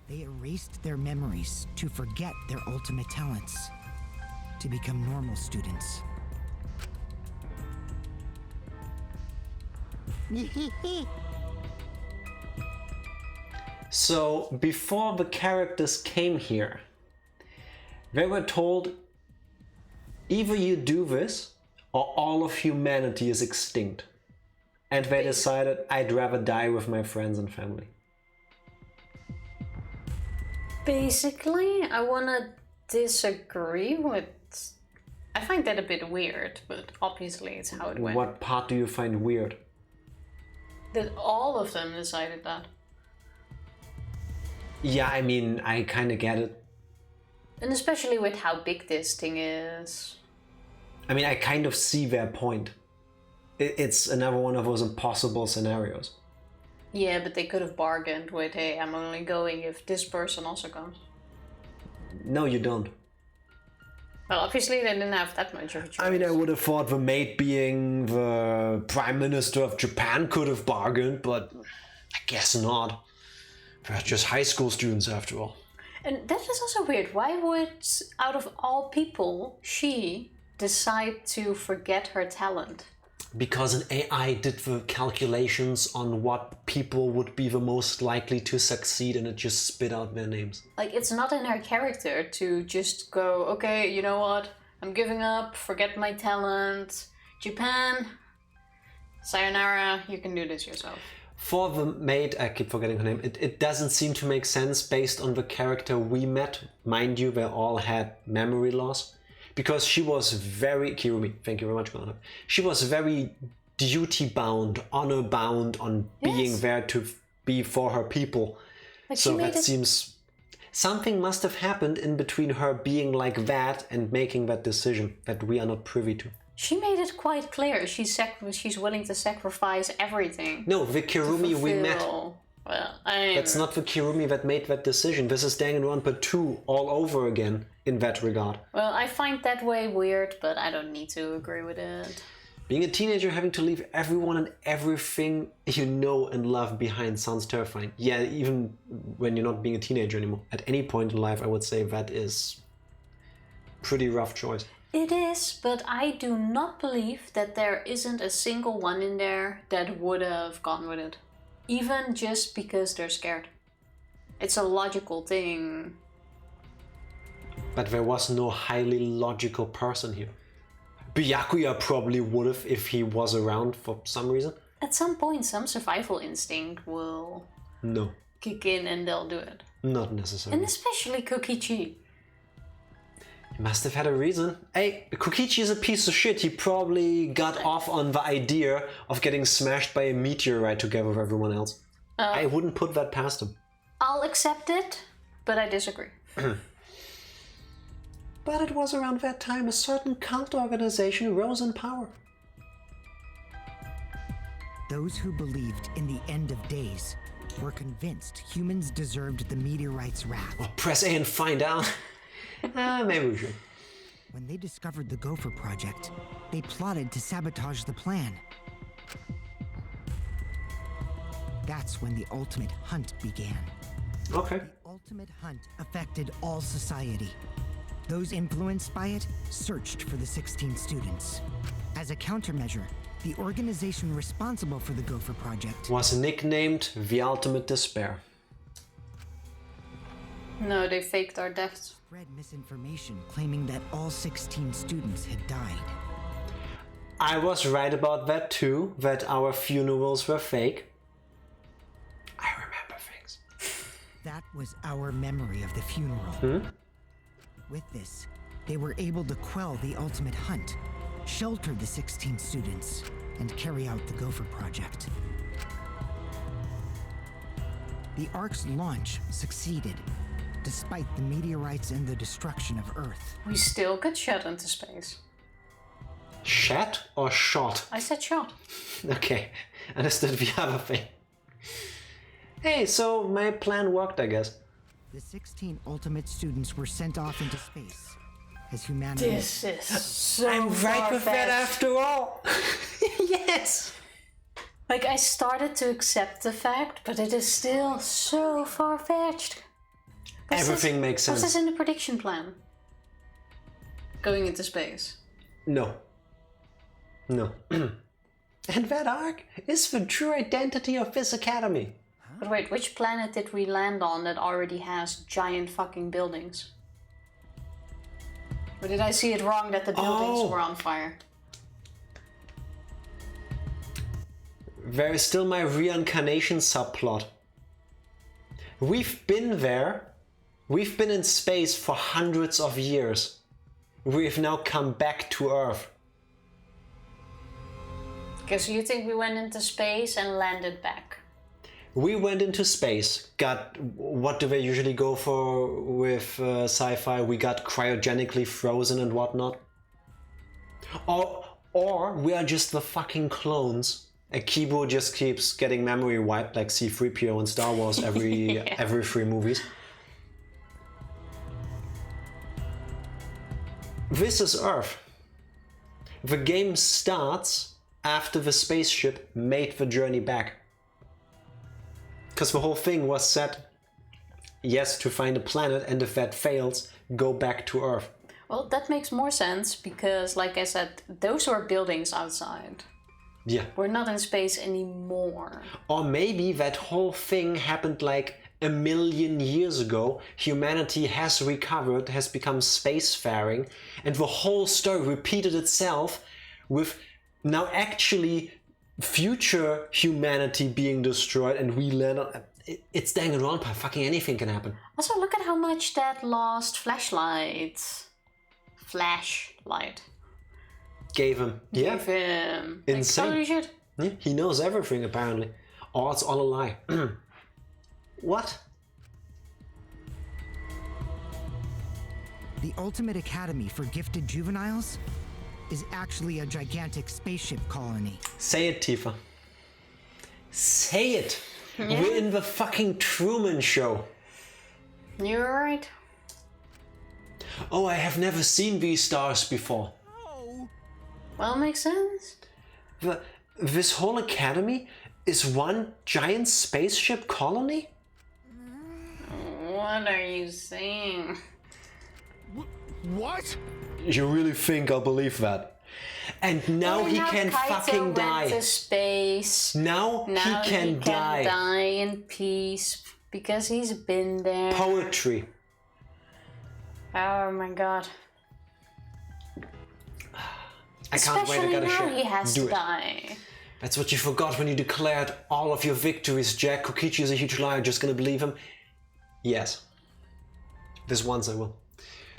They erased their memories to forget their ultimate talents, to become normal students. So, before the characters came here, they were told, either you do this, or all of humanity is extinct. And they decided, I'd rather die with my friends and family. Basically, I wanna disagree with... I find that a bit weird, but obviously it's how it went. What part do you find weird? That all of them decided that. Yeah, I mean, I kind of get it. And especially with how big this thing is. I mean, I kind of see their point. It's another one of those impossible scenarios. Yeah, but they could have bargained with, hey, I'm only going if this person also comes. No, you don't. Well, obviously they didn't have that much of a choice. I mean, I would have thought the mate being the Prime Minister of Japan could have bargained, but I guess not. They're just high school students after all. And that is also weird. Why would, out of all people, she decide to forget her talent? Because an AI did the calculations on what people would be the most likely to succeed, and it just spit out their names. Like, it's not in her character to just go, okay, you know what? I'm giving up, forget my talent. Japan, sayonara, you can do this yourself. For the maid, I keep forgetting her name, it doesn't seem to make sense based on the character we met. Mind you, they all had memory loss. Because she was very... Kirumi, thank you very much, Ghana. She was very duty-bound, honor-bound on being there to be for her people. Like, so that seems... Something must have happened in between her being like that and making that decision that we are not privy to. She made it quite clear. She's willing to sacrifice everything. No, the Kirumi we met. Well, That's not the Kirumi that made that decision. This is Danganronpa 2 all over again in that regard. Well, I find that way weird, but I don't need to agree with it. Being a teenager, having to leave everyone and everything you know and love behind sounds terrifying. Yeah, even when you're not being a teenager anymore. At any point in life, I would say that is pretty rough choice. It is, but I do not believe that there isn't a single one in there that would have gone with it. Even just because they're scared. It's a logical thing. But there was no highly logical person here. Byakuya probably would have if he was around for some reason. At some point, some survival instinct will kick in and they'll do it. Not necessarily. And especially Kokichi. He must have had a reason. Hey, Kokichi is a piece of shit. He probably got off on the idea of getting smashed by a meteorite together with everyone else. I wouldn't put that past him. I'll accept it, but I disagree. But it was around that time a certain cult organization rose in power. Those who believed in the end of days were convinced humans deserved the meteorite's wrath. Well, press A and find out. Maybe we should. When they discovered the Gopher Project, they plotted to sabotage the plan. That's when the ultimate hunt began. Okay. The ultimate hunt affected all society. Those influenced by it searched for the 16 students. As a countermeasure, the organization responsible for the Gopher Project Was nicknamed the Ultimate Despair. No, they faked our deaths. spread misinformation claiming that all 16 students had died. I was right about that too, that our funerals were fake. I remember things. That was our memory of the funeral. With this, they were able to quell the ultimate hunt, shelter the 16 students, and carry out the Gopher Project. The Ark's launch succeeded, despite the meteorites and the destruction of Earth. We still got shot into space. Shat or shot? I said shot. Okay, understood the other thing. Hey, so my plan worked, I guess. The 16 ultimate students were sent off into space as humanity. This is so I'm right with that far-fetched. after all. Yes. Like, I started to accept the fact, but it is still so far-fetched. Everything makes sense. Was this in the prediction plan? Going into space. No. No. And that arc is the true identity of this academy. But wait, which planet did we land on that already has giant fucking buildings? Or did I see it wrong that the buildings were on fire? There is still my reincarnation subplot. We've been there. We've been in space for hundreds of years. We've now come back to Earth. Okay, so you think we went into space and landed back? We went into space, got, what do they usually go for with sci-fi? We got cryogenically frozen and whatnot. Or we are just the fucking clones. Akibo just keeps getting memory wiped like C-3PO in Star Wars every 3 movies. This is Earth. The game starts after the spaceship made the journey back. Because the whole thing was set, yes, to find a planet, and if that fails, go back to Earth. Well, that makes more sense because, like I said, those were buildings outside. Yeah. We're not in space anymore. Or maybe that whole thing happened like 1 million years ago. Humanity has recovered, has become spacefaring, and the whole story repeated itself with now actually future humanity being destroyed, and we land on... It's Danganronpa, fucking anything can happen. Also, look at how much that lost flashlight Gave him. Yeah. gave him. Insane. Like, holy shit. Yeah, he knows everything apparently. Or it's all a lie. What? The ultimate academy for gifted juveniles is actually a gigantic spaceship colony. Say it, Tifa. Say it! We're in the fucking Truman Show. You're right. Oh, I have never seen these stars before. Well, makes sense. This whole academy is one giant spaceship colony? What are you saying? What? You really think I'll believe that? And now he can Kaito fucking went die. to space. Now he can die. In peace because he's been there. Poetry. Oh my god. I can't wait, I Especially gotta now share. he has Do to it. die. That's what you forgot when you declared all of your victories, Jack. Kokichi is a huge liar, just gonna believe him? Yes. This once I will.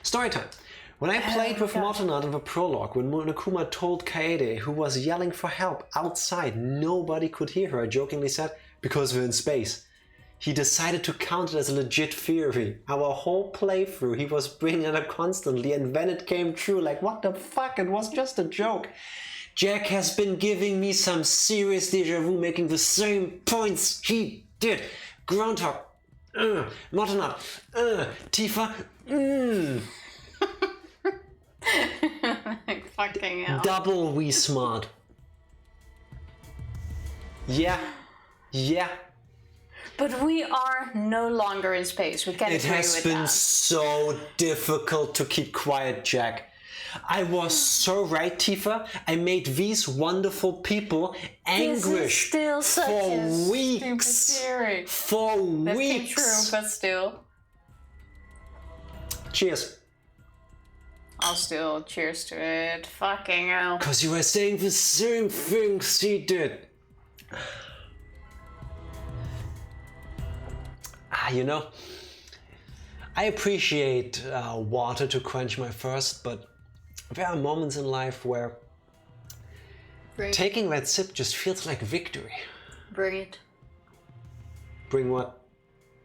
Story time. When I played with Motonat in the prologue, when Monokuma told Kaede, who was yelling for help outside, nobody could hear her, I jokingly said, because we're in space. He decided to count it as a legit theory. Our whole playthrough, he was bringing it up constantly, and then it came true, like, what the fuck, it was just a joke. Jack has been giving me some serious deja vu, making the same points he did. Groundhog, Motonat, Tifa, Fucking hell. double we smart. Yeah. But we are no longer in space. We can It agree has with been that. so difficult to keep quiet, Jack. I was so right, Tifa. I made these wonderful people This is anguish still such for a weeks. stupid theory. For That came weeks. true, but still. Cheers. I'll still cheers to it. Fucking hell. Because you were saying the same things he did. You know, I appreciate water to quench my thirst, but there are moments in life where taking that sip just feels like victory. Bring it. Bring what?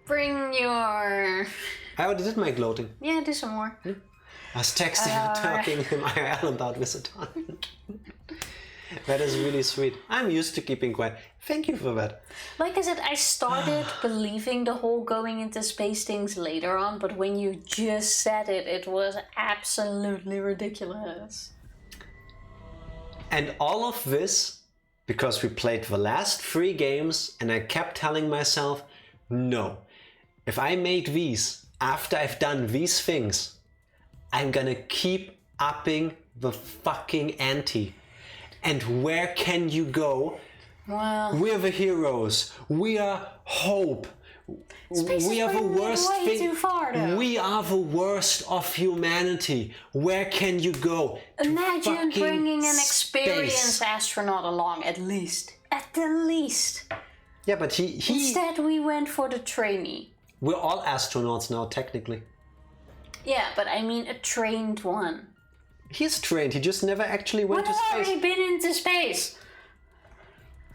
Bring your I already did my gloating. Yeah, do some more. I was texting and talking in IRL about Visiton. That is really sweet. I'm used to keeping quiet. Thank you for that. Like I said, I started believing the whole going into space things later on, but when you just said it, it was absolutely ridiculous. And all of this because we played the last 3 games and I kept telling myself, no, if I make these after I've done these things, I'm gonna keep upping the fucking ante. And where can you go? Well, We're the heroes. We are hope. Space We is are the bringing it worst way thing. too far, though. We are the worst of humanity. Where can you go? To imagine fucking bringing an space. experienced astronaut along, at least. At the least. Yeah, but he. Instead, we went for the trainee. We're all astronauts now, technically. Yeah, but I mean a trained one. He's trained. He just never actually went We've to space. already been into space.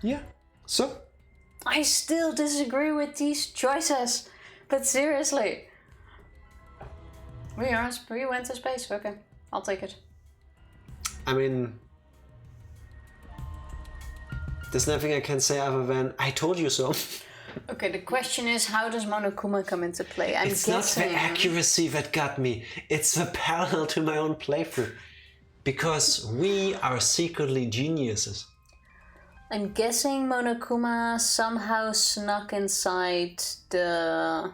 Yeah. So. I still disagree with these choices, but seriously. We went to space. Okay, I'll take it. I mean, there's nothing I can say other than I told you so. Okay, the question is, how does Monokuma come into play? I'm It's guessing. not the accuracy that got me. It's the parallel to my own playthrough. Because we are secretly geniuses. I'm guessing Monokuma somehow snuck inside the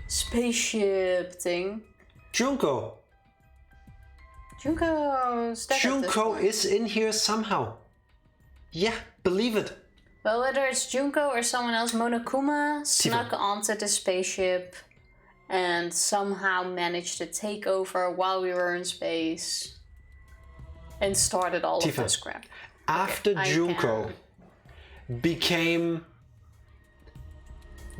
spaceship thing. Junko. Junko's dead at this Junko point. is in here somehow. Yeah, believe it. Well, whether it's Junko or someone else, Monokuma snuck onto the spaceship and somehow managed to take over while we were in space and started all of this crap. After I Junko became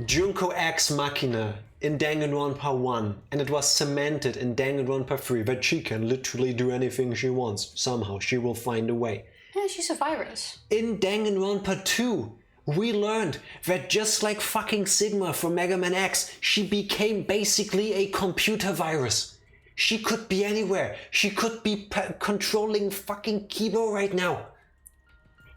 Junko Ex Machina in Danganronpa 1, and it was cemented in Danganronpa 3 that she can literally do anything she wants. Somehow she will find a way. Yeah, she's a virus. In Danganronpa 2, we learned that just like fucking Sigma from Mega Man X, she became basically a computer virus. She could be anywhere. She could be controlling fucking Kibo right now.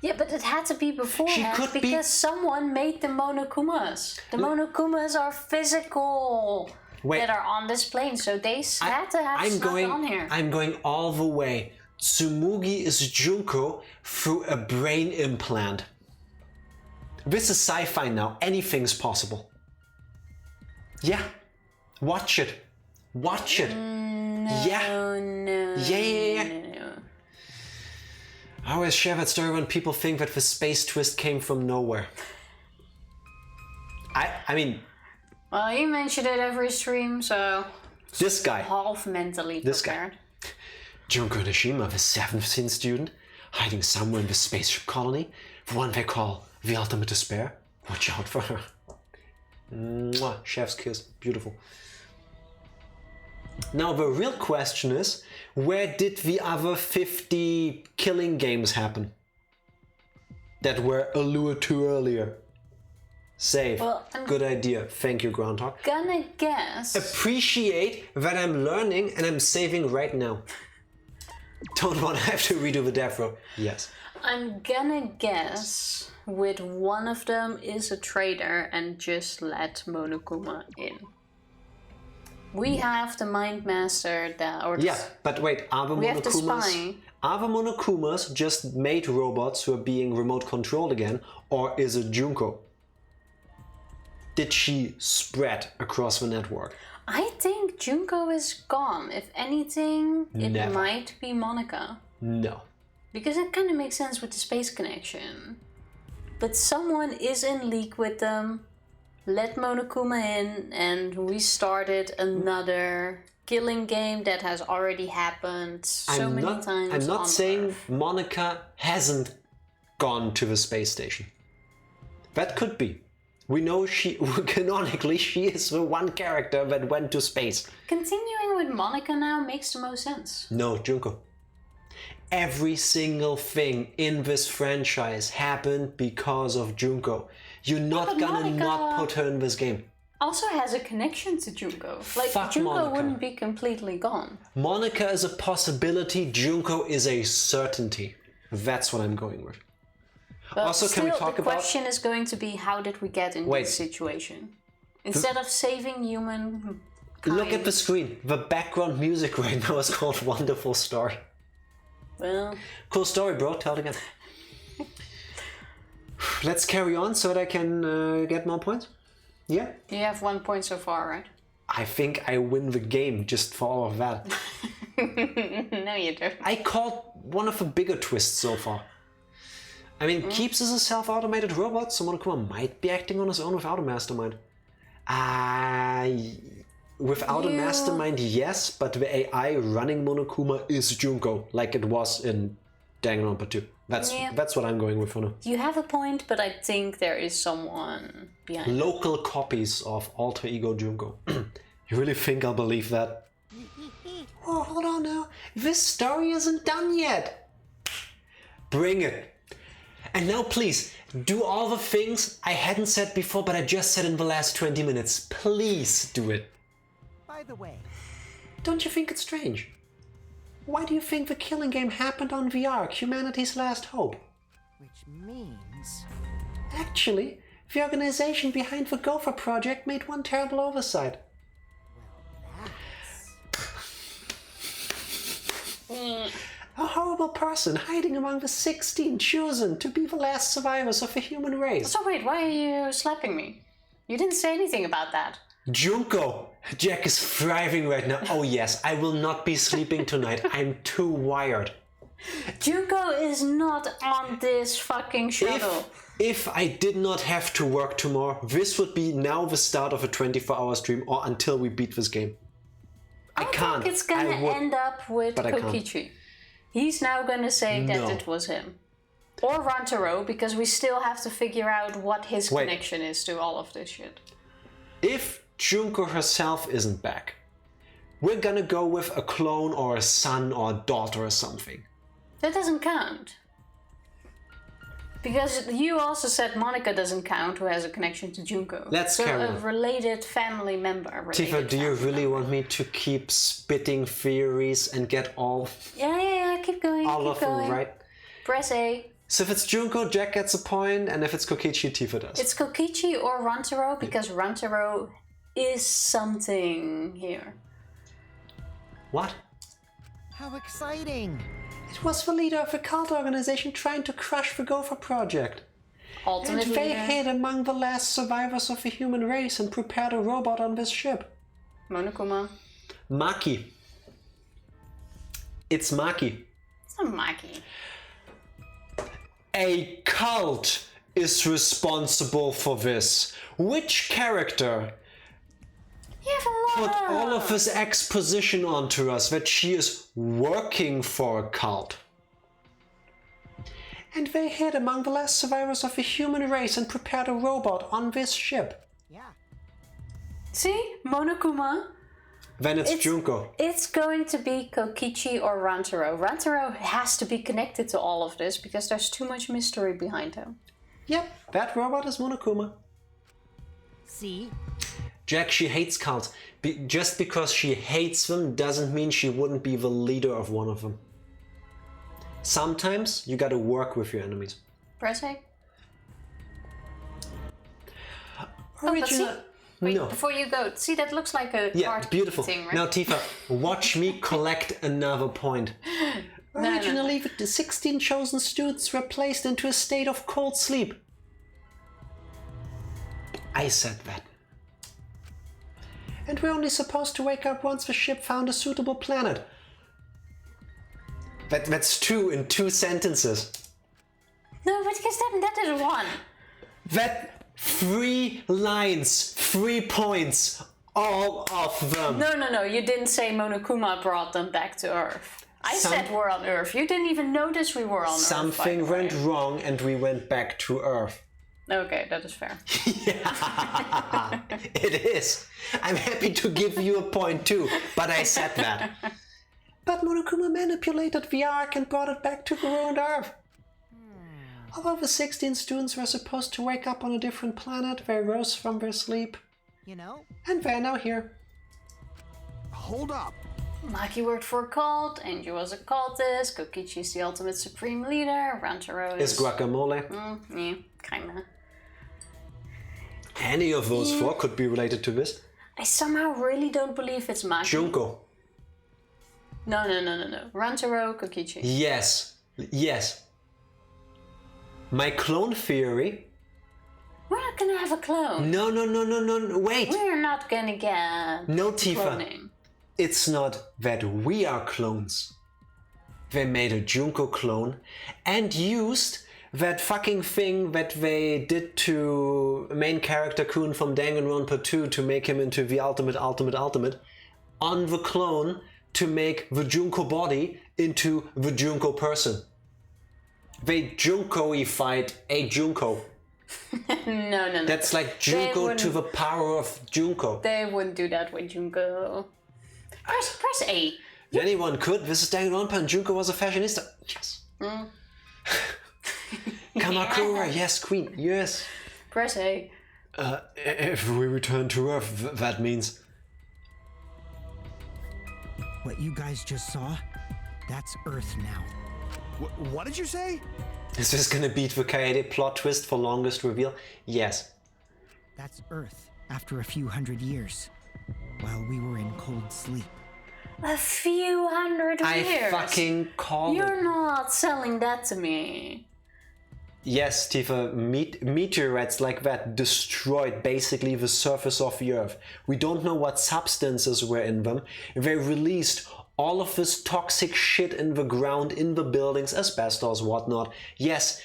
Yeah, but it had to be beforehand could be- because someone made the Monokumas. The Monokumas are physical that are on this plane, so they had to have stuff on here. I'm going all the way. Tsumugi is Junko through a brain implant. This is sci-fi now. Anything's possible. Yeah. Watch it. Watch it. Yeah. No. I always share that story when people think that the space twist came from nowhere. I mean... Well, you mentioned it every stream, so... This guy. Half mentally This guy. prepared. Junko Nishima, the 17th student, hiding somewhere in the spaceship colony, the one they call the ultimate despair. Watch out for her. Mwah, chef's kiss. Beautiful. Now the real question is, where did the other 50 killing games happen? That were alluded to earlier. Save. Well, I'm Good idea. Thank you, Groundhog. gonna guess... Appreciate that I'm learning and I'm saving right now. Don't want to have to redo the death row. Yes. I'm gonna guess with one of them is a traitor and just let Monokuma in. We have the Mind Master that... Or Yeah, but wait, are the We have the Monokumas... spy. Are the Monokumas just made robots who are being remote controlled again? Or is it Junko? Did she spread across the network? I think Junko is gone. If anything, it Never. might be Monica. No. Because it kind of makes sense with the space connection. But someone is in league with them, let Monokuma in, and we started another killing game that has already happened so many times. I'm not on saying Earth. Monica hasn't gone to the space station. That could be. We know canonically, she is the one character that went to space. Continuing with Monica now makes the most sense. No, Junko. Every single thing in this franchise happened because of Junko. You're not but gonna Monica- not put her in this game. also has a connection to Junko. Like, Fuck Junko Monica. wouldn't be completely gone. Monica is a possibility, Junko is a certainty. That's what I'm going with. But Also, still, can we talk the about... question is going to be, how did we get in Wait. this situation? Instead of saving human Look at the screen. The background music right now is called Wonderful Story. Well, Cool story, bro. Tell it again. Let's carry on so that I can get more points. Yeah? you have 1 point so far, right? I think I win the game just for all of that. No, you don't. I called one of the bigger twists so far. I mean, Keeps is a self-automated robot, so Monokuma might be acting on his own without a mastermind. Without a mastermind, yes, but the AI running Monokuma is Junko, like it was in Danganronpa 2. That's what I'm going with for now. You have a point, but I think there is someone behind. Local copies of Alter Ego Junko. You really think I'll believe that? Oh, hold on now. This story isn't done yet. Bring it. And now please, do all the things I hadn't said before, but I just said in the last 20 minutes. Please do it. By the way, Don't you think it's strange? Why do you think the killing game happened on the Ark, humanity's last hope? which means... Actually, the organization behind the Gopher project made one terrible oversight. A horrible person hiding among the 16 chosen to be the last survivors of the human race. So wait, why are you slapping me? You didn't say anything about that. Junko! Jack is thriving right now. Oh yes, I will not be sleeping tonight. I'm too wired. Junko is not on this fucking shuttle. If I did not have to work tomorrow, this would be now the start of a 24-hour stream or until we beat this game. I can't. think it's gonna end up with but I can't. Kokichi. He's now gonna say that No. it was him. Or Rantaro, because we still have to figure out what his Wait. connection is to all of this shit. If Junko herself isn't back, we're gonna go with a clone or a son or a daughter or something. That doesn't count. Because you also said Monica doesn't count, who has a connection to Junko. Let's so carry a on. related family member. Tifa, do you really want me to keep spitting theories and get all Yeah, keep going, of keep going. them right? Press A. So if it's Junko, Jack gets a point, and if it's Kokichi, Tifa does. It's Kokichi or Rantaro, because Rantaro is something here. What? How exciting! It was the leader of a cult organization trying to crush the Gopher project. Ultimate And they leader. hid among the last survivors of the human race and prepared a robot on this ship. Monokuma. Maki. It's Maki. It's not Maki. A cult is responsible for this. Which character You have a lot. put all of this exposition onto us that she is working for a cult? And they hid among the last survivors of the human race and prepared a robot on this ship. Yeah. See? Monokuma. Then it's Junko. It's going to be Kokichi or Rantaro. Rantaro has to be connected to all of this because there's too much mystery behind him. Yep, that robot is Monokuma. See? Jack, she hates cults. Just because she hates them doesn't mean she wouldn't be the leader of one of them. Sometimes you gotta work with your enemies. Press A. Original. see? Wait, No. before you go, see, that looks like a Yeah, card beautiful. thing, right? Now, Tifa, watch me collect another point. no. Originally, the 16 chosen students were placed into a state of cold sleep. I said that. And we're only supposed to wake up once the ship found a suitable planet. That's two in 2 sentences. No, but because that is one. That 3 lines, 3 points, all of them. No, you didn't say Monokuma brought them back to Earth. I said we're on Earth. You didn't even notice we were on Earth. Something went wrong and we went back to Earth. Okay, that is fair. Yeah, it is. I'm happy to give you a point too, but I said that. But Monokuma manipulated the Ark and brought it back to the ruined Earth. Although the 16 students were supposed to wake up on a different planet, they rose from their sleep. you know? And we're now here. Hold up. Maki worked for a cult, Angie was a cultist, Kokichi's the ultimate supreme leader, Rantaro Is guacamole. Yeah, kinda. Any of those four could be related to this. I somehow really don't believe it's Maki. Junko. No. Rantaro, Kokichi. Yes. My clone theory. We're not gonna have a clone. No, wait. We're not gonna get No, Tifa. cloning. It's not that we are clones. They made a Junko clone and used that fucking thing that they did to main character Kun from Danganronpa 2 to make him into the ultimate on the clone to make the Junko body into the Junko person. They Junko-ified a Junko. No. That's like Junko to the power of Junko. They wouldn't do that with Junko. Press A. Anyone could. This is Danganronpa and Junko was a fashionista. Yes. Kamakura, yes, queen, yes. Press A. If we return to Earth, that means... What you guys just saw, that's Earth now. What did you say? Is this gonna beat the Kaede plot twist for longest reveal? Yes. That's Earth after a few hundred years, while we were in cold sleep. A few hundred years. I fucking called it. You're not selling that to me. Yes, Tifa, meteorites like that destroyed basically the surface of the Earth. We don't know what substances were in them. They released all of this toxic shit in the ground, in the buildings, asbestos, whatnot. Yes,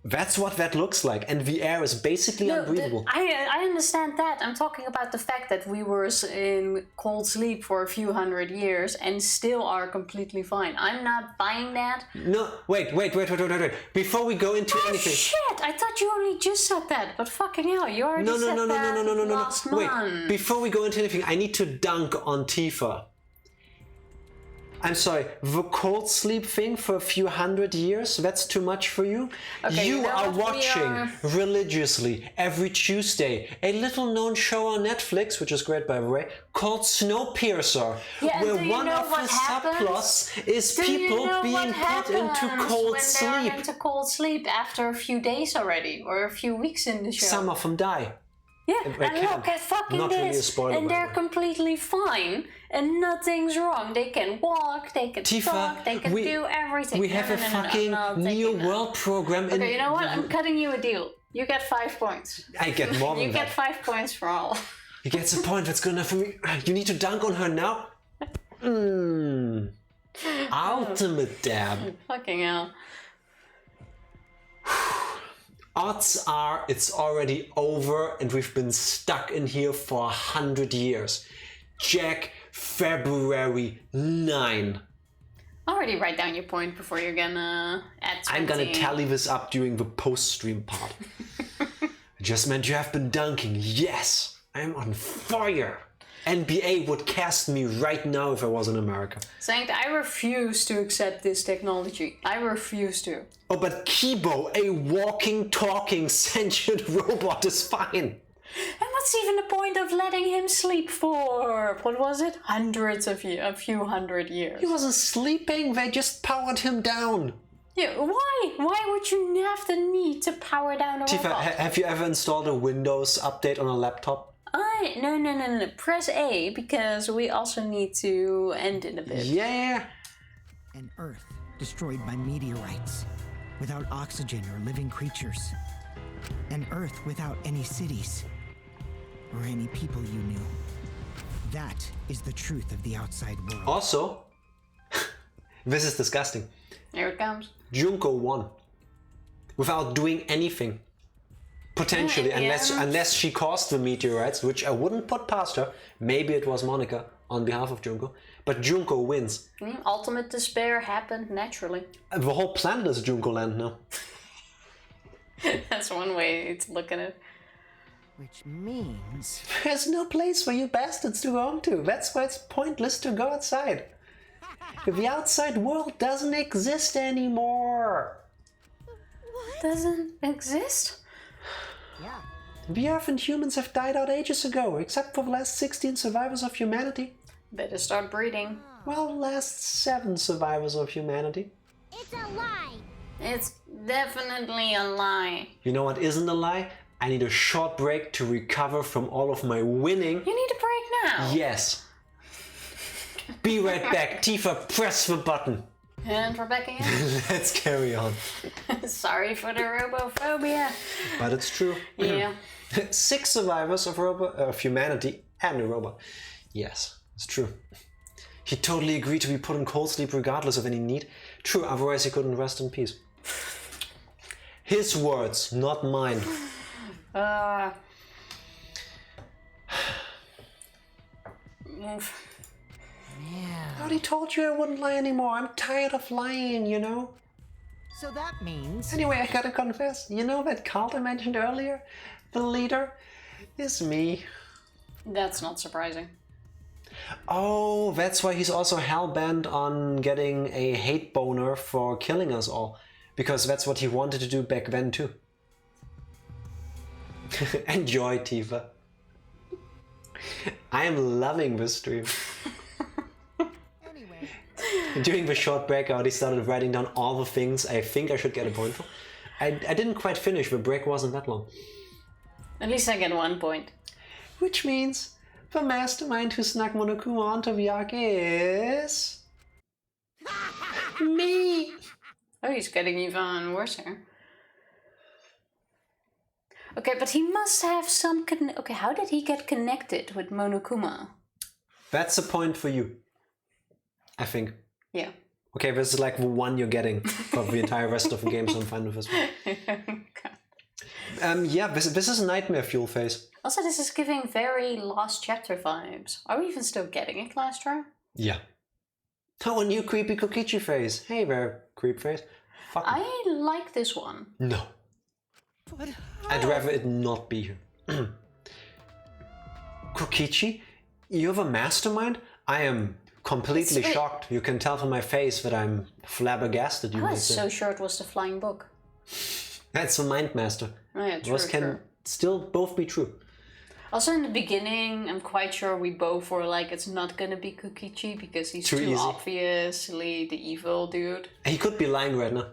that's what that looks like, and the air is basically unbreathable. I understand that. I'm talking about the fact that we were in cold sleep for a few hundred years and still are completely fine. I'm not buying that. No, wait. Before we go into anything... Shit! I thought you only just said that, but fucking hell, you already said that last month. Wait, before we go into anything, I need to dunk on Tifa. I'm sorry, the cold sleep thing for a few hundred years, that's too much for you? Okay, you are watching religiously every Tuesday a little known show on Netflix, which is great by the way, called Snowpiercer, where one of the subplots is people being put into cold sleep. When they're into cold sleep after a few days already, or a few weeks in the show. Some of them die. Yeah, and look at fucking Not this, really a spoiler, and they're completely fine, and nothing's wrong. They can walk, they can talk, they can do everything. We have a fucking Neo World program. Okay, you know what? I'm cutting you a deal. You get 5 points. I get more than You that. get 5 points for all. He gets a point. That's good enough for me. You need to dunk on her now. Ultimate dab. Fucking hell. Odds are it's already over and we've been stuck in here for 100 years. Jack, February 9. Already write down your point before you're gonna add 20. I'm gonna tally this up during the post-stream part. I just meant you have been dunking. Yes, I'm on fire. NBA would cast me right now if I was in America. Saying I refuse to accept this technology. I refuse to. Oh, but Kibo, a walking, talking, sentient robot is fine. And what's even the point of letting him sleep for, what was it? Hundreds of years, a few hundred years. He wasn't sleeping, they just powered him down. Yeah, why? Why would you have the need to power down a Tifa, robot? have you ever installed a Windows update on a laptop? No. Press A, because we also need to end in a bit. Yeah. An Earth destroyed by meteorites, without oxygen or living creatures. An Earth without any cities, or any people you knew. That is the truth of the outside world. Also, this is disgusting. Here it comes. Junko won. Without doing anything. Potentially, Yeah. unless she caused the meteorites, which I wouldn't put past her. Maybe it was Monica on behalf of Junko. But Junko wins. Ultimate despair happened naturally. The whole planet is Junko land now. That's one way to look at it. Which means... There's no place for you bastards to go home to. That's why it's pointless to go outside. The outside world doesn't exist anymore. Doesn't exist? Yeah. The Earth and humans have died out ages ago, except for the last 16 survivors of humanity. Better start breeding. Well, last 7 survivors of humanity. It's a lie. It's definitely a lie. You know what isn't a lie? I need a short break to recover from all of my winning. You need a break now. Yes. Be right back. Tifa, press the button. And we're back again. Let's carry on. Sorry for the robophobia. But it's true. Yeah. 6 survivors of humanity and a robot. Yes, it's true. He totally agreed to be put in cold sleep regardless of any need. True, otherwise he couldn't rest in peace. His words, not mine. Move. I already told you I wouldn't lie anymore. I'm tired of lying, you know? So that means... Anyway, I gotta confess, you know that cult I mentioned earlier? The leader is me. That's not surprising. Oh, that's why he's also hell-bent on getting a hate boner for killing us all. Because that's what he wanted to do back then too. Enjoy, Tifa. I am loving this stream. Anyway, During the short breakout, he started writing down all the things I think I should get a point for. I didn't quite finish, the break wasn't that long. At least I get 1 point. Which means the mastermind who snuck Monokuma onto the arc is... me! Oh, he's getting even worse here. Okay, but he must have some... Okay, how did he get connected with Monokuma? That's a point for you, I think. Yeah. Okay, this is like the one you're getting for the entire rest of the game, so I'm fine with this one. Okay. Yeah, this is a nightmare fuel phase. Also, this is giving very Lost Chapter vibes. Are we even still getting it last try? Yeah. Oh, a new creepy Kokichi phase. Hey there, creep phase. Fuck me. I like this one. No. But I'd rather it not be here. Kokichi? You're the mastermind? I am completely It's- shocked. You can tell from my face that I'm flabbergasted. You I might was say. so sure it was the flying book. That's the mind master. Oh yeah, true, Those can true. still both be true. Also in the beginning, I'm quite sure we both were like, it's not gonna be Kokichi because he's Too too easy. obviously the evil dude. He could be lying right now.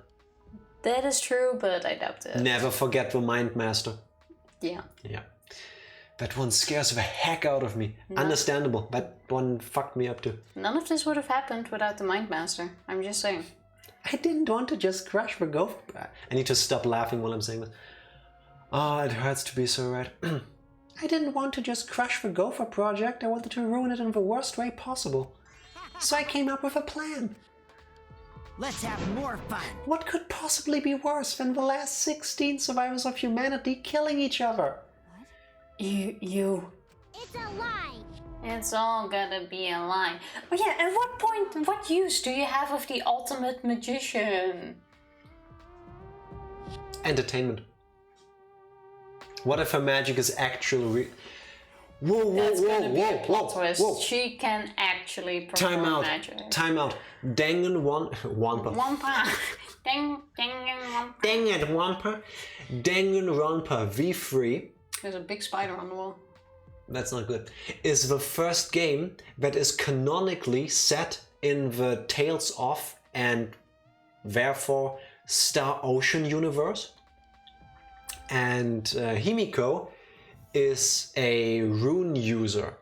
That is true, but I doubt it. Never forget the mind master. Yeah. Yeah. That one scares the heck out of me. Understandable. That one fucked me up too. None of this would have happened without the Mind Master. I'm just saying. I didn't want to just crush the ghost. I need to stop laughing while I'm saying this. Oh, it hurts to be so right. I didn't want to just crush the Gopher project. I wanted to ruin it in the worst way possible. So I came up with a plan. let's have more fun. What could possibly be worse than the last 16 survivors of humanity killing each other? You. It's a lie. It's all gonna be a lie. Oh yeah, at what point, what use do you have of the ultimate magician? Entertainment. What if her magic is actually Whoa, That's gonna be a plot twist. whoa. She can actually perform Time out. magic. Time out. Wampa. Wampa. Ding, ding, wampa. Dang it, Wampa. Danganronpa V3, There's a big spider on the wall. that's not good, is the first game that is canonically set in the Tales of and therefore Star Ocean universe. And Himiko is a rune user,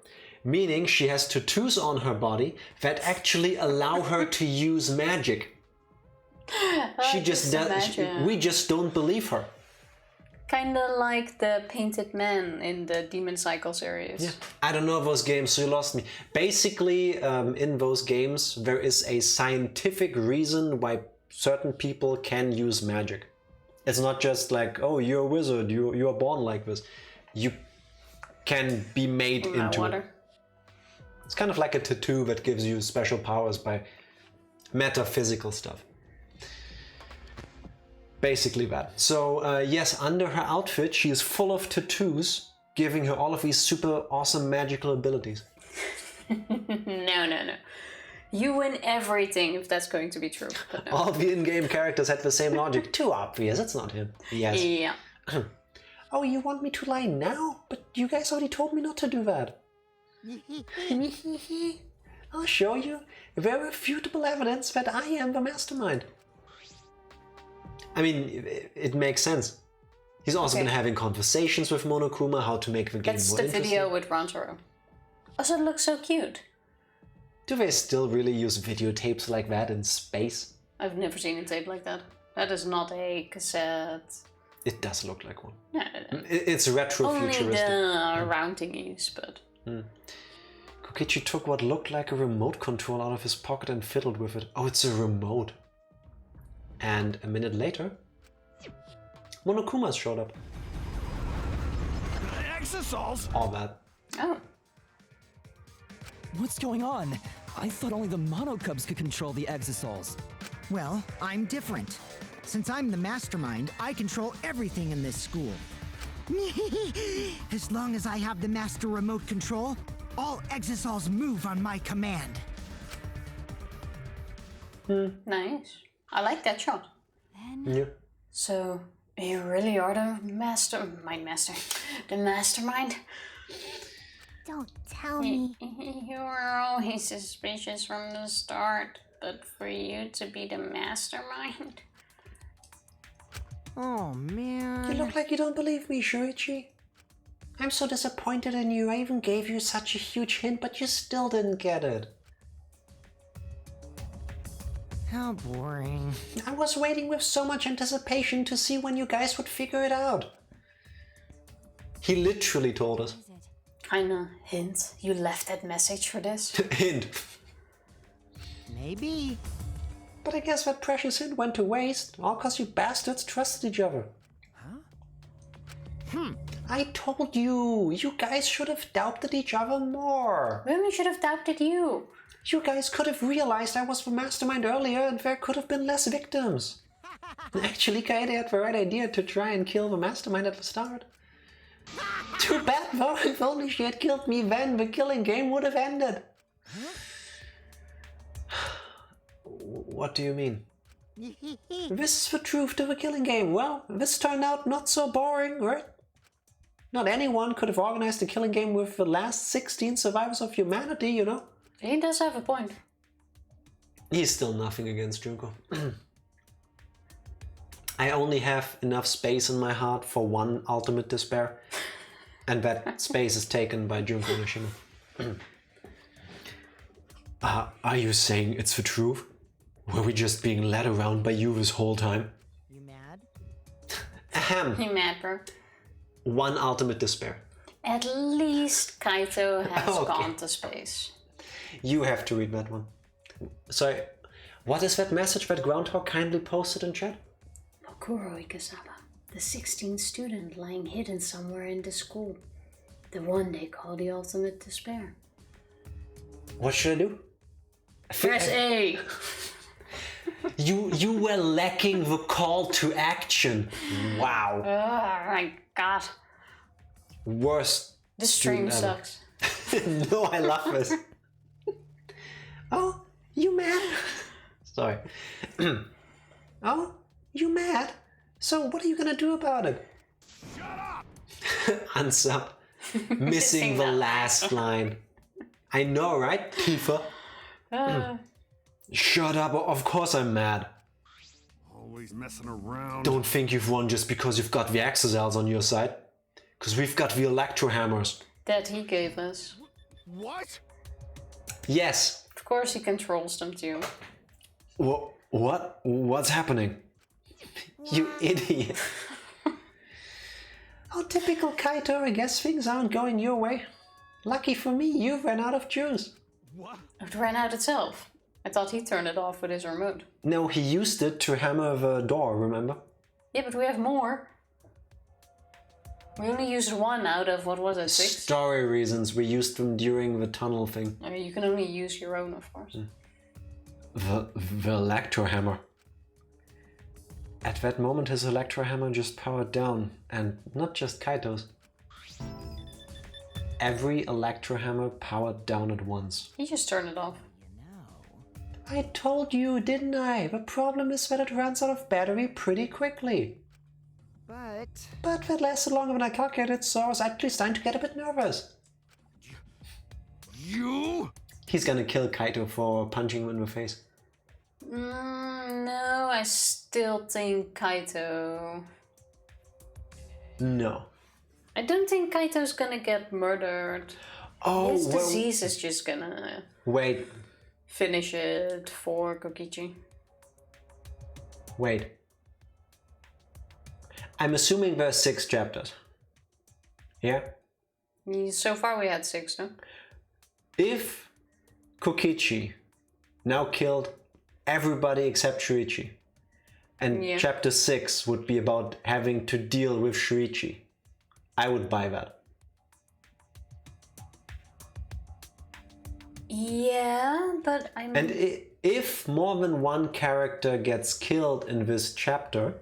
meaning she has tattoos on her body that actually allow her to use magic. She just does. We just don't believe her. Kinda like the Painted Man in the Demon Cycle series. Yeah. I don't know those games, so you lost me. Basically, in those games, there is a scientific reason why certain people can use magic. It's not just like, oh, you're a wizard, you are born like this. You can be made into it. It's kind of like a tattoo that gives you special powers by metaphysical stuff. Basically that. So yes, under her outfit, she is full of tattoos, giving her all of these super awesome magical abilities. No. You win everything if that's going to be true. But no. All the in-game characters had the same logic. Too obvious, it's not him. Yes. Yeah. Oh, you want me to lie now? But you guys already told me not to do that. I'll show you very refutable evidence that I am the mastermind. I mean, it makes sense. He's also been having conversations with Monokuma, how to make the game That's more the interesting. video with Rantaro. Also, it looks so cute. Do they still really use videotapes like that in space? I've never seen a tape like that. That is not a cassette. It does look like one. No, It's retro-futuristic. only the round thingies, but... Kokichi took what looked like a remote control out of his pocket and fiddled with it. Oh, it's a remote. And a minute later, Monokuma showed up. Exosols? All that. Oh. What's going on? I thought only the Mono Cubs could control the Exosols. Well, I'm different. Since I'm the mastermind, I control everything in this school. As long as I have the master remote control, all Exosols move on my command. Nice. I like that shot. Yeah. So, you really are the the mastermind? Don't tell me. You were always suspicious from the start, but for you to be the mastermind? Oh, man. You look like you don't believe me, Shuichi. I'm so disappointed in you. I even gave you such a huge hint, but you still didn't get it. How boring. I was waiting with so much anticipation to see when you guys would figure it out. He literally told us. Kinda hint. You left that message for this? Hint. Maybe. But I guess that precious hint went to waste, all cause you bastards trusted each other. I told you, you guys should have doubted each other more. Women should have doubted you. You guys could have realized I was the mastermind earlier and there could have been less victims. Actually, Kaede had the right idea to try and kill the mastermind at the start. Too bad though, if only she had killed me then, the killing game would have ended. What do you mean? This is the truth to the killing game. Well, this turned out not so boring, right? Not anyone could have organized a killing game with the last 16 survivors of humanity, you know? He does have a point. He's still nothing against Junko. I only have enough space in my heart for one ultimate despair. And that space is taken by Junko Nishima. Are you saying it's the truth? Were we just being led around by you this whole time? You mad? Ahem. You mad, bro? One ultimate despair. At least Kaito has Okay. gone to space. You have to read that one. Sorry, what is that message that Groundhog kindly posted in chat? Mokuro Ikasawa, the 16th student lying hidden somewhere in the school. The one they call the ultimate despair. What should I do? Press A! You were lacking the call to action. Wow. Oh my god. Worst. This stream student ever. sucks. No, I love this. Oh, you mad? Sorry. Oh, you mad? So what are you gonna do about it? Shut up! Unsub. Missing the that. last line. I know, right, Tifa? Shut up, of course I'm mad. Always messing around. Don't think you've won just because you've got the Exocells on your side. Because we've got the Electro Hammers. That he gave us. What? Yes. Of course he controls them too. What? What's happening? You idiot. Oh, typical Kaito, I guess things aren't going your way. Lucky for me, you ran out of juice. What? It ran out itself. I thought he turned it off with his remote. No, he used it to hammer the door, remember? Yeah, but we have more. We only used one out of, what was it, 6? Story reasons, we used them during the tunnel thing. I mean, you can only use your own, of course. The Electro Hammer. At that moment, his Electro Hammer just powered down, and not just Kaito's. Every Electro Hammer powered down at once. He just turned it off. I told you, didn't I? The problem is that it runs out of battery pretty quickly. But that lasted longer than I calculated, so I was actually starting to get a bit nervous. You? He's gonna kill Kaito for punching him in the face. No, I still think Kaito. No. I don't think Kaito's gonna get murdered. Oh, His well, disease is just gonna wait. finish it for Kokichi. Wait. I'm assuming there's 6 chapters. Yeah? So far we had 6, no? If Kokichi now killed everybody except Shuichi, and Yeah. chapter 6 would be about having to deal with Shuichi, I would buy that. Yeah, but I mean... And if more than one character gets killed in this chapter,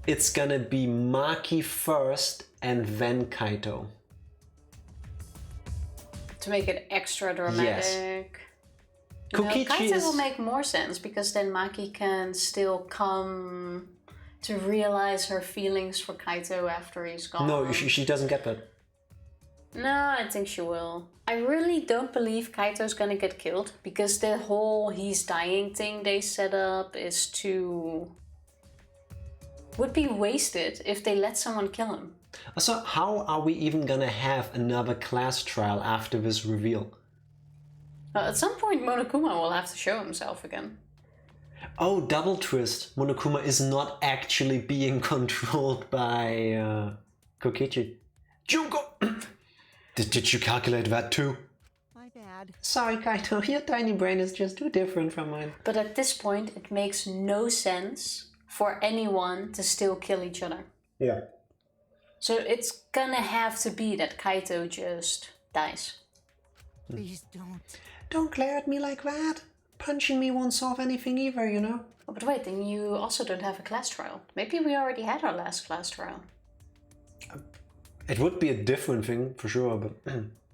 it's gonna be Maki first and then Kaito. To make it extra dramatic. No, Kokichi Kaito is... will make more sense because then Maki can still come to realize her feelings for Kaito after he's gone. No, she doesn't get that. No, I think she will. I really don't believe Kaito's gonna get killed because the whole he's dying thing they set up is too... would be wasted if they let someone kill him. So how are we even gonna have another class trial after this reveal? At some point Monokuma will have to show himself again. Oh, double twist. Monokuma is not actually being controlled by Kokichi. Junko! Did you calculate that too? my bad. Sorry, Kaito, your tiny brain is just too different from mine. But at this point it makes no sense for anyone to still kill each other. Yeah. So it's gonna have to be that Kaito just dies. Please don't. Don't glare at me like that. Punching me won't solve anything either, you know? Oh, but wait, then you also don't have a class trial. Maybe we already had our last class trial. It would be a different thing, for sure, but...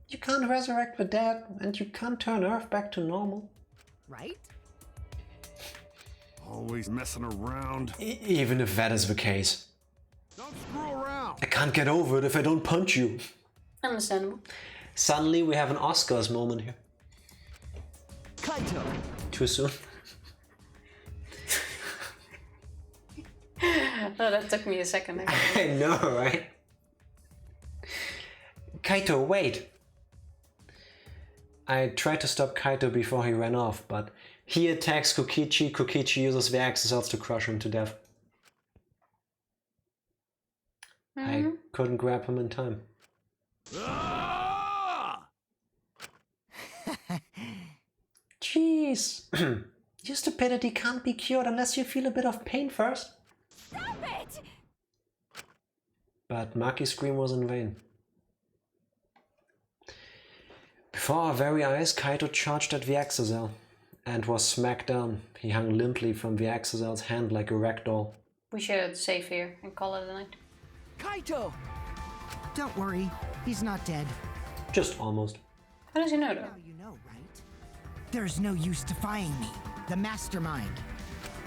you can't resurrect the dead, and you can't turn Earth back to normal. Right? Always messing around. Even if that is the case. Don't screw around. I can't get over it if I don't punch you. Understandable. Suddenly we have an Oscars moment here. Kaito! Too soon. Oh, that took me a second. Actually. I know, right? Kaito, wait! I tried to stop Kaito before he ran off, but he attacks Kokichi. Kokichi uses the axes to crush him to death. I couldn't grab him in time. Ah! Jeez! Your stupidity can't be cured unless you feel a bit of pain first. Stop it! But Maki's scream was in vain. Before our very eyes, Kaito charged at the Axel and was smacked down. He hung limply from the Axel's hand like a ragdoll. We should save here and call it a night. Kaito! Don't worry, he's not dead. Just almost. How does he know though? Now you know, right? There's no use defying me, the mastermind.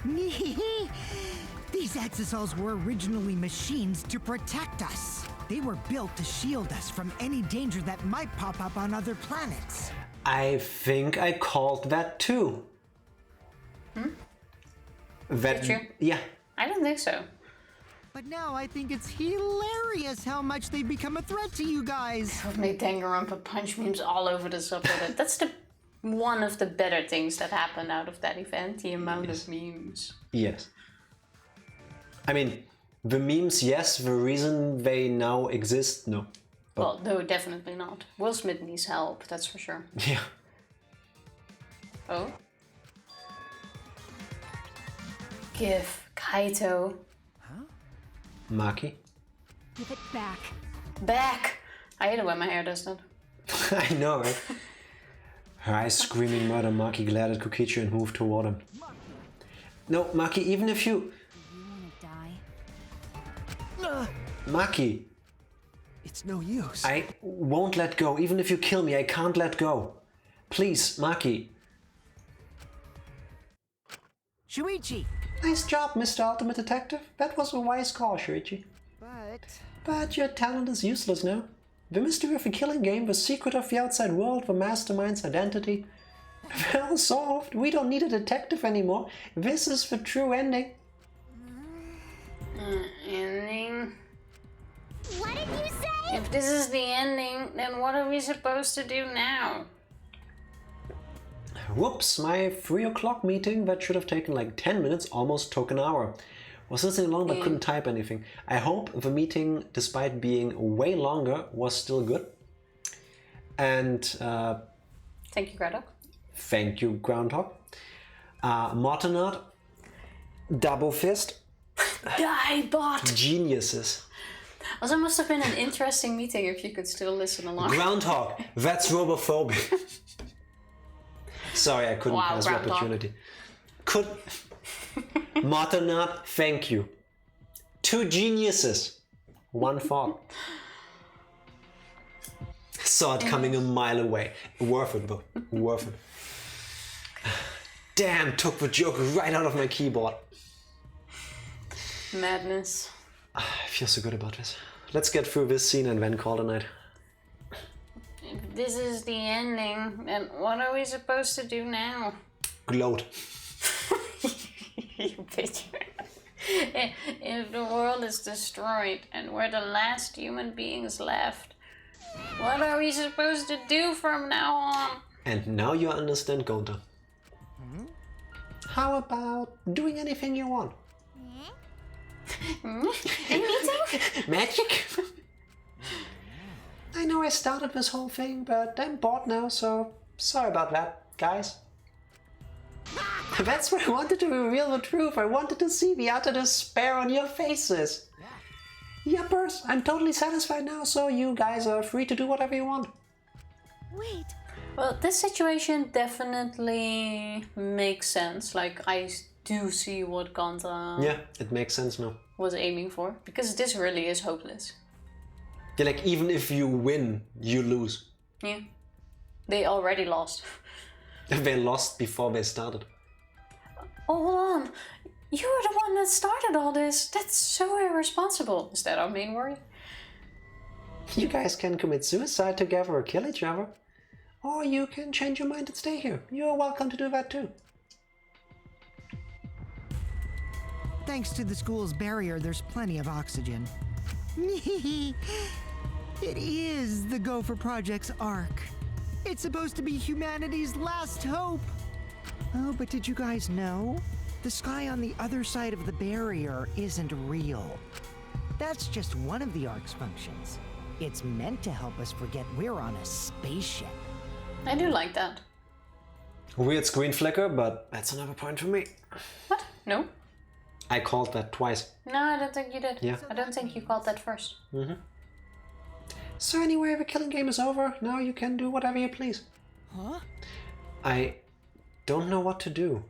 These exosols were originally machines to protect us. They were built to shield us from any danger that might pop up on other planets. I think I called that too. That, Did you? yeah. I don't think so. But now I think it's hilarious how much they've become a threat to you guys. I've made Danganronpa punch memes all over the subreddit. That's the one of the better things that happened out of that event, the amount of memes. Yes. I mean, the memes, yes. The reason they now exist, no. Well, no, definitely not. Will Smith needs help, that's for sure. Yeah. Oh? Give Kaito Maki? Give it back. back! I hate it when my hair does that. I know, right? Her eyes screaming murder, Maki glared at Kokichi and moved toward him. No, Maki, even if you... You wanna die? Maki, It's no use. I won't let go. Even if you kill me, I can't let go. Please, Maki. Shuichi, Nice job, Mr. Ultimate Detective. That was a wise call, Shuichi. But your talent is useless now. The mystery of a killing game, the secret of the outside world, the mastermind's identity. Well solved. We don't need a detective anymore. This is the true ending. Ending? What did you say? If this is the ending, then what are we supposed to do now? Whoops, my 3 o'clock meeting that should have taken like 10 minutes almost took an hour. Was listening long but couldn't type anything. I hope the meeting, despite being way longer, was still good. And Thank you, Greta. thank you, Groundhog. Mortenard, Double Fist, Die, bot! geniuses. Also, must have been an interesting meeting if you could still listen along. Groundhog, that's robophobic. Sorry, I couldn't Wow, pass the Groundhog. opportunity. Mortenard, thank you. 2 geniuses, 1 thought. Saw it coming a mile away. Worth it though, worth it. Damn, took the joke right out of my keyboard. Madness. I feel so good about this. Let's get through this scene and then call it a night. If this is the ending, then what are we supposed to do now? Gloat. You bitch. If the world is destroyed and we're the last human beings left, what are we supposed to do from now on? And now you understand, Gonta. How about doing anything you want? Anything? Magic? I know I started this whole thing, but I'm bored now, so sorry about that, guys. That's why I wanted to reveal the truth. I wanted to see the utter despair on your faces. Yuppers, I'm totally satisfied now, so you guys are free to do whatever you want. Wait. Well, this situation definitely makes sense. Like, I do see what Ganta Yeah, it makes sense now. was aiming for. Because this really is hopeless. Yeah, like even if you win, you lose. Yeah. They already lost. They lost before they started. Oh, hold on. You were the one that started all this. That's so irresponsible. Is that our main worry? You guys can commit suicide together or kill each other. Or you can change your mind and stay here. You're welcome to do that too. Thanks to the school's barrier, there's plenty of oxygen. It is the Gopher Project's ark. It's supposed to be humanity's last hope. Oh, but did you guys know? The sky on the other side of the barrier isn't real. That's just one of the ark's functions. It's meant to help us forget we're on a spaceship. I do like that. Weird screen flicker, but that's another point for me. What? No? I called that twice. No, I don't think you did. Yeah. I don't think you called that first. So anyway, the killing game is over. Now you can do whatever you please. Huh? I don't know what to do.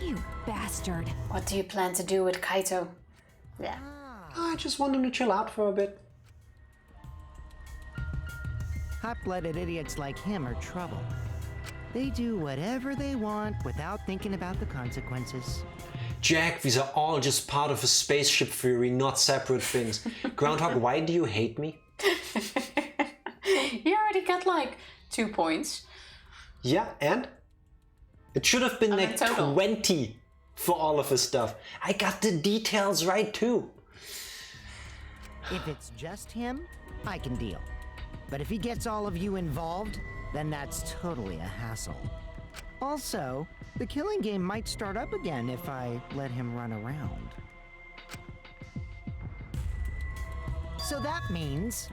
You bastard. What do you plan to do with Kaito? Yeah. I just want him to chill out for a bit. Hot-blooded idiots like him are trouble. They do whatever they want without thinking about the consequences. Jack, these are all just part of a spaceship theory, not separate things. Groundhog, why do you hate me? You already got like 2 points. Yeah, and? It should have been And like in total. 20 for all of this stuff. I got the details right too. If it's just him, I can deal. But if he gets all of you involved, then that's totally a hassle. Also, the killing game might start up again if I let him run around. So that means...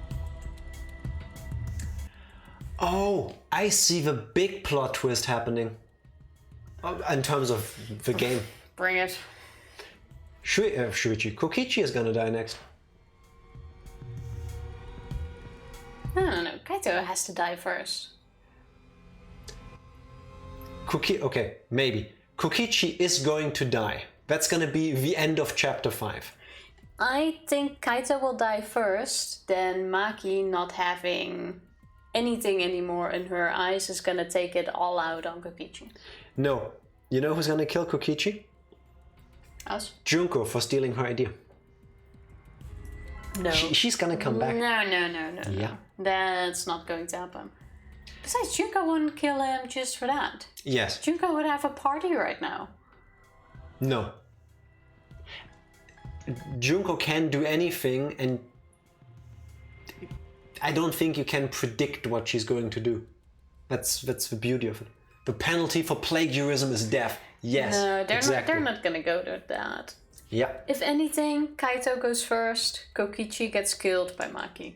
Oh, I see the big plot twist happening. In terms of the game. Bring it. Shuichi, Kokichi is gonna die next. No. Kaito has to die first. Okay, maybe. Kokichi is going to die. That's gonna be the end of chapter 5. I think Kaito will die first, then Maki, not having anything anymore in her eyes, is gonna take it all out on Kokichi. No, You know who's gonna kill Kokichi? Us? Junko for stealing her idea. No. She's gonna come back. No. Yeah. That's not going to happen. Besides, Junko wouldn't kill him just for that. Yes. Junko would have a party right now. No. Junko can do anything, and I don't think you can predict what she's going to do. That's the beauty of it. The penalty for plagiarism is death. Yes, No, exactly. they're not gonna go to that. Yeah. If anything, Kaito goes first, Kokichi gets killed by Maki.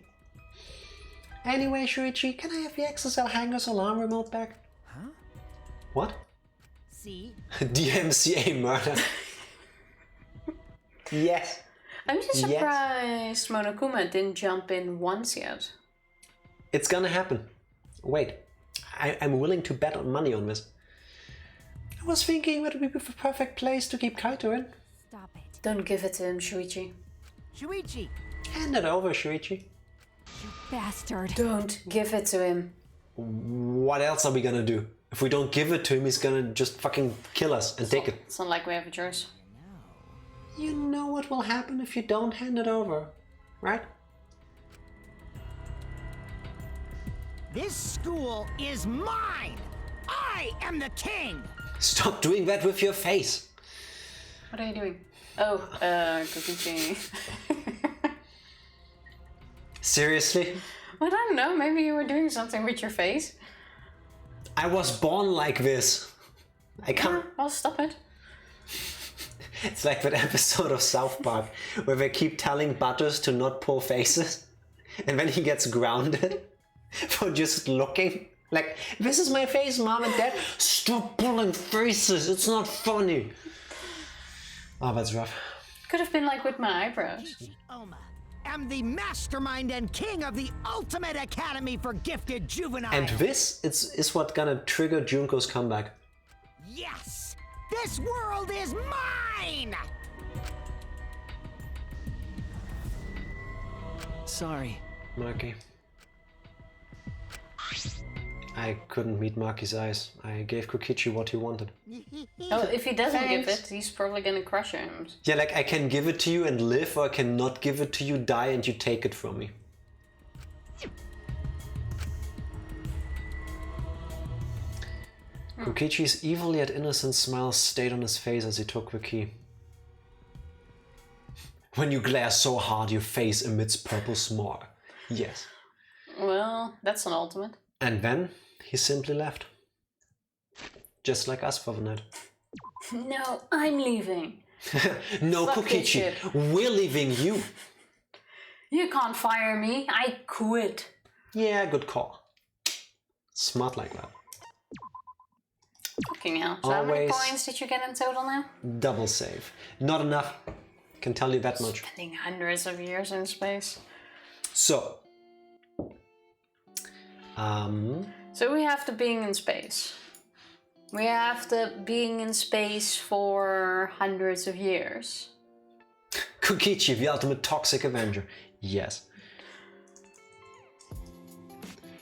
Anyway, Shuichi, can I have the XSL Hangout alarm remote back? Huh? What? See? DMCA murder. Yes. I'm just surprised Monokuma didn't jump in once yet. It's gonna happen. Wait, I'm willing to bet on money on this. I was thinking what would be the perfect place to keep Kaito in. Stop it. Don't give it to him, Shuichi. Shuichi! Hand it over, Shuichi. Bastard. Don't give it to him. What else are we gonna do? If we don't give it to him, he's gonna just fucking kill us and take it. It's not like we have a choice. You know what will happen if you don't hand it over, right? This school is mine! I am the king! Stop doing that with your face. What are you doing? Oh, Kokichi. Seriously? Well, I don't know, maybe you were doing something with your face. I was born like this. I can't. Well, stop it. It's like that episode of South Park where they keep telling Butters to not pull faces, and then he gets grounded for just looking. Like, this is my face, Mom and Dad. Stop pulling faces. It's not funny. Oh, that's rough. Could have been like with my eyebrows. Oma, am the mastermind and king of the ultimate academy for gifted juveniles. And this is what gonna trigger Junko's comeback. Yes! This world is mine! Sorry. Maki. I couldn't meet Maki's eyes. I gave Kokichi what he wanted. Oh, if he doesn't give Thanks. it, he's probably gonna crush him. Yeah, like I can give it to you and live, or I can not give it to you, die, and you take it from me. Kokichi's evil yet innocent smile stayed on his face as he took the key. When you glare so hard, your face emits purple smog. Yes. Well, that's an ultimate. And then he simply left. Just like us for the night. No, I'm leaving. No, Fuck this Kokichi, shit. we're leaving you. You can't fire me. I quit. Yeah, good call. Smart like that. Fucking hell. So how many Always. points did you get in total now? Double save. Not enough. Can tell you that much. Spending hundreds of years in space. So. So we have the being in space. We have the being in space for hundreds of years. Kokichi, the ultimate toxic avenger. Yes.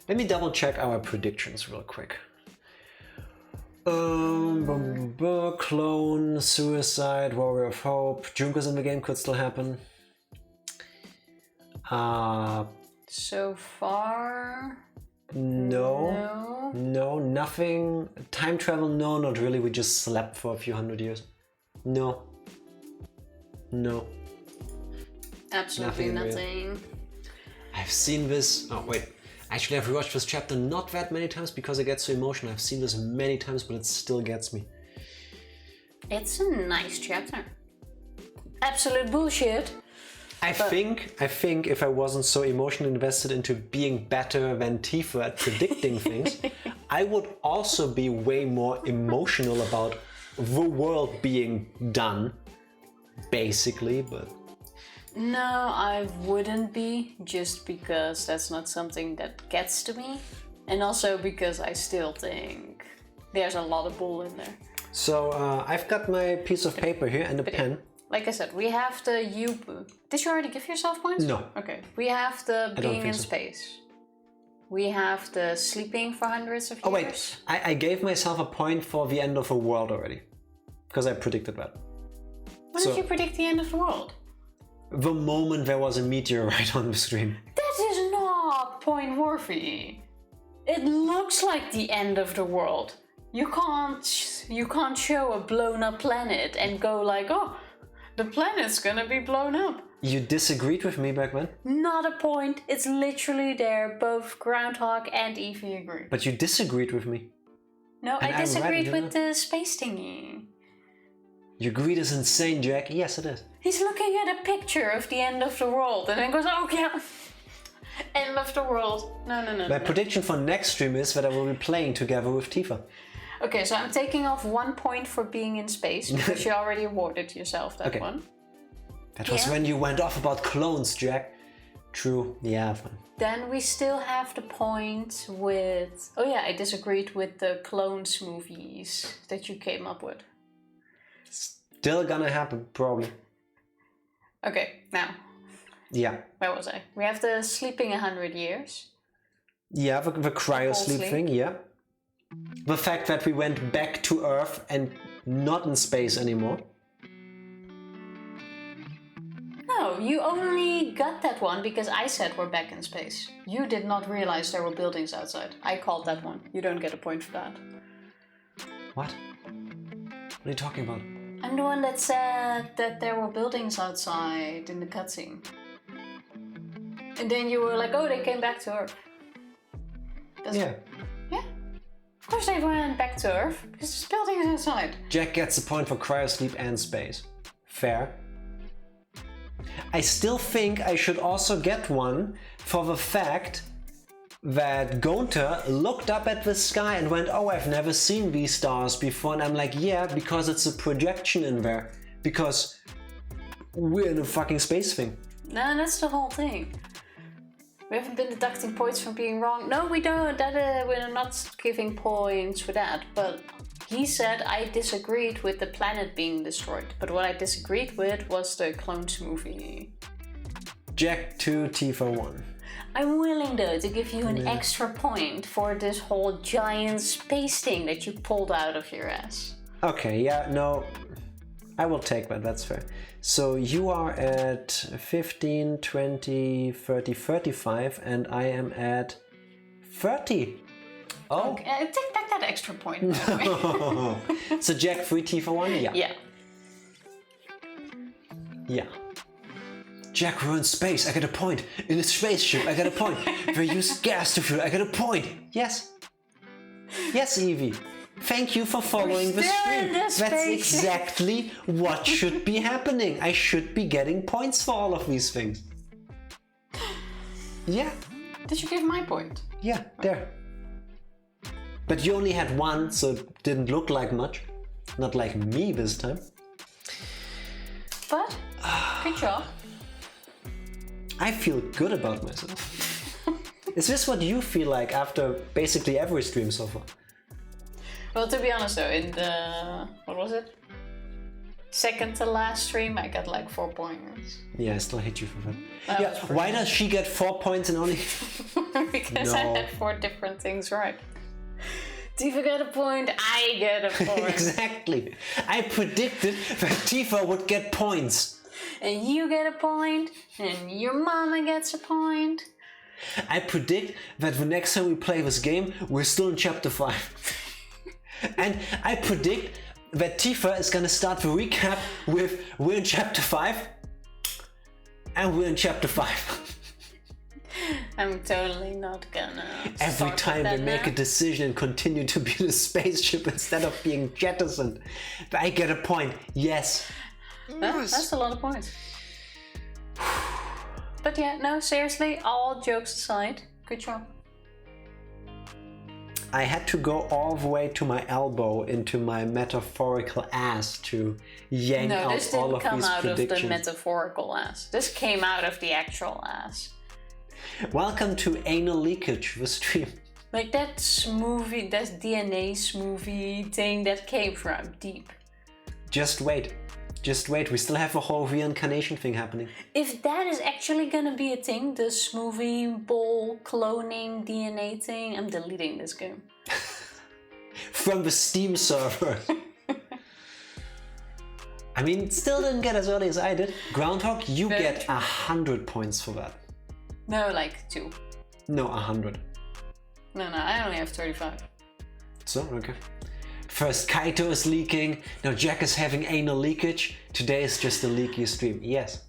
Let me double check our predictions real quick. Clone, suicide, warrior of hope. Junko's in the game could still happen. So far, No, nothing. Time travel, no, not really. We just slept for a few hundred years. No. absolutely Nothing real. nothing. I've seen this. Oh, wait. Actually, I've rewatched this chapter not that many times because I get so emotional. I've seen this many times, but it still gets me. It's a nice chapter. Absolute bullshit. I think if I wasn't so emotionally invested into being better than Tifa at predicting things, I would also be way more emotional about the world being done, basically, but... No, I wouldn't be, just because that's not something that gets to me. And also because I still think there's a lot of bull in there. So, I've got my piece of paper here and a pen. Like I said, we have the Did you already give yourself points? No. Okay. We have the don't being think in so. space. We have the sleeping for hundreds of years. Oh wait, I gave myself a point for the end of the world already. Because I predicted that. When did you predict the end of the world? The moment there was a meteorite on the stream. That is not point worthy. It looks like the end of the world. You can't show a blown up planet and go like, oh, the planet's gonna be blown up. You disagreed with me back then? Not a point. It's literally there. Both Groundhog and Evie agree. But you disagreed with me. No, And I disagreed read it, with the space thingy. Your greed is insane, Jack. Yes, it is. He's looking at a picture of the end of the world and then goes, oh yeah, end of the world. No. My prediction for next stream is that I will be playing together with Tifa. Okay, so I'm taking off 1 point for being in space because you already awarded yourself that one. That was when you went off about clones, Jack. True, yeah, fine. Then we still have the point with... Oh yeah, I disagreed with the clones movies that you came up with. Still gonna happen, probably. Okay, now. Yeah. Where was I? We have the sleeping 100 years. Yeah, the cryo sleep sleep. thing, yeah. The fact that we went back to Earth and not in space anymore. No, you only got that one because I said we're back in space. You did not realize there were buildings outside. I called that one. You don't get a point for that. What? What are you talking about? I'm the one that said that there were buildings outside in the cutscene. And then you were like, oh, they came back to Earth. Yeah. Yeah. Of course they went back to Earth, because there's buildings outside. Jack gets a point for cryosleep and space. Fair. I still think I should also get one for the fact that Gunther looked up at the sky and went, oh, I've never seen these stars before. And I'm like, yeah, because it's a projection in there. Because we're in a fucking space thing. No, that's the whole thing. We haven't been deducting points for being wrong. No, we don't. We're not giving points for that. But he said I disagreed with the planet being destroyed. But what I disagreed with was the clones movie. Jack 2, Tifa 1. I'm willing though to give you an extra point for this whole giant space thing that you pulled out of your ass. Okay, yeah, no. I will take that, that's fair. So you are at 15, 20, 30, 35, and I am at 30. Oh. Okay, take back that extra point. By the way. So Jack 3, Tifa 1? Yeah. Yeah. Yeah. Jack, we're in space, I get a point. In a spaceship, I get a point. They use gas to fuel, I get a point. Yes. Yes, Evie. Thank you for following the stream. That's exactly what should be happening. I should be getting points for all of these things. Yeah. Did you give my point? Yeah, there. But you only had one, so it didn't look like much. Not like me this time. But, good job. I feel good about myself. Is this what you feel like after basically every stream so far? Well, to be honest though, in the, what was it? Second to last stream, I got like 4 points. Yeah, I still hate you for that. Yeah, why does she get 4 points and only... Because I had 4 different things right. Tifa got a point, I get a point. Exactly. I predicted that Tifa would get points. And you get a point, and your mama gets a point. I predict that the next time we play this game, we're still in chapter 5. And I predict that Tifa is gonna start the recap with we're in chapter 5 and we're in chapter 5. I'm totally not gonna. Every time they make a decision and continue to be in a spaceship instead of being jettisoned, I get a point. Yes. That's a lot of points. But yeah, no, seriously, all jokes aside, good job. I had to go all the way to my elbow into my metaphorical ass to yank out all of these predictions. No, this didn't come out of the metaphorical ass. This came out of the actual ass. Welcome to Anal Leakage, the stream. Like that smoothie, that DNA smoothie thing that came from deep. Just wait. Just wait, we still have a whole reincarnation thing happening. If that is actually gonna be a thing, the smoothie bowl cloning DNA thing, I'm deleting this game. From the Steam server. I mean, still didn't get as early as I did. Groundhog, you get 100 points for that. No, like 2. No, 100. No, I only have 35. So, okay. First Kaito is leaking, now Jack is having anal leakage. Today is just a leaky stream. Yes.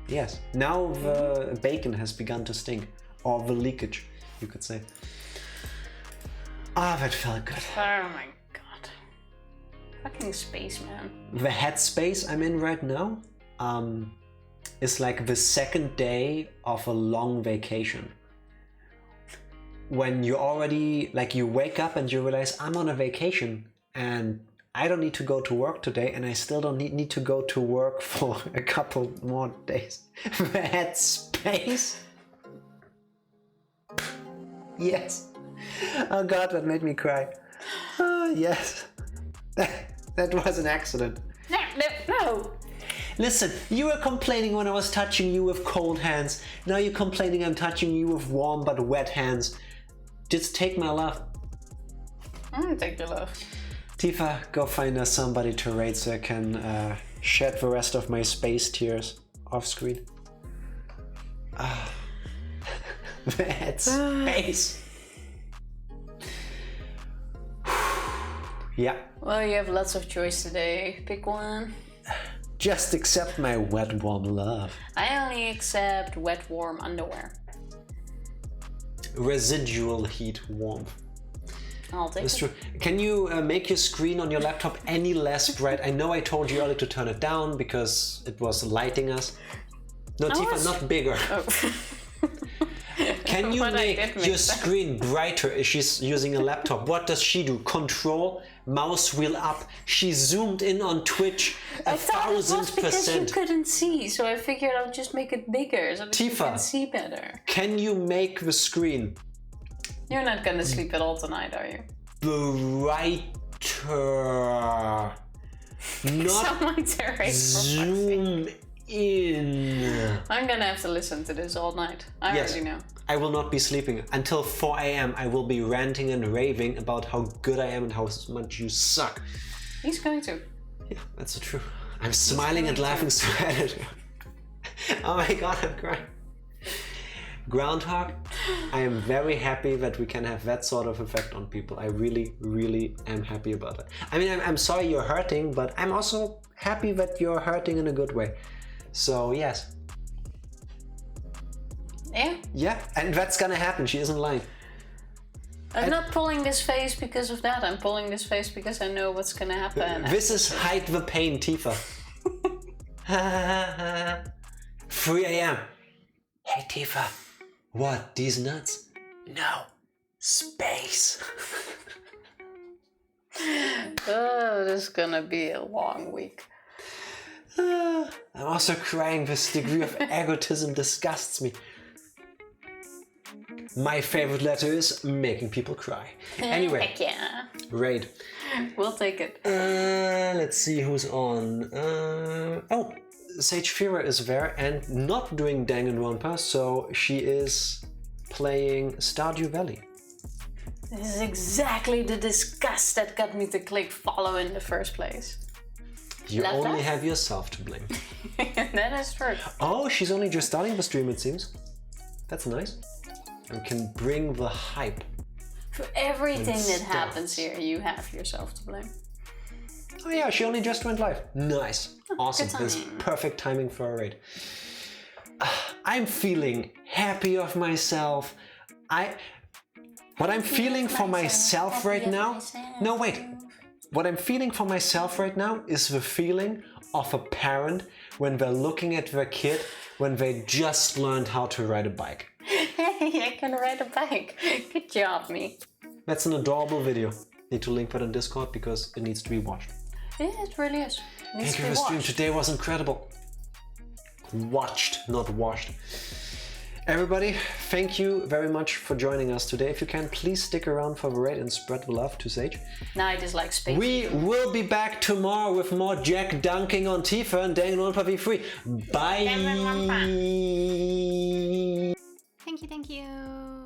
Yes. Now the bacon has begun to stink. Or the leakage, you could say. Ah, that felt good. Oh my god. Fucking spaceman. The headspace I'm in right now is like the second day of a long vacation. When you already, like, you wake up and you realize I'm on a vacation and I don't need to go to work today, and I still don't need to go to work for a couple more days. The headspace. Yes. Oh god, that made me cry. Oh, yes. That was an accident. No. Listen, you were complaining when I was touching you with cold hands. Now you're complaining I'm touching you with warm but wet hands. Just take my love. I'm gonna take your love. Tifa, go find us somebody to raid so I can shed the rest of my space tears off screen. That space. Yeah. Well, you have lots of choice today. Pick one. Just accept my wet, warm love. I only accept wet, warm underwear. Residual heat warmth. I'll take That's it. true. Can you make your screen on your laptop any less bright? I know I told you earlier to turn it down because it was lighting us. No, Tifa, not bigger. Oh. Can you But make that makes your sense. screen brighter if she's using a laptop? What does she do? Control, mouse wheel up. She zoomed in on Twitch I thought it was because you 1000%. couldn't see, so I figured I'll just make it bigger so that you Tifa. can see better. Can you make the screen You're not gonna sleep at all tonight, are you? brighter? Not Someone's already zoom in. I'm gonna have to listen to this all night. I Yes. already know. I will not be sleeping until 4 a.m. I will be ranting and raving about how good I am and how much you suck. He's going to. Yeah, that's the truth. I'm smiling and laughing so hard. Oh my god, I'm crying. Groundhog, I am very happy that we can have that sort of effect on people. I really, really am happy about it. I mean, I'm sorry you're hurting, but I'm also happy that you're hurting in a good way. So, yes. Yeah. Yeah, and that's gonna happen. She isn't lying. I'm not pulling this face because of that. I'm pulling this face because I know what's gonna happen. This is hide the pain, Tifa. 3 a.m. Hey, Tifa. What? These nuts? No. Space. Oh, this is gonna be a long week. I'm also crying. This degree of egotism disgusts me. My favorite letter is making people cry. Anyway, Heck yeah. raid. We'll take it. Let's see who's on. Oh, Sage Fira is there and not doing Danganronpa, so she is playing Stardew Valley. This is exactly the disgust that got me to click follow in the first place. You Love only that? have yourself to blame. That is true. Oh, she's only just starting the stream, it seems. That's nice. And can bring the hype. For everything It that happens starts. here, you have yourself to blame. Oh yeah, she only just went live. Nice. Awesome. good That's timing. perfect timing for a raid. I'm feeling happy of myself. What I'm feeling for myself right now. No, wait. What I'm feeling for myself right now is the feeling of a parent when they're looking at their kid when they just learned how to ride a bike. Hey, I can ride a bike. Good job, me. That's an adorable video. Need to link that in Discord because it needs to be watched. Yeah, it really is. Needs Thank to you be for the stream. watched. Today was incredible. Watched, not washed. Everybody, thank you very much for joining us today. If you can, please stick around for the raid and spread the love to Sage. Now I dislike space. We will be back tomorrow with more Jack dunking on Tifa and Danganronpa V3. Bye! Danganronpa. Thank you, thank you.